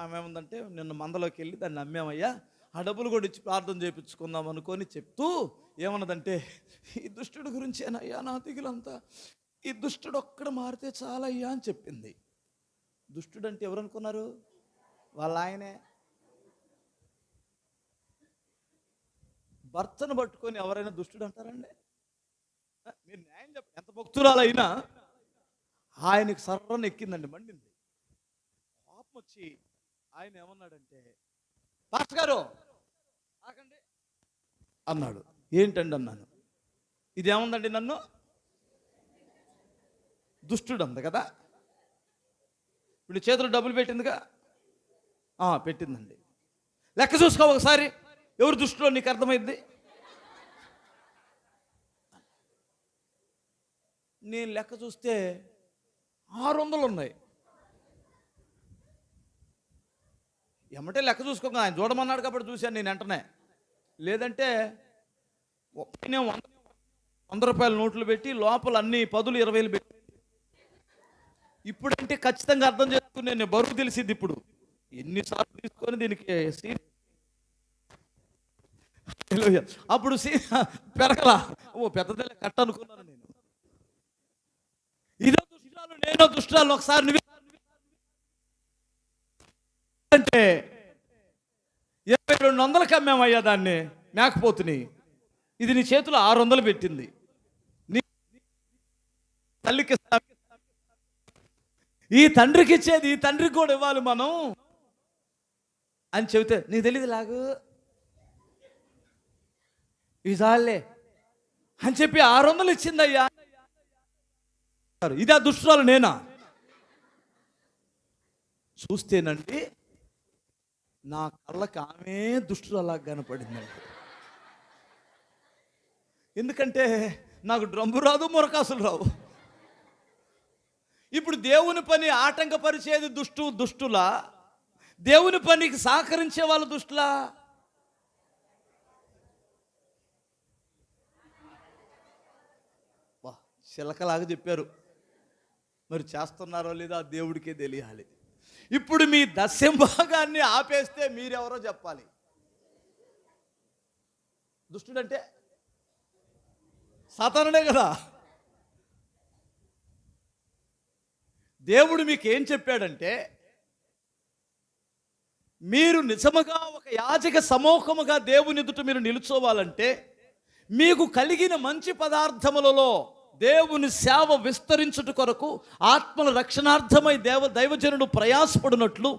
ఆమె ఏముందంటే, నిన్న మందలోకి వెళ్ళి దాన్ని అమ్మామయ్యా, ఆ డబ్బులు కూడా ఇచ్చి ప్రార్థన చేయించుకుందాం అనుకొని చెప్తూ ఏమన్నదంటే, ఈ దుష్టుడు గురించేనయ్యా నా దిగులంతా, ఈ దుష్టుడు ఒక్కడ మారితే చాలయ్యా అని చెప్పింది. దుష్టుడు అంటే ఎవరు అనుకున్నారు? వాళ్ళ ఆయనే. భర్తను పట్టుకొని ఎవరైనా దుష్టుడు అంటారండి? మీరు న్యాయం చెప్పండి. ఎంత భక్తురాలైనా ఆయనకి సర్రని ఎక్కిందండి, మండింది. పాపం వచ్చి ఆయన ఏమన్నాడంటే, పాస్టర్ గారు ఆకండి అన్నాడు. ఏంటండి అన్నాను. ఇదేముందండి, నన్ను దుష్టుడు అంది కదా, ఇప్పుడు చేతులు డబ్బులు పెట్టిందిగా, పెట్టిందండి. లెక్క చూసుకో ఒకసారి, ఎవరు దుష్టులో నీకు అర్థమైంది. నేను లెక్క చూస్తే 600 ఉన్నాయి. ఏమంటే లెక్క చూసుకోగా ఆయన చూడమన్నాడు కాబట్టి చూశాను నేను వెంటనే. లేదంటే నేను 100 రూపాయల నోట్లు పెట్టి లోపల అన్ని 10, 20 పెట్టి, ఇప్పుడంటే ఖచ్చితంగా అర్థం చేసుకుని నేను బరువు తెలిసింది. ఇప్పుడు ఎన్నిసార్లు తీసుకొని దీనికి అప్పుడు పెరగలా, పెద్దదే కట్ట అనుకున్నాను నేను. ఇదో దుష్టాలు నేనో దుష్టాలు. ఒకసారి నువ్వు అంటే 2200కి అమ్మామయ్యా దాన్ని మేకపోతుని, ఇది నీ చేతిలో 600 పెట్టింది. నీ తల్లికి ఈ తండ్రికి ఇచ్చేది ఈ తండ్రికి కూడా ఇవ్వాలి మనం అని చెబితే, నీకు తెలియదు లాగు ఇదాలే అని చెప్పి 600 ఇచ్చిందయ్యా. ఇదే దుష్టురాలు నేనా? చూస్తేనండి నా కళ్ళకి ఆమె దుష్టురాలాగా కనపడిందండి. ఎందుకంటే నాకు డ్రమ్ము రాదు, మురకాసులు రావు. ఇప్పుడు దేవుని పని ఆటంకపరిచేది దుష్టులా, దేవుని పనికి సహకరించే వాళ్ళు దుష్టులా? చిలకలాగా చెప్పారు. మరి చేస్తున్నారో లేదో ఆ దేవుడికే తెలియాలి. ఇప్పుడు మీ దశంభాగాన్ని ఆపేస్తే మీరెవరో చెప్పాలి. దుష్టుడంటే సాతానుడే కదా. దేవుడు మీకేం చెప్పాడంటే, మీరు నిజముగా ఒక యాజక సమూహముగా దేవుని ఎదుట మీరు నిలుచోవాలంటే మీకు కలిగిన మంచి పదార్థములలో దేవుని సేవ విస్తరించుట కొరకు ఆత్మల రక్షణార్థమై దైవజనుడు ప్రయాసపడినట్లు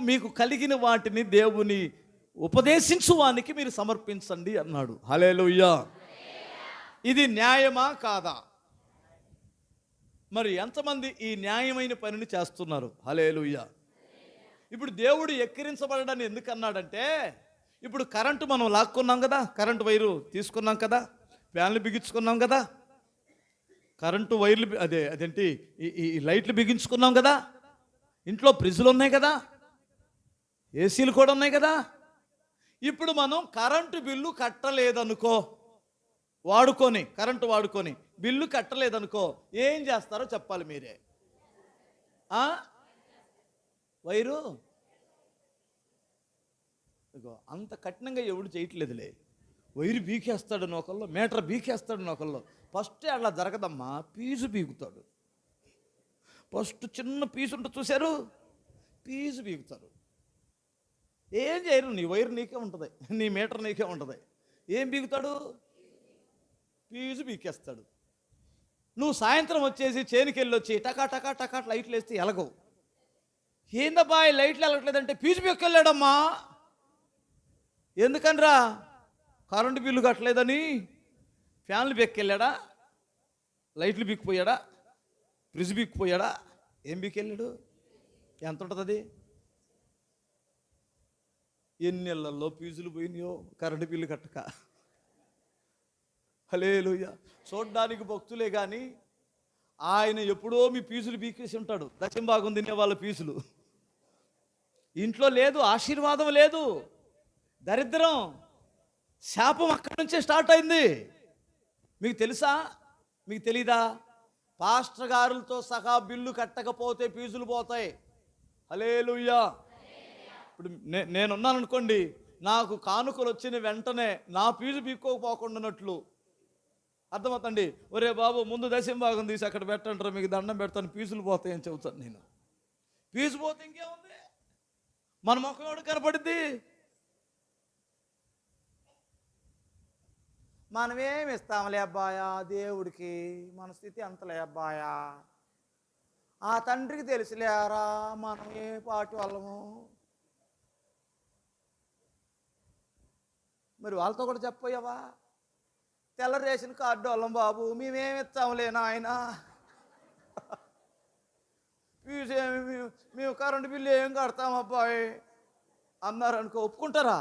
మీకు కలిగిన వాటిని దేవుని ఉపదేశించువానికి మీరు సమర్పించండి అన్నాడు. హల్లెలూయా. ఇది న్యాయమా కాదా? మరి ఎంతమంది ఈ న్యాయమైన పనిని చేస్తున్నారు? హల్లెలూయా. ఇప్పుడు దేవుడు ఎక్కిరించబడడాన్ని ఎందుకు అన్నాడంటే, ఇప్పుడు కరెంటు మనం లాక్కున్నాం కదా, కరెంటు వైరు తీసుకున్నాం కదా, ఫ్యాన్లు బిగించుకున్నాం కదా, కరెంటు వైర్లు అదేంటి ఈ లైట్లు బిగించుకున్నాం కదా, ఇంట్లో ఫ్రిడ్జ్లు ఉన్నాయి కదా, ఏసీలు కూడా ఉన్నాయి కదా. ఇప్పుడు మనం కరెంటు బిల్లు కట్టలేదనుకో, కరెంటు వాడుకొని బిల్లు కట్టలేదనుకో, ఏం చేస్తారో చెప్పాలి మీరే. వైరు అంత కఠినంగా ఎవడు చేయట్లేదులే. వైరు బీకేస్తాడు నొకళ్ళు, మీటర్ బీకేస్తాడు నొకళ్ళు. ఫస్ట్ అలా జరగదమ్మా, పీజు బీగుతాడు. ఫస్ట్ చిన్న పీసు ఉంటుంది చూశారు, పీజు బీగుతారు. ఏం చేయరు, నీ వైరు నీకే ఉంటుంది, నీ మీటర్ నీకే ఉంటుంది. ఏం బీగుతాడు? పీజు బీకేస్తాడు. నువ్వు సాయంత్రం వచ్చేసి చేనుకి వెళ్ళి వచ్చి టకా టకా టకా లైట్లు వేస్తే ఎలగవు. ఏందబ్బా లైట్లు వెళ్ళట్లేదంటే పీజు బీక్కెళ్ళాడమ్మా. ఎందుకనరా? కరెంటు బిల్లు కట్టలేదని. ఫ్యాన్లు బీక్కెళ్ళాడా? లైట్లు బీక్కిపోయాడా? ఫ్రిడ్జ్ బీక్కిపోయాడా? ఏం బీక్కెళ్ళాడు? ఎంత ఉంటుంది అది? ఎన్ని నెలల్లో ఫీజులు పోయినాయో కరెంటు బిల్లు కట్టక. హల్లెలూయా. చూడ్డానికి భక్తులే కానీ ఆయన ఎప్పుడో మీ ఫీజులు బీకేసి ఉంటాడు. దశంభాగం తినే వాళ్ళ ఫీజులు ఇంట్లో లేదు, ఆశీర్వాదం లేదు, దరిద్రం, శాపం అక్కడి నుంచే స్టార్ట్ అయింది. మీకు తెలుసా? మీకు తెలీదా? పాస్టర్ గారులతో సహా బిల్లు కట్టకపోతే ఫీజులు పోతాయి. హల్లెలూయా. ఇప్పుడు నేనున్నాను అనుకోండి, నాకు కానుకలు వచ్చిన వెంటనే నా ఫీజు బీక్కోకపోకుండానట్లు అర్థమవుతండి. ఒరే బాబు, ముందు దశంభాగం తీసి అక్కడ పెట్టంటారు, మీకు దండం పెడతాను, ఫీజులు పోతాయని చెబుతాను నేను. ఫీజు పోతే ఇంకేముంది, మన ముఖం ఎవడు కనపడుద్ది? మనమేమి ఇస్తాంలే అబ్బాయా దేవుడికి, మన స్థితి అంతలే అబ్బాయా, ఆ తండ్రికి తెలిసిలేరా మనం ఏ పాటి వాళ్ళము. మరి వాళ్ళతో కూడా చెప్పపోయావా? తెల్ల రేషన్ కార్డు వాళ్ళం బాబు, మేమేమి ఇస్తాంలే నాయన, ఫీజు మేము కరెంటు బిల్లు ఏం కడతాం అబ్బాయి అన్నారనుకో, ఒప్పుకుంటారా?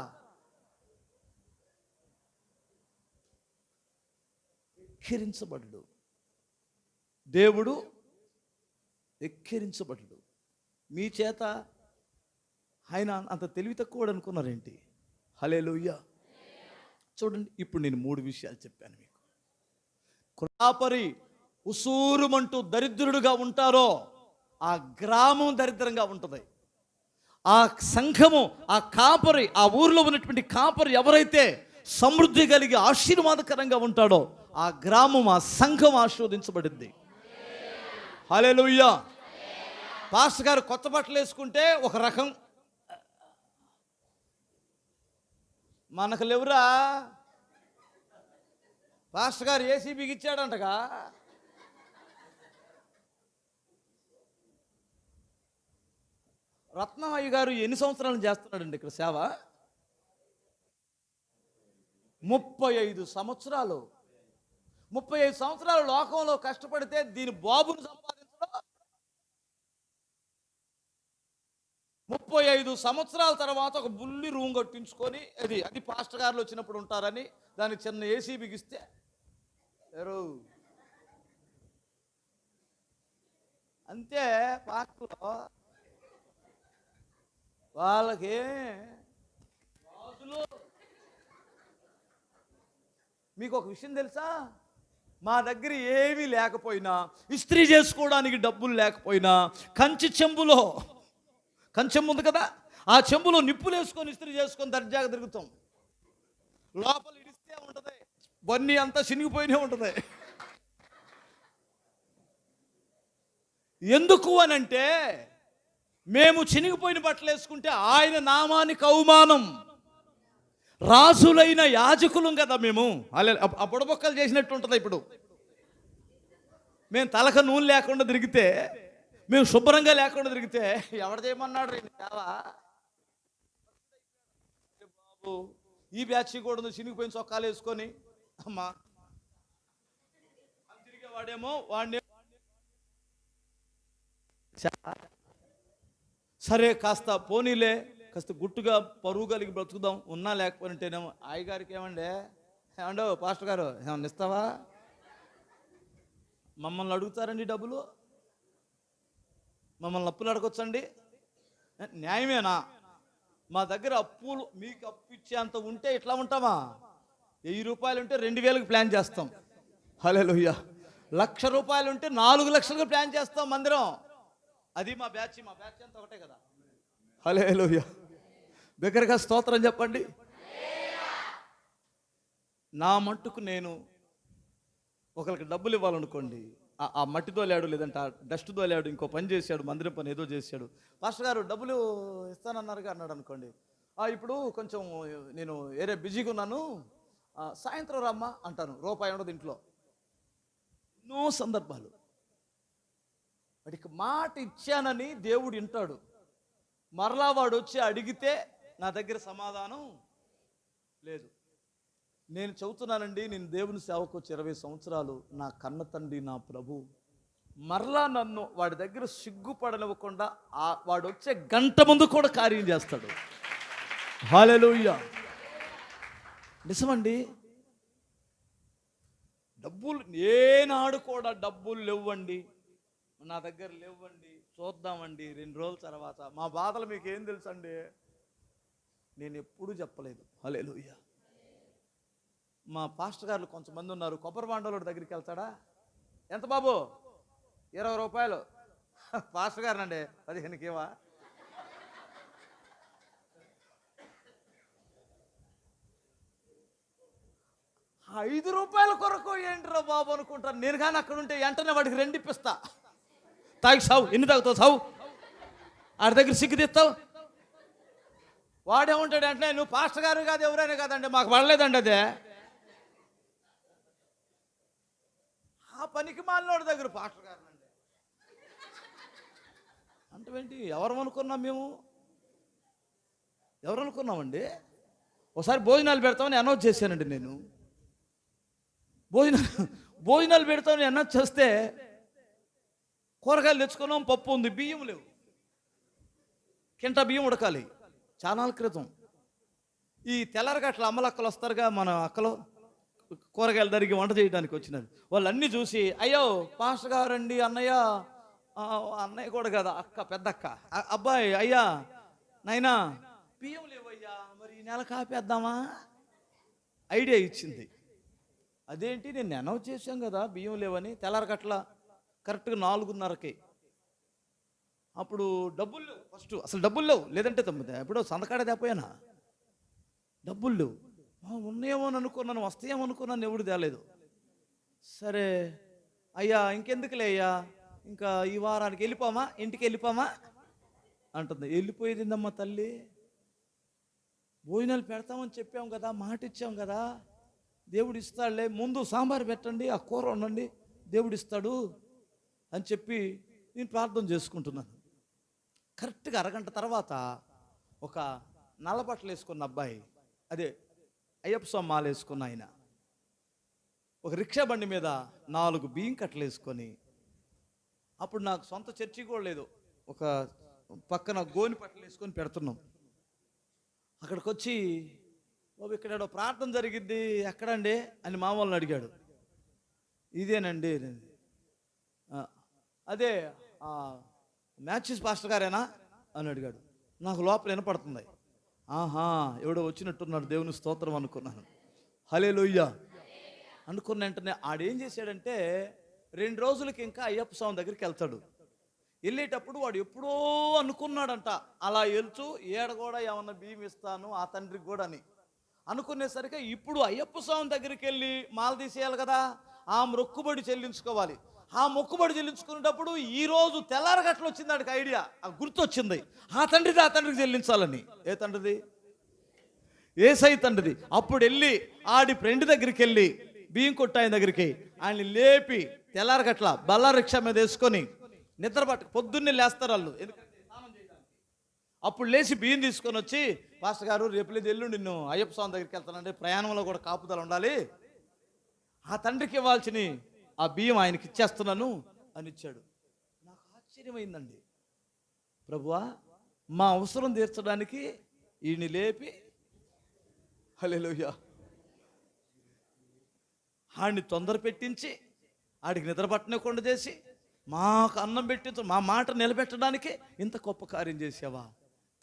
ఎక్కిరించబడ్డు దేవుడు, ఎక్కిరించబడ్డు. మీ చేత ఆయన అంత తెలివి తక్కువ అనుకున్నారేంటి? హల్లెలూయా. చూడండి, ఇప్పుడు నేను 3 విషయాలు చెప్పాను మీకు. కాపరి ఉసూరుమంటూ దరిద్రుడుగా ఉంటారో ఆ గ్రామం దరిద్రంగా ఉంటుంది. ఆ సంఘము, ఆ కాపరి, ఆ ఊరిలో ఉన్నటువంటి కాపరి ఎవరైతే సమృద్ధి కలిగి ఆశీర్వాదకరంగా ఉంటాడో ఆ గ్రామం, ఆ సంఘం ఆశీర్వదించబడింది. హల్లెలూయా. పాస్టర్ గారు కొత్త బట్టలు వేసుకుంటే ఒక రకం, మనకు లేవురా. పాస్టర్ గారు ఏసీ బిగిచ్చాడంటగా, రత్నమయ్య గారు ఎన్ని సంవత్సరాలు చేస్తున్నాడండి ఇక్కడ సేవ? 35 సంవత్సరాలు. 35 సంవత్సరాలు లోకంలో కష్టపడితే దీని బాబును సంపాదించడం 35 సంవత్సరాల తర్వాత ఒక బుల్లి రూమ్ కట్టించుకొని, అది పాస్టర్ గారులు వచ్చినప్పుడు ఉంటారని దానికి చిన్న ఏసీ బిగిస్తే అంతే. పాస్టర్లో వాళ్ళకి మీకు ఒక విషయం తెలుసా? మా దగ్గర ఏమీ లేకపోయినా, ఇస్త్రీ చేసుకోవడానికి డబ్బులు లేకపోయినా, కంచి చెంబులో, కంచెంబు ఉంది కదా, ఆ చెంబులో నిప్పులు వేసుకొని ఇస్త్రీ చేసుకొని దర్జాగా తిరుగుతాం. లోపల ఇడిస్తే ఉంటుంది, బన్నీ అంతా చినిగిపోయినే ఉంటుంది. ఎందుకు అనంటే మేము చినిగిపోయిన బట్టలు వేసుకుంటే ఆయన నామానికి అవమానం. రాజులైన యాజకులం కదా మేము. ఆ బుడబొక్కలు చేసినట్టు ఉంటుంది. ఇప్పుడు మేము తలక నూనె లేకుండా తిరిగితే, మేము శుభ్రంగా లేకుండా తిరిగితే ఎవరు చేయమన్నాడు సేవా? బాబు ఈ బ్యాచ్ కూడా చినిగిపోయిన చొక్కాలు వేసుకొని అమ్మా తిరిగేవాడేమో వాడిని. సరే కాస్త పోనీలే, కాస్త గుట్టుగా పరువు కలిగి బ్రతుకుదాం, ఉన్నా లేకపోయినట్టేనేమో. అయ్యగారికి ఏమండే, ఏమండో పాస్టర్ గారు ఏమన్నా ఇస్తావా? మమ్మల్ని అడుగుతారండి డబ్బులు, మమ్మల్ని అప్పులు అడగొచ్చండి? న్యాయమేనా? మా దగ్గర అప్పులు, మీకు అప్పు ఇచ్చేంత ఉంటే ఇట్లా ఉంటామా? 1000 రూపాయలు ఉంటే 2000కి ప్లాన్ చేస్తాం. హల్లెలూయా. 1,00,000 రూపాయలు ఉంటే 4 లక్షలకు ప్లాన్ చేస్తాం మందిరం. అది మా బ్యాచ్ అంతా ఒకటే కదా. హల్లెలూయా. దగ్గరగా స్తోత్రం చెప్పండి. నా మట్టుకు నేను ఒకరికి డబ్బులు ఇవ్వాలనుకోండి, ఆ మట్టి దోలాడు, లేదంటే ఆ డస్ట్ దోలాడు, ఇంకో పని చేశాడు, మందిరం పని ఏదో చేశాడు, పాస్టర్ గారు డబ్బులు ఇస్తానన్నారుగా అన్నాడు అనుకోండి. ఇప్పుడు కొంచెం నేను వేరే బిజీగా ఉన్నాను, సాయంత్రం రమ్మా అంటాను. రూపాయి ఉండదు ఇంట్లో. ఎన్నో సందర్భాలు. వాడికి మాట ఇచ్చానని దేవుడు వింటాడు. మరలా వాడు వచ్చి అడిగితే నా దగ్గర సమాధానం లేదు. నేను చెబుతున్నానండి, నేను దేవుని సేవకు వచ్చి 20 సంవత్సరాలు. నా కన్న తండ్రి నా ప్రభు మరలా నన్ను వాడి దగ్గర సిగ్గుపడనివ్వకుండా వాడు వచ్చే గంట ముందు కూడా కార్యం చేస్తాడు. హల్లెలూయా. నిజమండి. డబ్బులు ఏనాడు కూడా డబ్బులు లేవండి, నా దగ్గర లేవండి, చూద్దామండి 2 రోజుల తర్వాత. మా బాధలు మీకు ఏం తెలుసండి? నేను ఎప్పుడూ చెప్పలేదు. హల్లెలూయా. మా పాస్టర్ గారు కొంతమంది ఉన్నారు, కొబ్బరి బాండోళ్ళ దగ్గరికి వెళ్తాడా, ఎంత బాబు 20 రూపాయలు. పాస్టర్ గారినండి 15కి ఇవా? ఆ 5 రూపాయల కొరకు ఏంట్రా బాబు అనుకుంటాను నేను. కానీ అక్కడ ఉంటే వెంటనే వాడికి 2 ఇప్పిస్తా. తాగి సావు, ఎన్ని తాగుతావు సావు, ఆడి దగ్గర సిగ్గు తీస్తావు. వాడేముంటాడు అంటే, నువ్వు పాస్టర్ గారు కాదు ఎవరైనా కాదండి, మాకు పడలేదండి అదే. ఆ పనికి మాలినోడి దగ్గర పాస్టర్ గారు అండి అంటే ఎవరు అనుకున్నాం మేము? ఎవరు అనుకున్నామండి? ఒకసారి భోజనాలు పెడతామని అనౌన్స్ చేశానండి నేను. భోజనాలు పెడతామని అనౌన్స్ చేస్తే కూరగాయలు తెచ్చుకున్నాం, పప్పు ఉంది, బియ్యం లేవు. కింటా బియ్యం ఉడకాలి. చాలా క్రితం ఈ తెల్లరగట్ల అమ్మలక్కలు వస్తారుగా, మన అక్కలు కూరగాయలు తరిగి వంట చేయడానికి వచ్చినారు. వాళ్ళు అన్నీ చూసి, అయ్యో పాస్టర్ గారండి, అన్నయ్య, అన్నయ్య కూడా కదా, అక్క, పెద్ద అక్క, అబ్బాయి, అయ్యా నాయనా బియ్యం లేవయ్యా, మరి ఈ నెల కాపేద్దామా? ఐడియా ఇచ్చింది. అదేంటి, నేను అనౌన్స్ చేశాం కదా బియ్యం లేవని. తెల్లరగట్ల కరెక్ట్గా 4:30కి. అప్పుడు డబ్బులు లేవు. ఫస్ట్ అసలు డబ్బులు లేవు, లేదంటే ఎప్పుడో సంతకాడ తేపోయానా, డబ్బులు లేవు. ఉన్నాయేమో అని అనుకున్నాను, వస్తాయేమో అనుకున్నాను, ఎవడు తేలేదు. సరే అయ్యా ఇంకెందుకులే అయ్యా, ఇంకా ఈ వారానికి వెళ్ళిపోమా, ఇంటికి వెళ్ళిపోమా అంటుంది. వెళ్ళిపోయేదిందమ్మా తల్లి. భోజనాలు పెడతామని చెప్పాం కదా, మాట ఇచ్చాం కదా, దేవుడు ఇస్తాడులే, ముందు సాంబార్ పెట్టండి, ఆ కూర ఉండండి, దేవుడు ఇస్తాడు అని చెప్పి నేను ప్రార్థన చేసుకుంటున్నాను. కరెక్ట్గా అరగంట తర్వాత ఒక నల్లబట్టలు వేసుకున్న అబ్బాయి, అదే అయ్యప్ప స్వామి మాల వేసుకున్న ఆయన, ఒక రిక్షా బండి మీద 4 బియ్యం కట్టలు వేసుకొని, అప్పుడు నాకు సొంత చర్చి కూడా లేదు, ఒక పక్కన గోని పట్టలు వేసుకొని పెడుతున్నాం. అక్కడికి వచ్చి, బాబు ఇక్కడ ప్రార్థన జరిగిద్ది ఎక్కడండి అని మామూలుని అడిగాడు. ఇదేనండి, అదే మ్యాచెస్ పాస్టర్ గారేనా అని అడిగాడు. నాకు లోపల వినపడుతుంది. ఆహా ఎవడో వచ్చినట్టున్నాడు, దేవుని స్తోత్రం అనుకున్నాను. హల్లెలూయా. అనుకున్న వెంటనే ఆడేం చేశాడంటే 2 రోజులకి ఇంకా అయ్యప్ప స్వామి దగ్గరికి వెళ్తాడు. వెళ్ళేటప్పుడు వాడు ఎప్పుడో అనుకున్నాడంట, అలా వెళ్తూ ఏడ కూడా ఏమన్నా బియ్యం ఇస్తాను ఆ తండ్రికి కూడా అని అనుకునేసరికి ఇప్పుడు అయ్యప్ప స్వామి దగ్గరికి వెళ్ళి మాల తీసేయాలి కదా, ఆ మొక్కుబడి చెల్లించుకోవాలి. ఆ మొక్కుబడి చెల్లించుకునేటప్పుడు ఈరోజు తెల్లారగట్లు వచ్చింది వాడికి ఐడియా, ఆ గుర్తొచ్చింది, ఆ తండ్రికి చెల్లించాలని. ఏ తండ్రిది? ఏసై తండ్రిది. అప్పుడు వెళ్ళి ఆడి ఫ్రెండ్ దగ్గరికి వెళ్ళి బియ్యం కొట్టాయన దగ్గరికి ఆయన్ని లేపి తెల్లారగట్ల బల్లా రిక్షా మీద వేసుకొని నిద్ర పట్టు పొద్దున్నే లేస్తారు వాళ్ళు, ఎందుకంటే స్నానం చేయడానికి. అప్పుడు లేచి బియ్యం తీసుకొని వచ్చి, పాస్టర్ గారు రేపు లేదు ఎల్లుండి నిన్ను అయ్యప్ప స్వామి దగ్గరికి వెళ్తానంటే ప్రయాణంలో కూడా కాపుదల ఉండాలి, ఆ తండ్రికి ఇవ్వాల్సిన ఆ బియ్యం ఆయనకి ఇచ్చేస్తున్నాను అని ఇచ్చాడు. నాకు ఆశ్చర్యమైందండి. ప్రభువా, మా అవసరం తీర్చడానికి ఈయన్ని లేపి హల్లెలూయా ఆడిని తొందర పెట్టించి ఆడికి నిద్ర పట్టనకుండా చేసి మాకు అన్నం పెట్టించు మా మాట నిలబెట్టడానికి ఇంత గొప్ప కార్యం చేసావా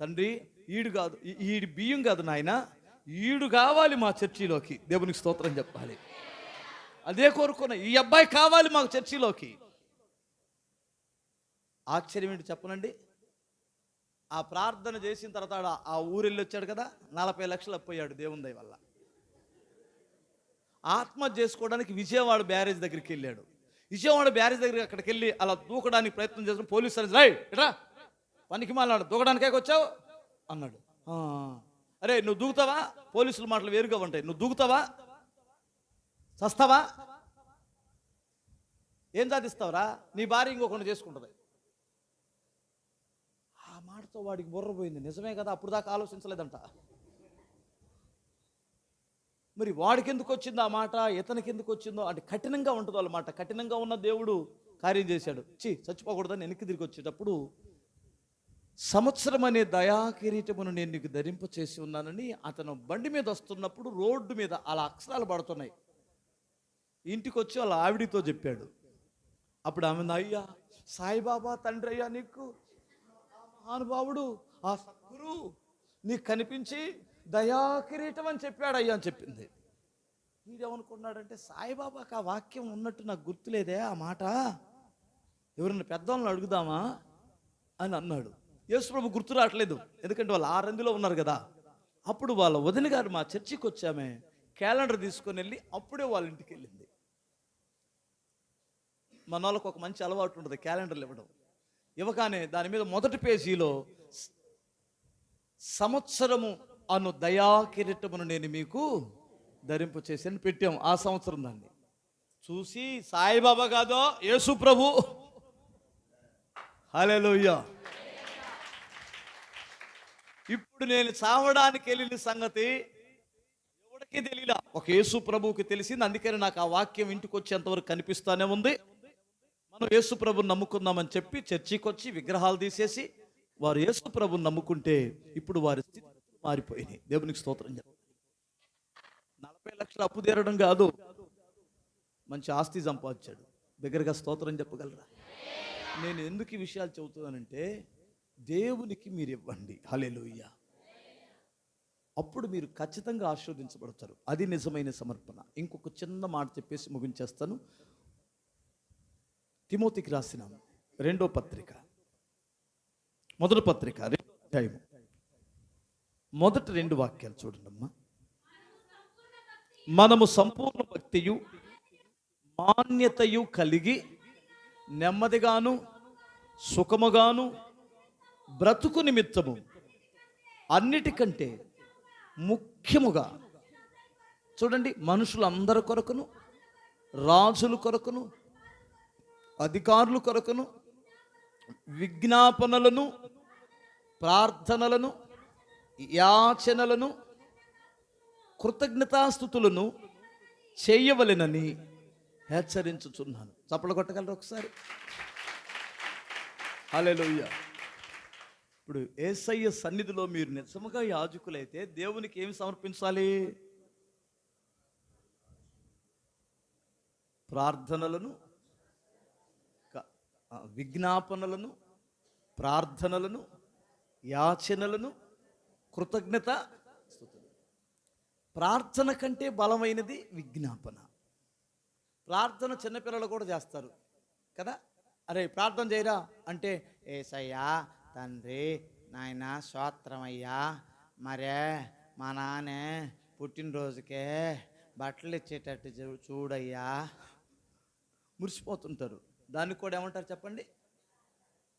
తండ్రి? ఈడు కాదు, ఈడు బియ్యం కాదు నాయన, ఈడు కావాలి మా చర్చిలోకి. దేవునికి స్తోత్రం చెప్పాలి. అదే కోరుకున్నా, ఈ అబ్బాయి కావాలి మాకు చర్చిలోకి. ఆశ్చర్యం ఏంటి చెప్పనండి, ఆ ప్రార్థన చేసిన తర్వాత ఆ ఊరు వెళ్ళి వచ్చాడు కదా, 40 లక్షలు అప్పయ్యాడు దేవుని దయ వల్ల. ఆత్మహత్య చేసుకోవడానికి విజయవాడ బ్యారేజ్ దగ్గరికి వెళ్ళాడు. విజయవాడ బ్యారేజ్ దగ్గరికి అక్కడికి వెళ్ళి అలా దూకడానికి ప్రయత్నం చేసిన పోలీసు సర్వీస్, రై ఇట్రా పనికి మాలాడు, దూకడానికే వచ్చావు అన్నాడు. అరే నువ్వు దూకుతావా? పోలీసుల మాటలు వేరుగా ఉంటాయి. నువ్వు దూకుతావా? చస్తావా? ఏం సాధిస్తావురా? నీ భార్య ఇంకొకటి చేసుకుంటుంది. ఆ మాటతో వాడికి బుర్ర పోయింది. నిజమే కదా, అప్పుడు దాకా ఆలోచించలేదంట. మరి వాడికి ఎందుకు వచ్చిందో ఆ మాట, ఇతనికి ఎందుకు వచ్చిందో అంటే కఠినంగా ఉంటుందో అన్నమాట. కఠినంగా ఉన్న దేవుడు కార్యం చేశాడు. చచ్చిపోకూడదని వెనక్కి తిరిగి వచ్చేటప్పుడు, సంవత్సరం అనే దయా కిరీటమును నేను నీకు ధరింప చేసి ఉన్నానని అతను బండి మీద వస్తున్నప్పుడు రోడ్డు మీద అలా అక్షరాలు పడుతున్నాయి. ఇంటికి వచ్చి వాళ్ళ ఆవిడితో చెప్పాడు. అప్పుడు ఆమె, అయ్యా సాయిబాబా తండ్రి అయ్యా, నీకు మహానుభావుడు ఆ సద్గురు నీకు కనిపించి దయా కిరీటం అని చెప్పాడు అయ్యా అని చెప్పింది. వీడేమనుకున్నాడంటే, సాయిబాబాకి ఆ వాక్యం ఉన్నట్టు నాకు గుర్తులేదే, ఆ మాట ఎవరన్నా పెద్దవాళ్ళని అడుగుదామా అని అన్నాడు. యేసుప్రభు గుర్తు రావట్లేదు, ఎందుకంటే వాళ్ళు 6 మందిలో ఉన్నారు కదా. అప్పుడు వాళ్ళ వదిన గారు మా చర్చికి వచ్చామే క్యాలెండర్ తీసుకొని వెళ్ళి అప్పుడే వాళ్ళ ఇంటికి వెళ్ళింది. మన వాళ్ళకు ఒక మంచి అలవాటు ఉంటుంది క్యాలెండర్లు ఇవ్వడం. ఇవ్వగానే దాని మీద మొదటి పేజీలో సంవత్సరము అను దయా కిరీటమును నేను మీకు ధరింపు చేసి పెట్టాం. ఆ సంవత్సరం దాన్ని చూసి, సాయిబాబా కాదో యేసు ప్రభు, హల్లెలూయా. ఇప్పుడు నేను చావడానికి వెళ్ళిన సంగతి ఎవరికి తెలియలా, ఒక యేసు ప్రభువుకి తెలిసింది. అందుకని నాకు ఆ వాక్యం ఇంటికి వచ్చేంతవరకు కనిపిస్తానే ఉంది. మనం యేసు ప్రభుని నమ్ముకుందామని చెప్పి చర్చికి వచ్చి విగ్రహాలు తీసేసి వారు యేసు ప్రభుని నమ్ముకుంటే ఇప్పుడు వారి స్థితి మారిపోయినాయి. దేవునికి స్తోత్రం చెప్పండి. 40 లక్షలు అప్పు తీరడం కాదు, మంచి ఆస్తి సంపాదించాడు. దగ్గరగా స్తోత్రం చెప్పగలరా? నేను ఎందుకు ఈ విషయాలు చెబుతున్నానంటే, దేవునికి మీరు ఇవ్వండి, హల్లెలూయా. అప్పుడు మీరు ఖచ్చితంగా ఆశీర్వదించబడతారు. అది నిజమైన సమర్పణ. ఇంకొక చిన్న మాట చెప్పేసి ముగించేస్తాను. తిమోతికి రాసిన 2వ పత్రిక, మొదటి పత్రిక 2వ అధ్యాయం మొదటి 2 వాక్యాలు చూడండమ్మా. మనము సంపూర్ణ భక్తియు మాన్యతయు కలిగి నెమ్మదిగాను సుఖముగాను బ్రతుకు నిమిత్తము అన్నిటికంటే ముఖ్యముగా, చూడండి, మనుషులందరి కొరకును, రాజుల కొరకును, అధికారుల కొరకును విజ్ఞాపనలను, ప్రార్థనలను, యాచనలను, కృతజ్ఞతాస్తుతులను చేయవలెనని హెచ్చరించుచున్నాను. చప్పట్లు కొట్టగలరు ఒకసారి? హల్లెలూయా. ఇప్పుడు యేసయ్య సన్నిధిలో మీరు నిజముగా యాజకులైతే దేవునికి ఏమి సమర్పించాలి? ప్రార్థనలను, విజ్ఞాపనలను, ప్రార్థనలను, యాచనలను, కృతజ్ఞత స్తుతులు. ప్రార్థన కంటే బలమైనది విజ్ఞాపన. ప్రార్థన చిన్నపిల్లలు కూడా చేస్తారు కదా. అరే ప్రార్థన చేయరా అంటే, ఏసయ్యా తండ్రి నాయన స్తోత్రమయ్యా, మరే మా నాన్న పుట్టినరోజుకే బట్టలు ఇచ్చేటట్టు చూడయ్యా, మురిసిపోతుంటారు. దానికి కూడా ఏమంటారు చెప్పండి?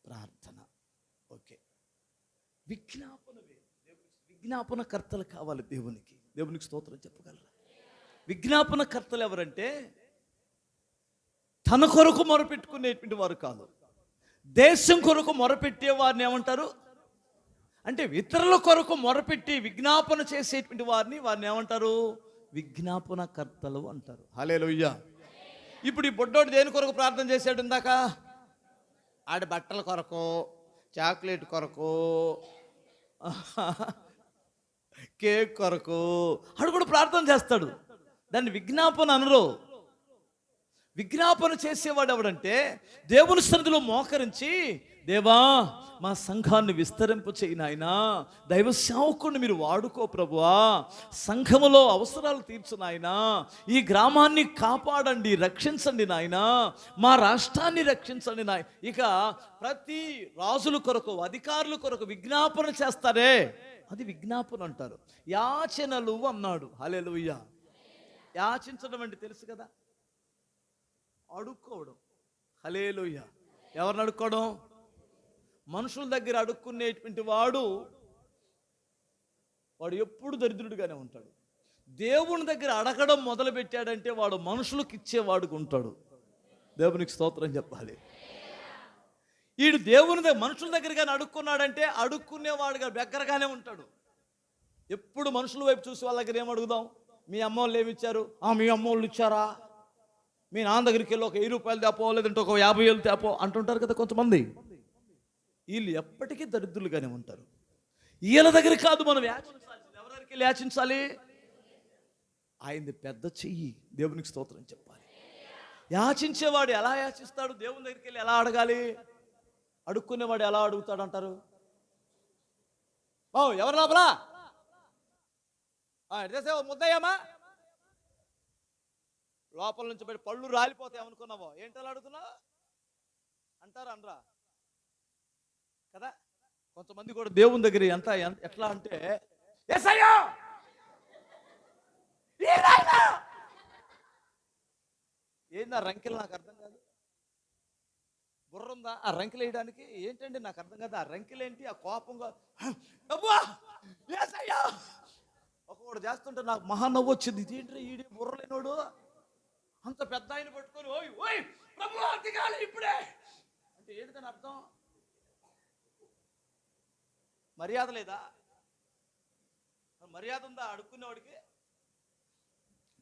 ప్రార్థన. ఓకే, విజ్ఞాపన కర్తలు కావాలి దేవునికి. దేవునికి స్తోత్రం చెప్పగలరా? విజ్ఞాపన కర్తలు ఎవరంటే తన కొరకు మొరపెట్టుకునేటువంటి వారు కాదు, దేశం కొరకు మొరపెట్టే వారిని ఏమంటారు అంటే, ఇతరుల కొరకు మొరపెట్టి విజ్ఞాపన చేసేటువంటి వారిని ఏమంటారు? విజ్ఞాపన కర్తలు అంటారు. హల్లెలూయా. ఇప్పుడు ఈ బొడ్డోడు దేని కొరకు ప్రార్థన చేశాడు ఇందాక? ఆడి బట్టల కొరకు, చాక్లెట్ కొరకు, కేక్ కొరకు ఆడు కూడా ప్రార్థన చేస్తాడు. దాన్ని విజ్ఞాపన అనరు. విజ్ఞాపన చేసేవాడు ఎవడంటే, దేవుని సన్నిధిలో మోకరించి, దేవా మా సంఘాన్ని విస్తరింప చేయి నాయనా, దైవ సేవకుడిని మీరు వాడుకో ప్రభువా, సంఘములో అవసరాలు తీర్చు నాయనా, ఈ గ్రామాన్ని కాపాడండి, రక్షించండి నాయనా, మా రాష్ట్రాన్ని రక్షించండి నాయన. ఇక ప్రతి రాజుల కొరకు, అధికారుల కొరకు విజ్ఞాపన చేస్తారే, అది విజ్ఞాపన అంటారు. యాచనలు అన్నాడు. హల్లెలూయా. యాచించడం అంటే తెలుసు కదా, అడుక్కోవడం. హల్లెలూయా. ఎవరిని అడుక్కోవడం? మనుషుల దగ్గర అడుక్కునేటువంటి వాడు ఎప్పుడు దరిద్రుడిగానే ఉంటాడు. దేవుని దగ్గర అడగడం మొదలు పెట్టాడంటే వాడు మనుషులకు ఇచ్చేవాడుగా ఉంటాడు. దేవునికి స్తోత్రం చెప్పాలి. వీడు దేవుని దగ్గర మనుషుల దగ్గర కానీ అడుక్కున్నాడంటే అడుక్కునేవాడుగా దగ్గరగానే ఉంటాడు. ఎప్పుడు మనుషుల వైపు చూసి వాళ్ళ దగ్గర ఏం అడుగుదాం? మీ అమ్మ వాళ్ళు ఏమి ఇచ్చారు? మీ అమ్మ వాళ్ళు ఇచ్చారా? మీ నాన్న దగ్గరికి వెళ్ళి ఒక 1000 రూపాయలు తేపో, లేదంటే ఒక 50,000 తేపో అంటుంటారు కదా కొంతమంది. వీళ్ళు ఎప్పటికీ దరిద్రులుగానే ఉంటారు. వీళ్ళ దగ్గర కాదు మనం యాచించాలి. ఎవరి దగ్గరికి వెళ్ళి యాచించాలి? ఆయనది పెద్ద చెయ్యి. దేవునికి స్తోత్రం చెప్పాలి. యాచించేవాడు ఎలా యాచిస్తాడు? దేవుని దగ్గరికి వెళ్ళి ఎలా అడగాలి? అడుక్కునేవాడు ఎలా అడుగుతాడు అంటారు? ఎవరు లోపల ముద్దయ్యమ్మా, లోపల నుంచి బయట పళ్ళు రాలిపోతాయి ఏమనుకున్నావో, ఏంటలా అడుగుతున్నావు అంటారా? అనరా కదా. కొంతమంది కూడా దేవుని దగ్గర ఎట్లా అంటే, ఏంది ఆ రంకెలు? నాకు అర్థం కాదు. బుర్ర ఉందా ఆ రంకెలు వేయడానికి? ఏంటండి నాకు అర్థం కాదు. ఆ రంకెలేంటి? ఆ కోపంగా ఒకడు చేస్తుంటే నాకు మహా నవ్వు వచ్చింది. ఇదేంటి ఈడే బుర్రలేనోడు అంత పెద్ద ఆయన పట్టుకొని ఓయ్ ఓయ్ ప్రభు దిగాలి ఇప్పుడే అంటే ఏంటి దాని అర్థం? మర్యాద లేదా? మర్యాద ఉందా అడుక్కునేవాడికి?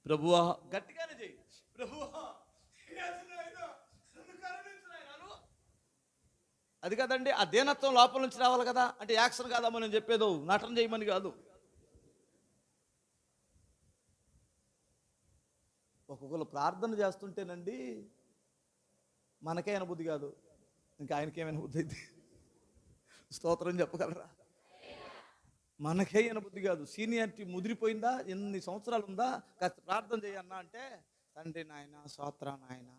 ప్రభువా గట్టిగానే చెయ్యి. ప్రభువా అది కదండి. ఆ దేనత్వం లోపల నుంచి రావాలి కదా. అంటే యాక్షన్ కాదమ్మా నేను చెప్పేదో, నటన చేయమని కాదు. ఒక్కొక్కరు ప్రార్థన చేస్తుంటేనండి మనకే అనుభూతి కాదు, ఇంకా ఆయనకేమైనా బుద్ధి అయితే స్తోత్రం చెప్పగలరా? మనకే అనుభూతి కాదు. సీనియారిటీ ముదిరిపోయిందా, ఎన్ని సంవత్సరాలు ఉందా, కాస్త ప్రార్థన చేయన్నా అంటే తండ్రి నాయన స్తోత్రం నాయన,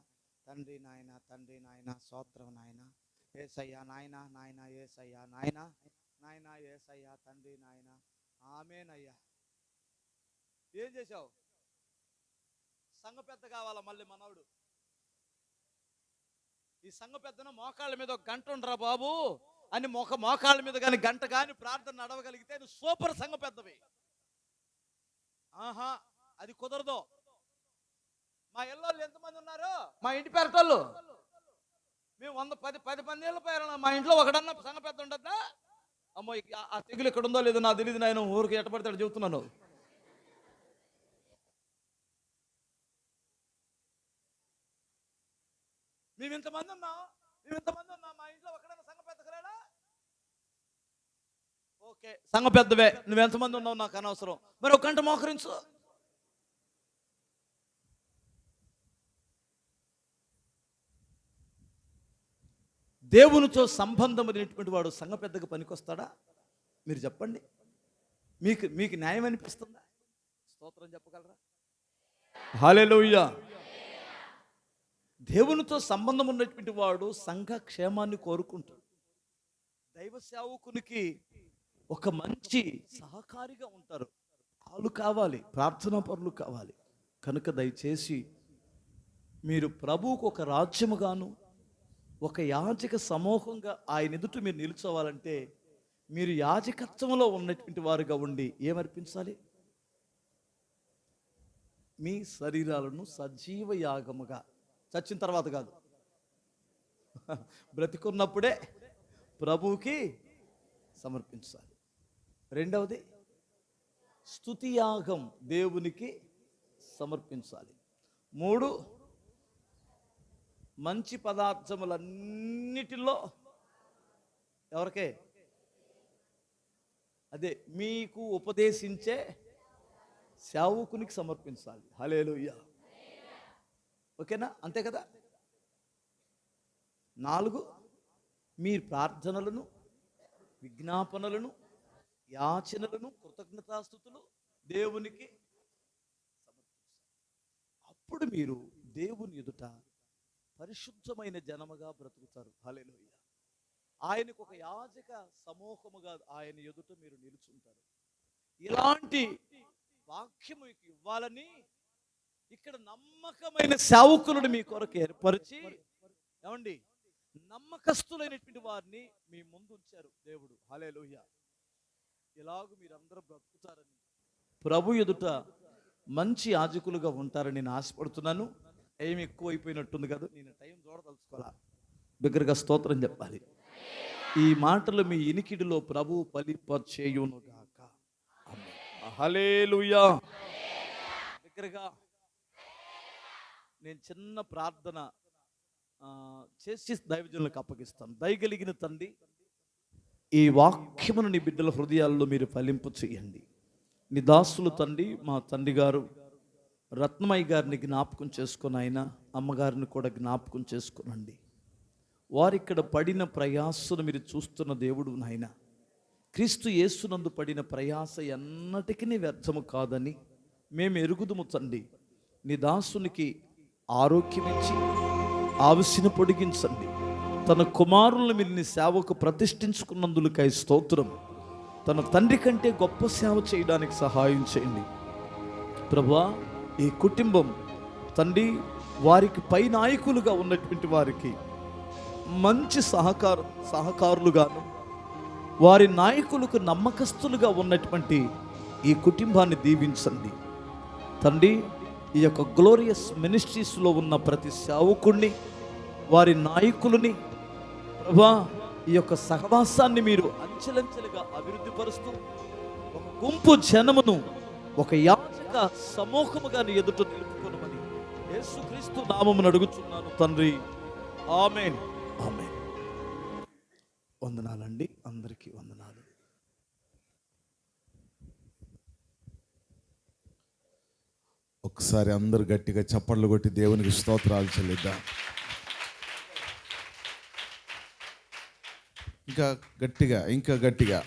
తండ్రి నాయన, తండ్రి నాయన స్తోత్రం నాయన, యేసయ్యా నాయన, నాయన యేసయ్యా నాయన, నాయన యేసయ్యా తండ్రి నాయన, ఆమేనయ్యా. ఏం చేశావు? సంఘ పెద్ద కావాలా మళ్ళీ మనోడు? ఈ సంఘ పెద్దన మోకాళ్ళ మీద ఒక గంట ఉండరా బాబు అని మోకాళ్ళ మీద కానీ గంట కానీ ప్రార్థన నడవగలిగితే నువ్వు సూపర్ సంఘ పెద్దవి. ఆహా అది కుదరదు. మా ఇళ్ళోళ్ళు ఎంతమంది ఉన్నారు? మా ఇంటి పేరటోళ్ళు మేము 110 మంది పేరు. మా ఇంట్లో ఒకడన్నా సంఘ పెద్ద ఉండద్దా? అమ్మో ఆ తెగులు ఇక్కడ ఉందో లేదో నాకు తెలియదు, నేను ఊరికి ఎట్టబడతాడు చెబుతున్నాను. మేము ఇంతమంది ఉన్నాం, మా ఇంట్లో ఒకడన్నా సంఘ పెద్దకలేడా? ఓకే సంఘ పెద్దవే, నువ్వు ఎంతమంది ఉన్నావు నాకు అనవసరం, మరి ఒక గంట మోకరించు. దేవునితో సంబంధం అనేటువంటి వాడు సంఘ పెద్దగా పనికొస్తాడా? మీరు చెప్పండి. మీకు న్యాయం అనిపిస్తుందా? స్తోత్రం చెప్పగలరా? హల్లెలూయా. దేవునితో సంబంధం ఉన్నటువంటి వాడు సంఘ క్షేమాన్ని కోరుకుంటాడు. దైవ సేవకునికి ఒక మంచి సహకారిగా ఉంటారు. వాళ్ళు కావాలి, ప్రార్థనా పరులు కావాలి. కనుక దయచేసి మీరు ప్రభువుకు ఒక రాజ్యముగాను, ఒక యాజక సమూహంగా ఆయన ఎదుట మీరు నిలుచోవాలంటే మీరు యాజకత్వంలో ఉన్నటువంటి వారుగా ఉండి ఏమర్పించాలి? మీ శరీరాలను సజీవ యాగముగా, చచ్చిన తర్వాత కాదు, బ్రతికున్నప్పుడే ప్రభువుకి సమర్పించాలి. రెండవది స్తుతి యాగం దేవునికి సమర్పించాలి. 3 మంచి పదార్థములన్నిటిలో ఎవరికే? అదే మీకు ఉపదేశించే సేవకునికి సమర్పించాలి. హల్లెలూయా. ఓకేనా? అంతే కదా. 4 మీ ప్రార్థనలను, విజ్ఞాపనలను, యాచనలను, కృతజ్ఞతాస్తుతులు దేవునికి సమర్పించాలి. అప్పుడు మీరు దేవుని ఎదుట పరిశుద్ధమైన జనముగా బ్రతుకుతారు. హల్లెలూయా. ఆయనకు ఒక యాజక సమూహముగా ఆయన ఎదుట మీరు నిలుచుంటారు. ఇలాంటి వాక్యము ఇవ్వాలని ఇక్కడ నమ్మకమైన సేవకులను మీ కొరకు ఏర్పరిచి, ఏమండి, నమ్మకస్తులైనటువంటి వారిని మీ ముందు ఉంచారు దేవుడు. హల్లెలూయా. ఇలాగ మీరందరూ బ్రతుకుతారని, ప్రభు ఎదుట మంచి యాజకులుగా ఉంటారని నేను ఆశపడుతున్నాను. టైం ఎక్కువ అయిపోయినట్టుంది కదా, నేను టైం చూడదలుచుకోవాలా, దగ్గరగా స్తోత్రం చెప్పాలి. ఈ మాటలు మీ ఇనికిడిలో ప్రభు ఫలింపచేయునుగాక. హల్లెలూయా. దగ్గరగా నేను చిన్న ప్రార్థన చేసి దైవజనులకు అప్పగిస్తాను. దయగలిగిన తండ్రి, ఈ వాక్యమును నీ బిడ్డల హృదయాల్లో మీరు ఫలింపు చేయండి. నీ దాసులు తండ్రి, మా తండ్రి గారు రత్నమయ్య గారిని జ్ఞాపకం చేసుకుని, ఆయన అమ్మగారిని కూడా జ్ఞాపకం చేసుకునండి. వారిక్కడ పడిన ప్రయాసను మీరు చూస్తున్న దేవుడు నాయన. క్రీస్తు యేసునందు పడిన ప్రయాస ఎన్నటికీ వ్యర్థము కాదని మేము ఎరుగుదుము తండ్రి. నీ దాసునికి ఆరోగ్యం ఇచ్చి ఆవిసిని పొడిగించండి. తన కుమారులను మీరు నీ సేవకు ప్రతిష్ఠించుకున్నందులకై స్తోత్రం. తన తండ్రి కంటే గొప్ప సేవ చేయడానికి సహాయం చేయండి ప్రభువా. ఈ కుటుంబం తండ్రి, వారికి పై నాయకులుగా ఉన్నటువంటి వారికి మంచి సహకారులుగాను, వారి నాయకులకు నమ్మకస్తులుగా ఉన్నటువంటి ఈ కుటుంబాన్ని దీవించండి తండ్రి. ఈ యొక్క గ్లోరియస్ మినిస్ట్రీస్లో ఉన్న ప్రతి సేవకుడిని, వారి నాయకులని ప్రభువా, ఈ యొక్క సహవాసాన్ని మీరు అంచెలంచెలుగా అభివృద్ధి పరుస్తూ ఒక గుంపు జనమును ఒక యాజక సమూహముగా నీ ఎదుట నిలుపుకొనమని యేసుక్రీస్తు నామమున అడుగుచున్నాను తండ్రి. ఆమేన్. ఆమేన్. వందనాలండి, అందరికీ వందనాలు. ఒకసారి అందరు గట్టిగా చప్పట్లు కొట్టి దేవునికి స్తోత్రాలు చెల్లిద్దాం. ఇంకా గట్టిగా, ఇంకా గట్టిగా.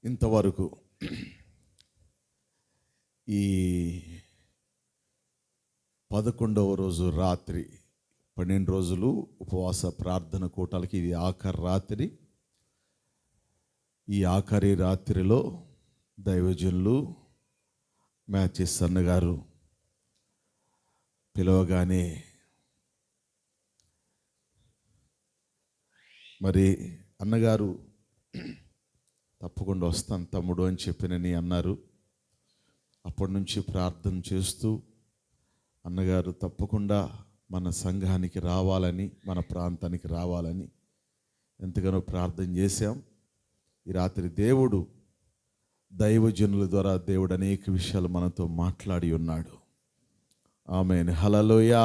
ఇంతవరకు ఈ 11వ రోజు రాత్రి 12 రోజులు ఉపవాస ప్రార్థన కూటాలకి ఇది ఆఖరి రాత్రి. ఈ ఆఖరి రాత్రిలో దైవజనులు మ్యాచెస్ అన్నగారు పిలవగానే మరి అన్నగారు తప్పకుండా వస్తాను తమ్ముడు అని చెప్పినని అన్నారు. అప్పటి నుంచి ప్రార్థన చేస్తూ అన్నగారు తప్పకుండా మన సంఘానికి రావాలని, మన ప్రాంతానికి రావాలని ఎంతగానో ప్రార్థన చేశాం. ఈ రాత్రి దేవుడు దైవజనుల ద్వారా దేవుడు అనేక విషయాలు మనతో మాట్లాడి ఉన్నాడు. ఆమేన్. హల్లెలూయా.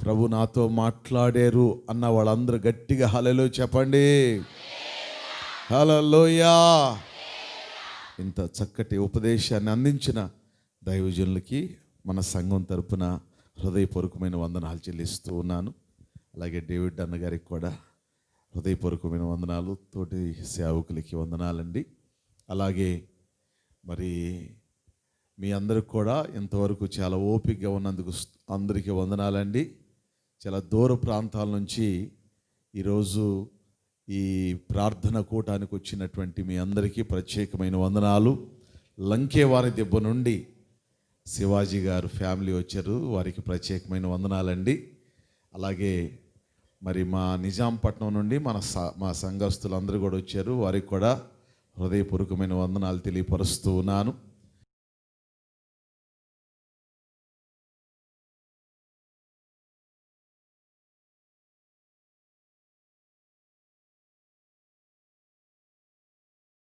ప్రభు నాతో మాట్లాడారు అన్న వాళ్ళందరూ గట్టిగా హల్లెలూయా చెప్పండి. హల్లెలూయా. ఇంత చక్కటి ఉపదేశాన్ని అందించిన దైవజనులకి మన సంఘం తరపున హృదయపూర్వకమైన వందనాలు చెల్లిస్తూ ఉన్నాను. అలాగే డేవిడ్ అన్నగారికి కూడా హృదయపూర్వకమైన వందనాలు, తోటి సేవకులకి వందనాలండి. అలాగే మరి మీ అందరికి కూడా ఇంతవరకు చాలా ఓపికగా ఉన్నందుకు అందరికీ వందనాలండి. చాలా దూర ప్రాంతాల నుంచి ఈరోజు ఈ ప్రార్థన కూటానికి వచ్చినటువంటి మీ అందరికీ ప్రత్యేకమైన వందనాలు. లంకేవారి దెబ్బ నుండి శివాజీ గారు ఫ్యామిలీ వచ్చారు, వారికి ప్రత్యేకమైన వందనాలండి. అలాగే మరి మా నిజాంపట్నం నుండి మా సంఘస్థులందరూ కూడా వచ్చారు, వారికి కూడా హృదయపూర్వకమైన వందనాలు తెలియపరుస్తూ ఉన్నాను.